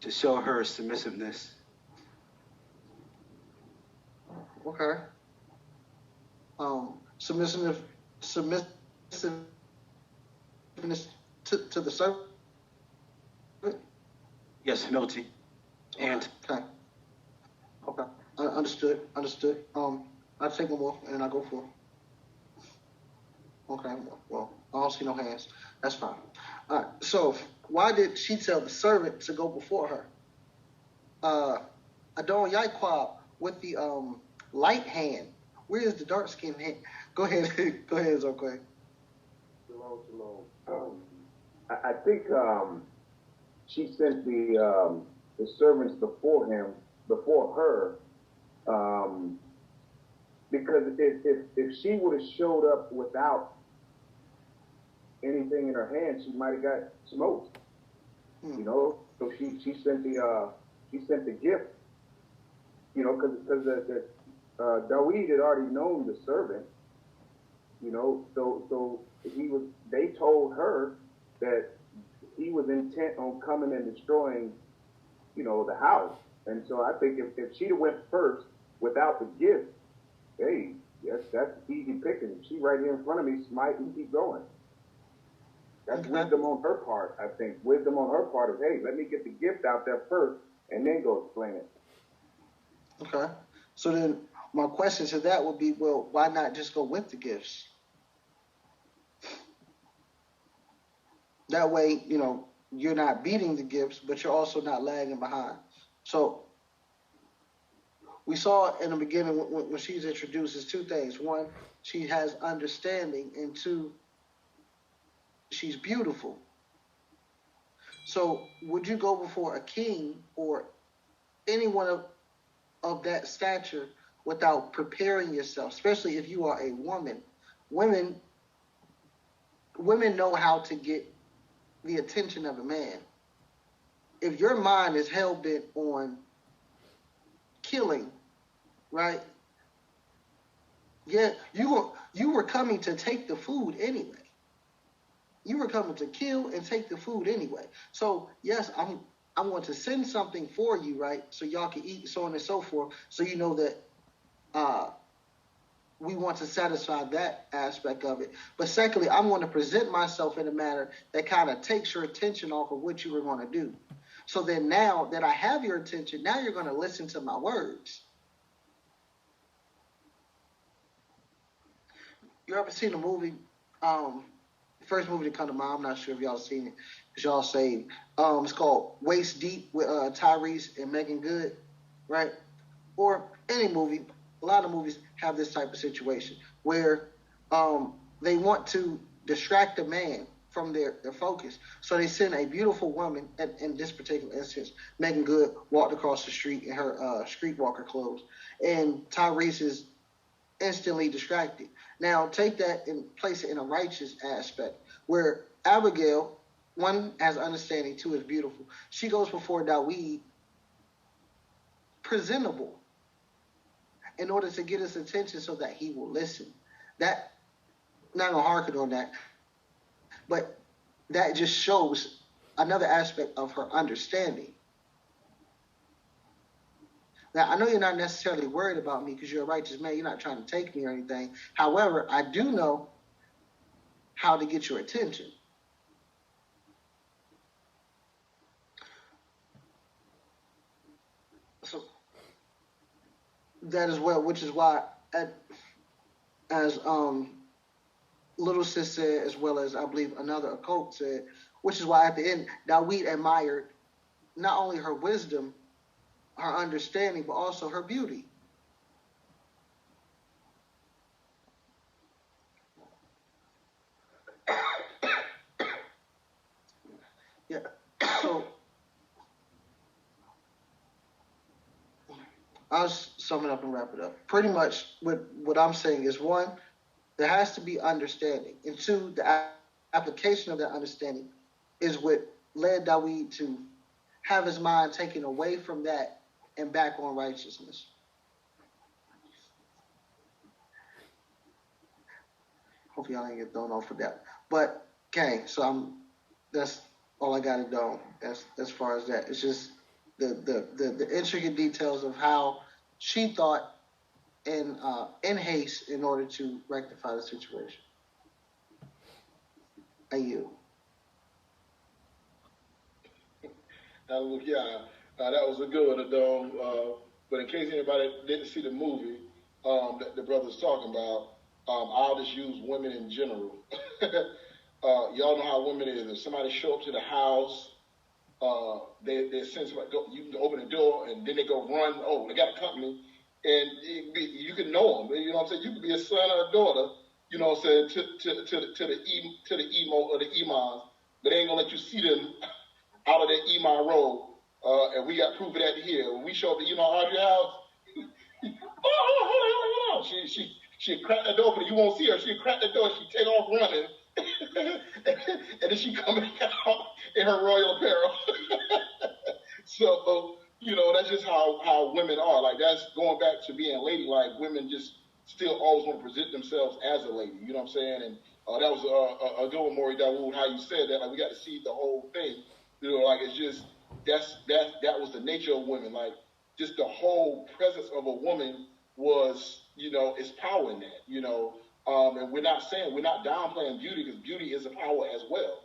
Speaker 4: to show her submissiveness.
Speaker 8: Okay. Submissiveness to the servant?
Speaker 4: Yes, humility. And
Speaker 8: okay. Understood. I'll take one more and I'll go for it. Okay, well, I don't see no hands. That's fine. All right, so why did she tell the servant to go before her? Adon Yaquab with the light hand. Where is the dark skinned hand? Go ahead, Zokwe.
Speaker 1: Shalom. I think she sent the servants before her, because if she would have showed up without anything in her hand, she might have got smoked. You know, so she sent the gift. You know, because the Dawid had already known the servant. You know, so they told her that he was intent on coming and destroying, you know, the house. And so I think if she'd have went first without the gift, hey, that's easy picking. She right here in front of me, smite and keep going. That's wisdom on her part, I think. Wisdom on her part is, hey, let me get the gift out there first and then go explain it.
Speaker 8: Okay. So then my question to that would be, well, why not just go with the gifts? That way, you know, you're not beating the gifts, but you're also not lagging behind. So we saw in the beginning when she's introduced is two things. One, she has understanding, and two, she's beautiful. So would you go before a king or anyone of that stature without preparing yourself, especially if you are a woman? Women know how to get the attention of a man. If your mind is hell-bent on killing, right? Yeah, you were coming to take the food anyway. You were coming to kill and take the food anyway. So yes, I'm going to send something for you, right? So y'all can eat, so on and so forth. So you know that we want to satisfy that aspect of it. But secondly, I'm going to present myself in a manner that kind of takes your attention off of what you were going to do. So then now that I have your attention, now you're going to listen to my words. You ever seen a movie? First movie to come to mind, I'm not sure if y'all seen it, because y'all saved. It's called Waist Deep with Tyrese and Megan Good, right? Or any movie. A lot of movies have this type of situation where they want to distract a man from their focus. So they send a beautiful woman, in this particular instance, Megan Good walked across the street in her streetwalker clothes, and Tyrese is instantly distracted. Now take that and place it in a righteous aspect where Abigail, one, has understanding, two, is beautiful. She goes before Dawid presentable in order to get his attention so that he will listen. That, not going to harken on that, but that just shows another aspect of her understanding. Now, I know you're not necessarily worried about me because you're a righteous man. You're not trying to take me or anything. However, I do know how to get your attention. So that is well, which is why, as Little Sis said, as well as I believe another occult said, which is why at the end, Dawid admired not only her wisdom, her understanding, but also her beauty. Yeah. So I'll sum it up and wrap it up. Pretty much what I'm saying is, one, there has to be understanding. And two, the application of that understanding is what led Dawid to have his mind taken away from that and back on righteousness. Hope y'all ain't get thrown off for that. But okay, so that's all I gotta know as far as that. It's just the intricate details of how she thought in haste in order to rectify the situation. And you.
Speaker 2: Yeah, that was a good one, though. But in case anybody didn't see the movie that the brother's talking about, I'll just use women in general. Y'all know how women is. If somebody show up to the house, they send somebody, you can open the door, and then they go run. Oh, they got company, and you can know them. You know what I'm saying? You could be a son or a daughter. You know what I'm saying? To the emo or the imams, but they ain't gonna let you see them out of their imam robe. And we got proof of that here. When we show up at Audrey's house, hold on. She crack the door, but you won't see her. She crack the door. She take off running. And then she coming out in her royal apparel. So, that's just how women are. Like, that's going back to being ladylike. Women just still always want to present themselves as a lady. You know what I'm saying? And that was a good one, Maury Dawood, how you said that. Like, we got to see the whole thing. Like, it's just, that was the nature of women. Like, just the whole presence of a woman was, it's power in that, and we're not downplaying beauty, because beauty is a power as well,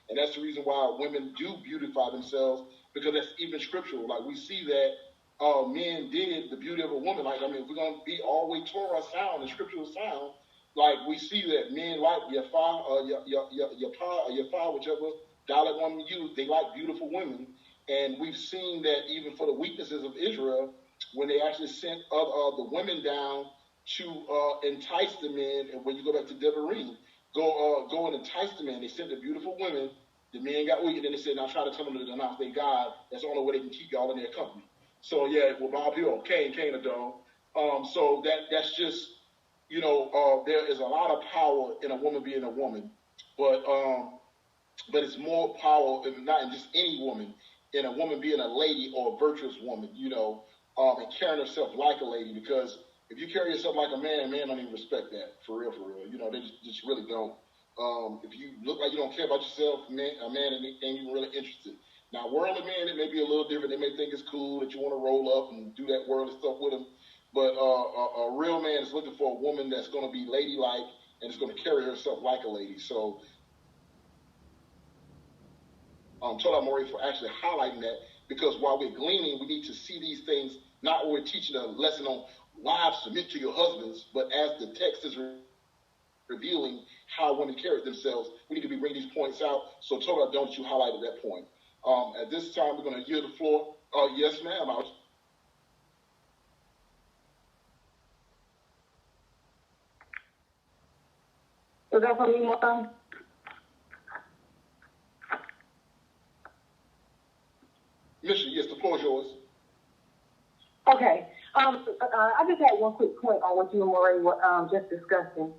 Speaker 2: and that's the reason why women do beautify themselves, because that's even scriptural. Like, we see that men did the beauty of a woman. Like, if we're going to be all the way Torah sound and scriptural sound, like, we see that men like your father, whichever dialect woman you use, they like beautiful women. And we've seen that even for the weaknesses of Israel, when they actually sent the women down to entice the men, and when you go back to Devarim, go and entice the men. They sent the beautiful women. The men got weak, and then they said, now try to tell them to denounce their God. That's the only way they can keep y'all in their company. So, yeah, well, Bob Hill, Cain a dog. So that's just, there is a lot of power in a woman being a woman. But it's more power, not in just any woman, in a woman being a lady or a virtuous woman, and carrying herself like a lady. Because if you carry yourself like a man don't even respect that, for real. They just really don't. If you look like you don't care about yourself, a man ain't even really interested. Now, worldly men, it may be a little different. They may think it's cool that you want to roll up and do that worldly stuff with them. But a real man is looking for a woman that's going to be ladylike and is going to carry herself like a lady. So, Tola Maury for actually highlighting that, because while we're gleaning, we need to see these things, not when we're teaching a lesson on wives submit to your husbands, but as the text is revealing how women carry themselves, we need to be bringing these points out. So Tola, don't you highlighted that point. At this time, we're going to yield the floor. Yes, ma'am.
Speaker 5: Is that for me more time?
Speaker 2: Mission, yes, the floor is yours.
Speaker 5: Okay. I just had one quick point on what you and Maury were just discussing.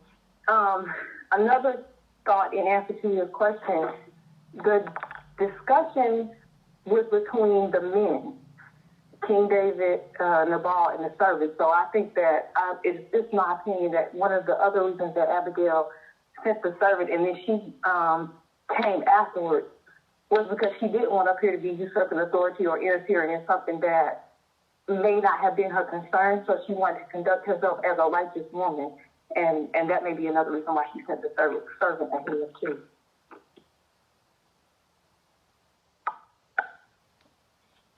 Speaker 5: Another thought in answer to your question, the discussion was between the men, King David, Nabal, and the servants. So I think that it's my opinion that one of the other reasons that Abigail sent the servant and then she came afterwards was because she didn't want to appear to be usurping authority or interfering in something that may not have been her concern. So she wanted to conduct herself as a righteous woman. And that may be another reason why she sent the servant ahead too.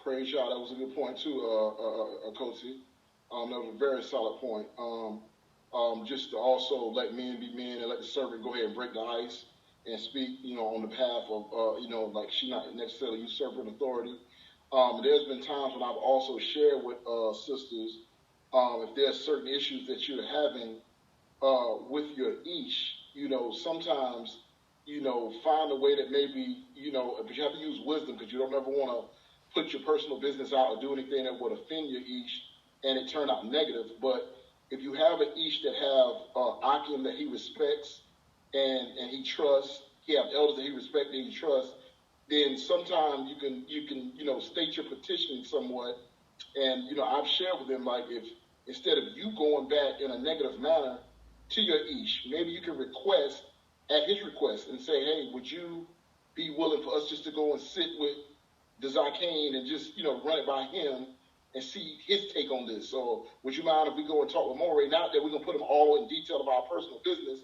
Speaker 2: Praise y'all. That was a good point too, Kosi. That was a very solid point. Just to also let men be men and let the servant go ahead and break the ice and speak, on the behalf of, like she not necessarily usurping authority. There's been times when I've also shared with sisters, if there's certain issues that you're having with your ish, sometimes find a way that maybe, but you have to use wisdom because you don't ever want to put your personal business out or do anything that would offend your ish and it turn out negative. But if you have an ish that have Akim that he respects and he trusts, he have elders that he respects and he trusts, then sometimes you can state your petition somewhat. And, I've shared with him, like, if instead of you going back in a negative manner to your ish, maybe you can request at his request and say, hey, would you be willing for us just to go and sit with Dazakane and just, run it by him and see his take on this? Or would you mind if we go and talk with Moray? Not that we're going to put him all in detail about our personal business,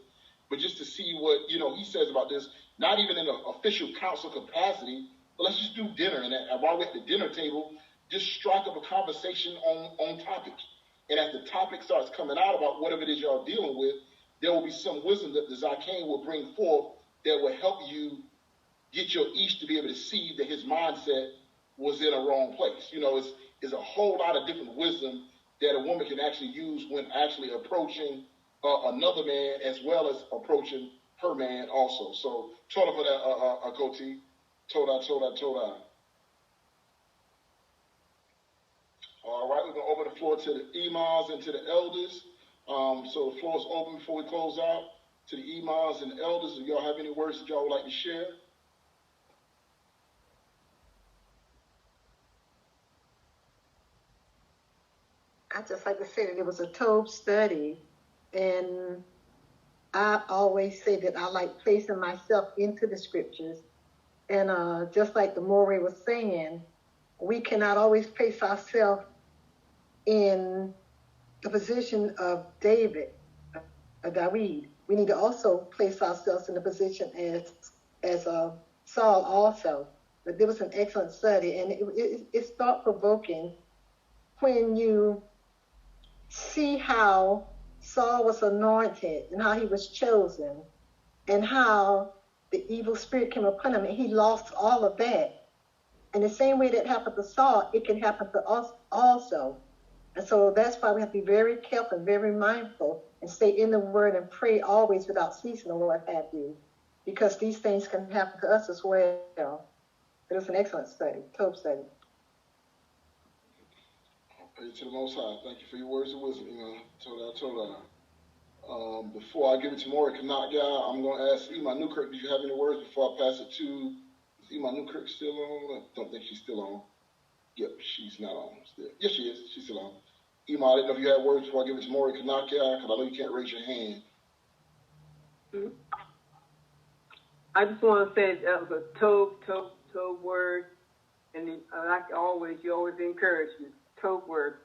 Speaker 2: but just to see what, he says about this, not even in an official council capacity, but let's just do dinner. And while we're at the dinner table, just strike up a conversation on topics. And as the topic starts coming out about whatever it is y'all dealing with, there will be some wisdom that the Zakane will bring forth that will help you get your ish to be able to see that his mindset was in a wrong place. It's a whole lot of different wisdom that a woman can actually use when actually approaching another man as well as approaching her man also. So, toda for that, Koti. Toda. All right, we're going to open the floor to the imams and to the elders. So the floor is open before we close out to the imams and the elders. If y'all have any words that y'all would like to share.
Speaker 6: I just like to say that it was a Tob study, and I always say that I like placing myself into the scriptures. And just like the Moray was saying, we cannot always place ourselves in the position of David, David. We need to also place ourselves in the position as Saul also. But there was an excellent study, and it's thought-provoking when you see how Saul was anointed and how he was chosen and how the evil spirit came upon him and he lost all of that. And the same way that happened to Saul, it can happen to us also. And so that's why we have to be very careful and very mindful and stay in the word and pray always without ceasing or what have you, because these things can happen to us as well. It was an excellent study, Tob study.
Speaker 2: Praise to the Most High. Thank you for your words of wisdom. Toda. Before I give it to Maury Kanaka, I'm going to ask Ema Newkirk, do you have any words before I pass it to, is Ema Newkirk still on? I don't think she's still on. Yep, she's not on still. Yes, she is. She's still on. Ema, I didn't know if you had words before I give it to Maury Kanaka, because I know you can't raise your hand.
Speaker 5: Mm-hmm. I just want to say that was a Tob word, and like always, you always encourage me. Tob word.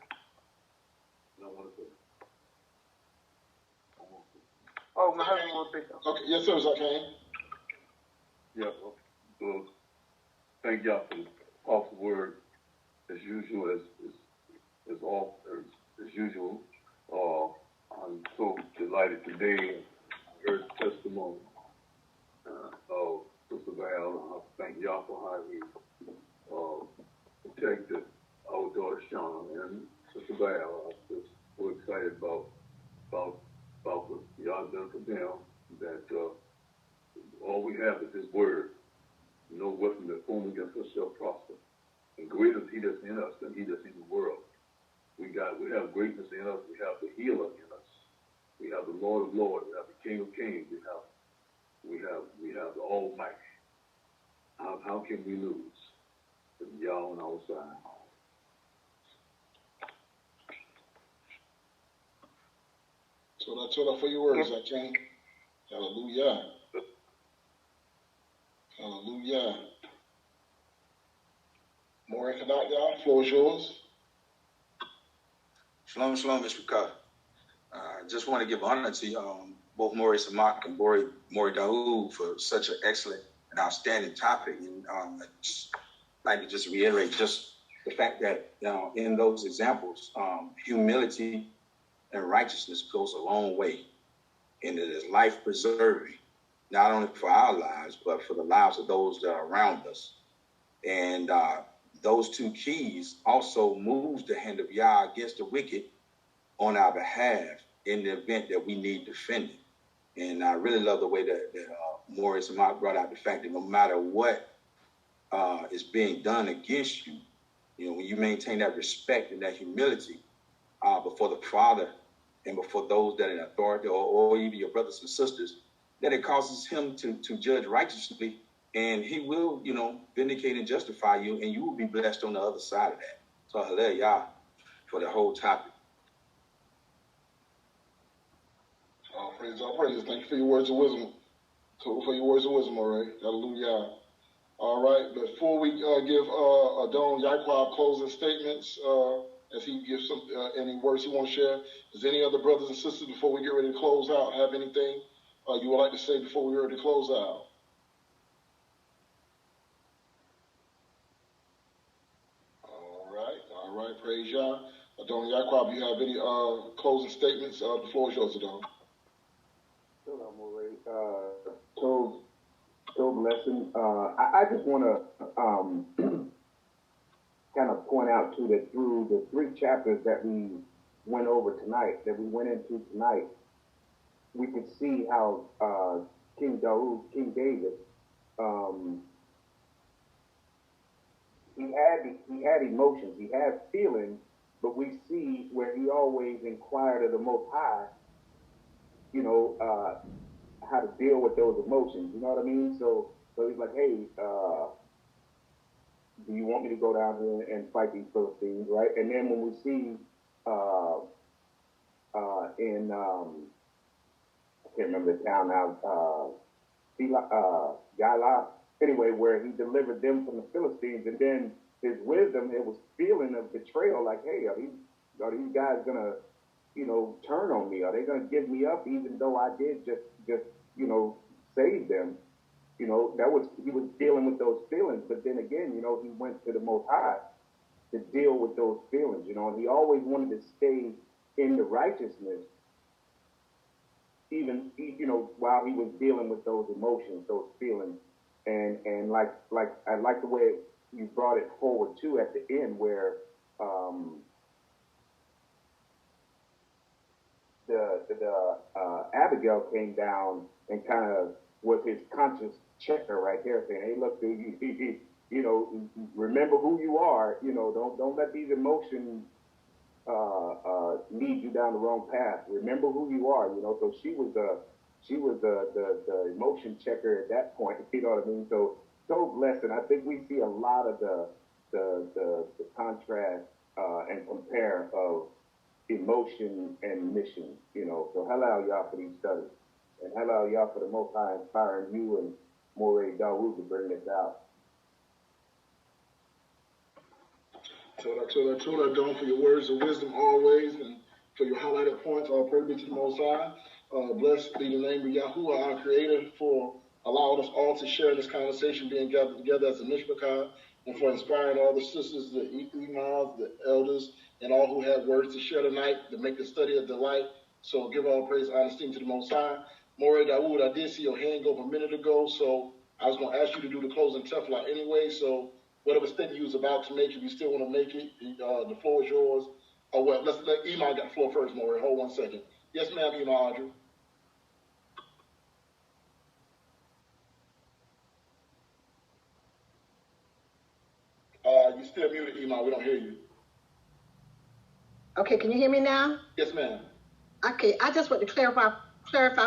Speaker 5: Oh, my husband wants to say something.
Speaker 2: Okay, yes, sir, as I can.
Speaker 10: Yeah, well, thank y'all for the powerful word. As usual, as usual. I'm so delighted today. I heard the testimony of Sister Val. I thank y'all for how you protected our daughter Shauna and Sister Val. I'm just so excited about what y'all done for them, that all we have is this word. No weapon that formed against us shall prosper. And greater is he that's in us than he that's in the world. We have greatness in us. We have the healer in us. We have the Lord of Lords. We have the King of Kings. We have the Almighty. How can we lose? With y'all on our side.
Speaker 2: Toda for your words, I can. Hallelujah. Hallelujah. More Kanaka, y'all. Floor is yours.
Speaker 11: Shalom, Mr. Ka. I just want to give honor to both Maury Samak and Maury Daoud for such an excellent and outstanding topic. And I'd just like to just reiterate just the fact that in those examples, humility and righteousness goes a long way. And it is life-preserving, not only for our lives, but for the lives of those that are around us. And those two keys also moves the hand of Yah against the wicked on our behalf in the event that we need defending. And I really love the way that Morris and Mark brought out the fact that no matter what is being done against you, when you maintain that respect and that humility before the Father and before those that are in authority or even your brothers and sisters, that it causes him to judge righteously, and he will, vindicate and justify you, and you will be blessed on the other side of that. So hallelujah for the whole topic.
Speaker 2: All praises. Thank you for your words of wisdom. All right. Hallelujah. All right. Before we give Adon Yaquab closing statements, as he gives any words he wants to share, does any other brothers and sisters, before we get ready to close out, have anything you would like to say before we get ready to close out? All right. Praise Yah. Adon Yaquab, you have any closing statements? The floor is yours, Adon.
Speaker 1: Told lesson. I just want to kind of point out too that through the 3 chapters that we went into tonight, we could see how King David, he had emotions, he had feelings, but we see where he always inquired of the Most High, how to deal with those emotions. You know what I mean? So he's like, hey, do you want me to go down here and fight these Philistines, right? And then when we see in I can't remember the town now, Gala, anyway, where he delivered them from the Philistines, and then his wisdom, it was feeling of betrayal, like, hey, are these guys gonna, turn on me? Are they gonna give me up, even though I did just save them? He was dealing with those feelings, but then again, he went to the Most High to deal with those feelings, and he always wanted to stay in the righteousness, even while he was dealing with those emotions, those feelings, and like I like the way you brought it forward too at the end, where the Abigail came down and kind of was his conscious checker right there, saying, hey, look, dude, remember who you are, don't let these emotions lead you down the wrong path. Remember who you are, so she was the emotion checker at that point, you know what I mean? So blessed, and I think we see a lot of the contrast and compare of emotion and mission, so halal y'all for these studies, and halal y'all for the Most High inspiring you and Morey Dawood to bring this out.
Speaker 2: Toda, Don, for your words of wisdom always, and for your highlighted points. All praise be to the Most High. Blessed be the name of Yahuwah, our Creator, for allowing us all to share this conversation, being gathered together as a mishpachah, and for inspiring all the sisters, the imams, the elders, and all who have words to share tonight to make the study a delight. So give all praise, honor, esteem to the Most High. Morey Dawood, I did see your hand go up a minute ago, so I was going to ask you to do the closing tefillah anyway. So whatever statement you was about to make, if you still want to make it, the floor is yours. Oh, well, let's let Imam get the floor first, Morey. Hold 1 second. Yes, ma'am, Imam Audrey. You still muted, Imam. We don't hear you.
Speaker 6: Okay, can you hear me now?
Speaker 2: Yes, ma'am.
Speaker 6: Okay, I just want to clarify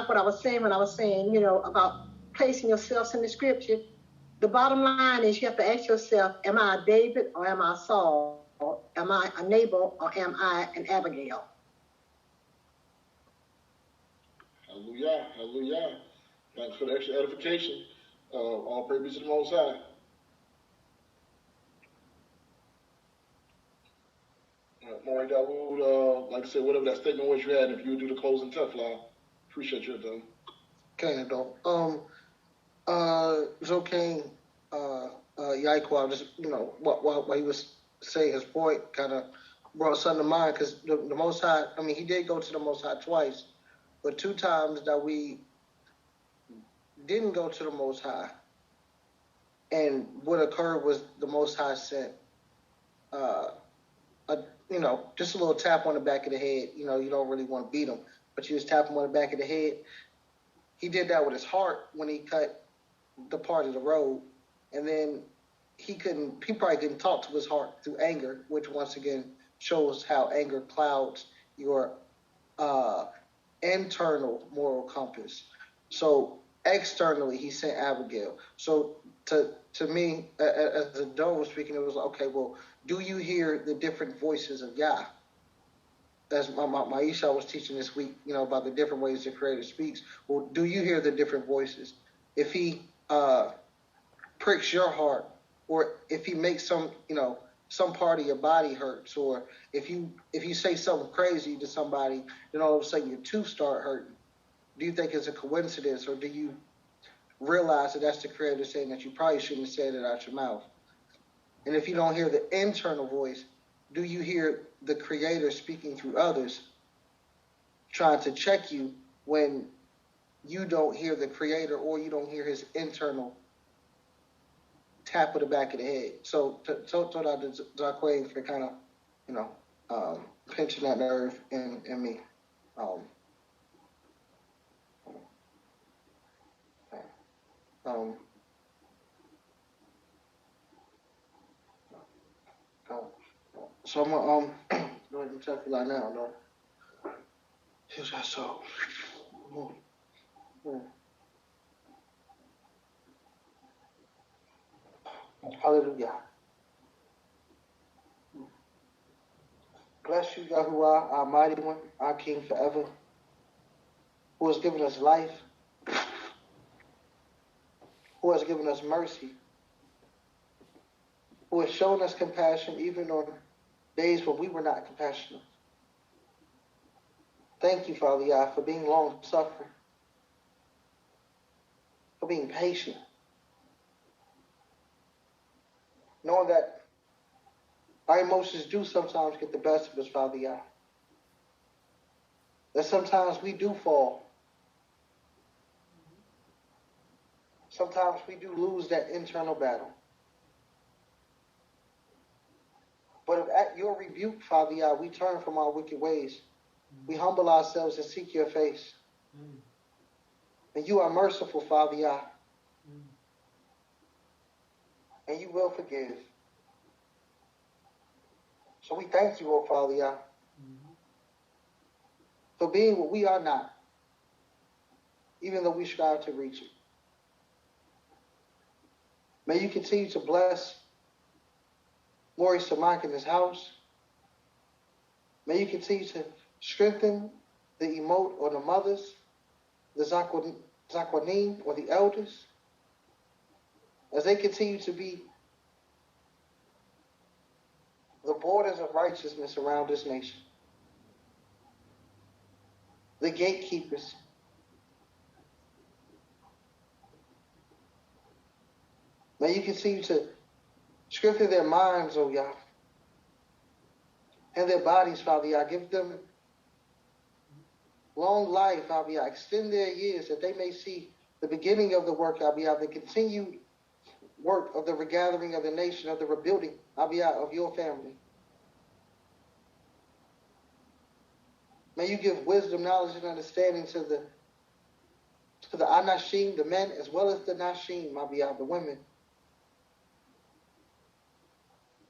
Speaker 6: what I was saying when I was saying, about placing yourselves in the scripture. The bottom line is you have to ask yourself, am I a David or am I a Saul? Or am I a Nabal or am I an Abigail?
Speaker 2: Hallelujah, hallelujah. Thanks for the extra edification. All praise to the Most High. Morey Dawood, like I said, whatever that statement was you had, if you would do the closing tefillah, appreciate you, Adon.
Speaker 8: Okay, Adon. Zoking, Yaquab, just, what he was saying, his point kind of brought something to mind, because the Most High, he did go to the Most High twice, but 2 times that we didn't go to the Most High, and what occurred was the Most High sent, just a little tap on the back of the head. You don't really want to beat him, but you just tap him on the back of the head. he did that with his heart when he cut the part of the road, and then he probably couldn't talk to his heart through anger, which once again shows how anger clouds your internal moral compass. So externally, he sent Abigail. So to me, as the Don was speaking, it was like, okay, well, do you hear the different voices of Yah? As my Isha was teaching this week, about the different ways the Creator speaks. Well, do you hear the different voices? If he pricks your heart, or if he makes some part of your body hurts, or if you say something crazy to somebody, then all of a sudden your tooth start hurting. Do you think it's a coincidence, or do you realize that that's the Creator saying that you probably shouldn't have said it out your mouth? And if you don't hear the internal voice, do you hear the Creator speaking through others, trying to check you when you don't hear the Creator, or you don't hear his internal tap of the back of the head? So to Zaquay for kind of, pinching that nerve in me. So I'm gonna go ahead and check it out now, though. Here's that so. Hallelujah. Bless you, Yahuwah, our mighty one, our King forever, who has given us life, who has given us mercy, who has shown us compassion even on days when we were not compassionate. Thank you, Father Yah, for being long-suffering, for being patient, knowing that our emotions do sometimes get the best of us, Father Yah. That sometimes we do fall. Sometimes we do lose that internal battle. But if at your rebuke, Father Yah, we turn from our wicked ways, we humble ourselves and seek your face. And you are merciful, Father Yah. And you will forgive. So we thank you, O Father Yah, for being what we are not, even though we strive to reach it. May you continue to bless Maurice Samak in his house. May you continue to strengthen the emote or the mothers, the Zakwanim or the elders, as they continue to be the borders of righteousness around this nation, the gatekeepers. May you continue to strengthen their minds, O Yah, and their bodies, Father Yah. Give them long life, Father Yah. Extend their years that they may see the beginning of the work, Father Yah, the continued work of the regathering of the nation, of the rebuilding, Father Yah, of your family. May you give wisdom, knowledge, and understanding to the Anashim, the men, as well as the Nashim, Father Yah, the women.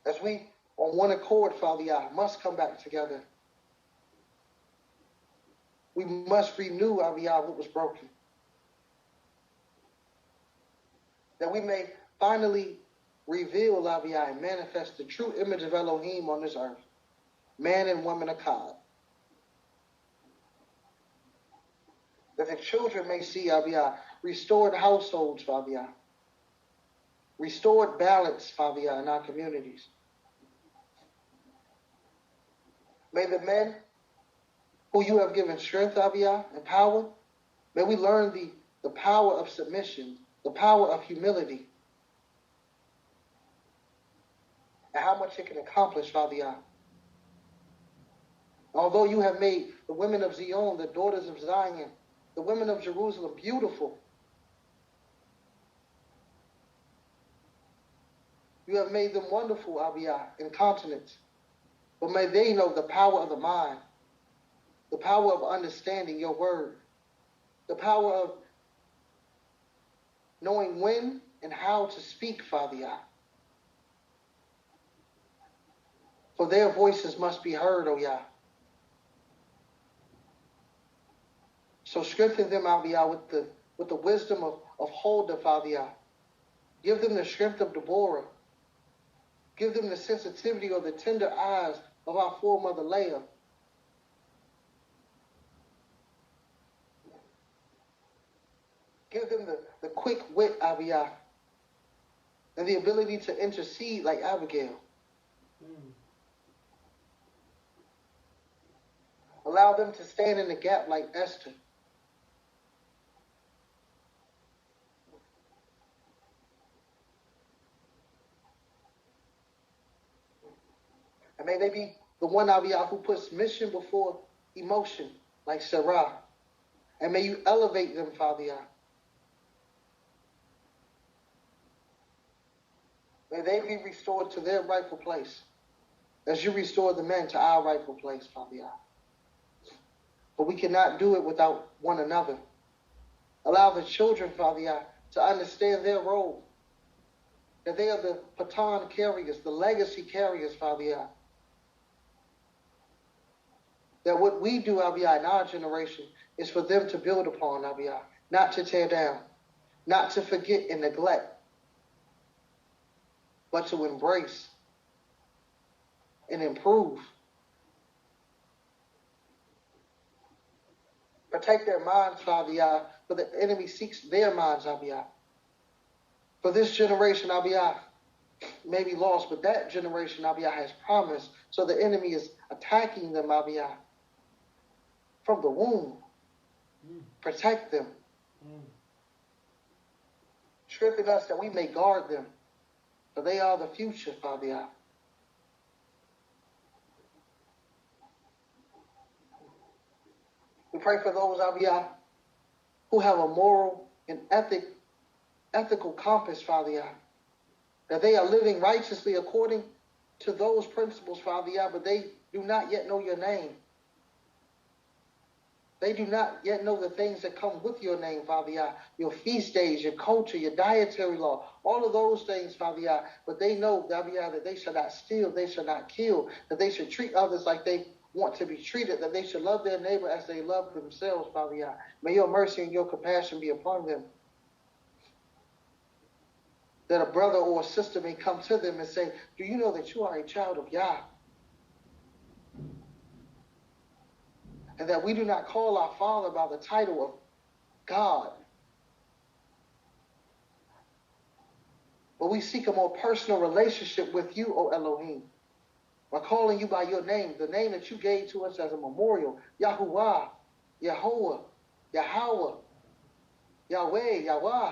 Speaker 8: As we, on one accord, Father Yah, must come back together. We must renew, Father Yah, what was broken. That we may finally reveal, Father Yah, and manifest the true image of Elohim on this earth. Man and woman of God. That the children may see, Father Yah, restored households, Father Yah. Restored balance, Father Yah, in our communities. May the men who you have given strength, Father Yah, and power, may we learn the power of submission, the power of humility, and how much it can accomplish, Father Yah. Although you have made the women of Zion, the daughters of Zion, the women of Jerusalem, beautiful, you have made them wonderful, Father Yah, in continence. But may they know the power of the mind, the power of understanding your word, the power of knowing when and how to speak, Father Yah. For their voices must be heard, O Yah. So strengthen them, Father Yah, with the wisdom of Huldah, Father Yah. Give them the strength of Deborah. Give them the sensitivity or the tender eyes of our foremother Leah. Give them the quick wit, Abiyah, and the ability to intercede like Abigail. Allow them to stand in the gap like Esther. And may they be the one, Abiyah, who puts mission before emotion like Sarah. And may you elevate them, Father Yah. May they be restored to their rightful place, as you restored the men to our rightful place, Father Yah. But we cannot do it without one another. Allow the children, Father Yah, to understand their role, that they are the baton carriers, the legacy carriers, Father Yah. That what we do, Abiyah, in our generation is for them to build upon, Abiyah, not to tear down, not to forget and neglect, but to embrace and improve. Protect their minds, Father Yah, for the enemy seeks their minds, Abiyah. For this generation, Abiyah, may be lost, but that generation, Abiyah, has promised. So the enemy is attacking them, Abiyah, from the womb. Protect them. Strengthen us that we may guard them, for they are the future, Father Yah. We pray for those, Abiyah, who have a moral and ethical compass, Father Yah, that they are living righteously according to those principles, Father Yah, but they do not yet know your name. They do not yet know the things that come with your name, Father Yah, your feast days, your culture, your dietary law, all of those things, Father Yah. But they know, Father Yah, that they shall not steal, they shall not kill, that they should treat others like they want to be treated, that they should love their neighbor as they love themselves, Father Yah. May your mercy and your compassion be upon them. That a brother or a sister may come to them and say, do you know that you are a child of Yah? And that we do not call our Father by the title of God, but we seek a more personal relationship with you, O Elohim, by calling you by your name, the name that you gave to us as a memorial, Yahuwah, Yehovah, Yahweh, Yahweh, Yahweh.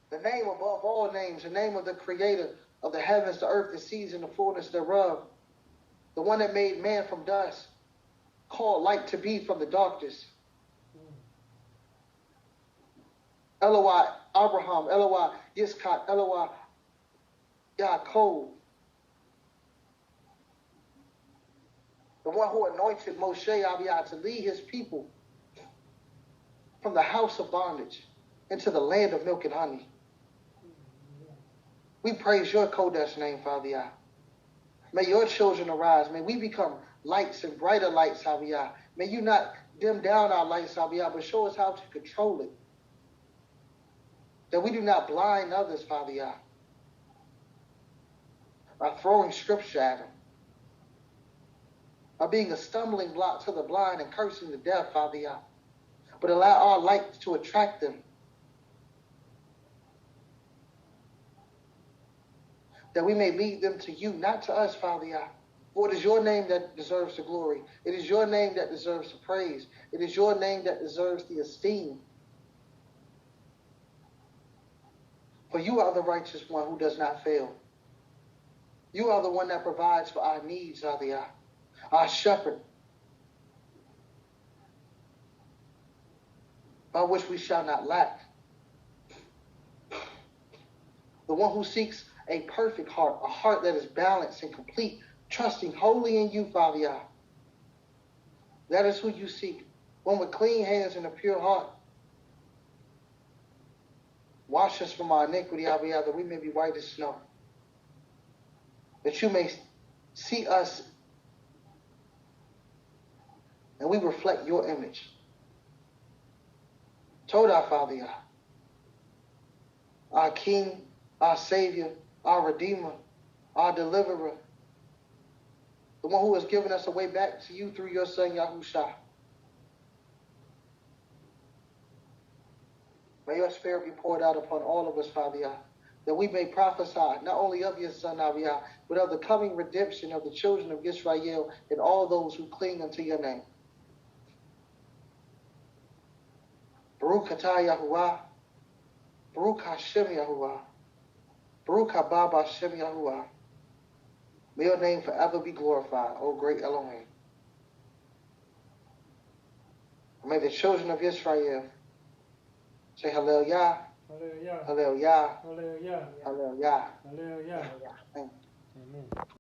Speaker 8: The name above all names, the name of the creator of the heavens, the earth, the seas, and the fullness thereof. The one that made man from dust, called light to be from the darkness. Eloi Abraham, Eloi Yitzchak, Eloi Yaakov. The one who anointed Moshe Abiyah to lead his people from the house of bondage into the land of milk and honey. We praise your Kodesh name, Father Yah. May your children arise. May we become lights and brighter lights, Abiyah. May you not dim down our lights, Abiyah, but show us how to control it. That we do not blind others, Father Yah, by throwing scripture at them, by being a stumbling block to the blind and cursing the deaf, Father Yah. But allow our light to attract them. That we may lead them to you, not to us, Father Yah. For it is your name that deserves the glory. It is your name that deserves the praise. It is your name that deserves the esteem. For you are the righteous one who does not fail. You are the one that provides for our needs, Father Yah, our shepherd, by which we shall not lack. The one who seeks a perfect heart, a heart that is balanced and complete, trusting wholly in you, Father Yah. That is who you seek. One with clean hands and a pure heart, Wash us from our iniquity, Abiyah, that we may be white as snow. That you may see us and we reflect your image. Todah, Father Yah, our King, our Savior, our Redeemer, our Deliverer, the one who has given us a way back to you through your Son, Yahushua. May your Spirit be poured out upon all of us, Father Yah, that we may prophesy not only of your Son, Abiyah, but of the coming redemption of the children of Israel and all those who cling unto your name. Baruch atah Yahuwah, Baruch Hashem Yahuwah, Baruch haba Hashem Yahuwah. May your name forever be glorified, O great Elohim. May the children of Israel say Hallelujah, Hallelujah, Hallelujah, Hallelujah, Hallelujah. Amen.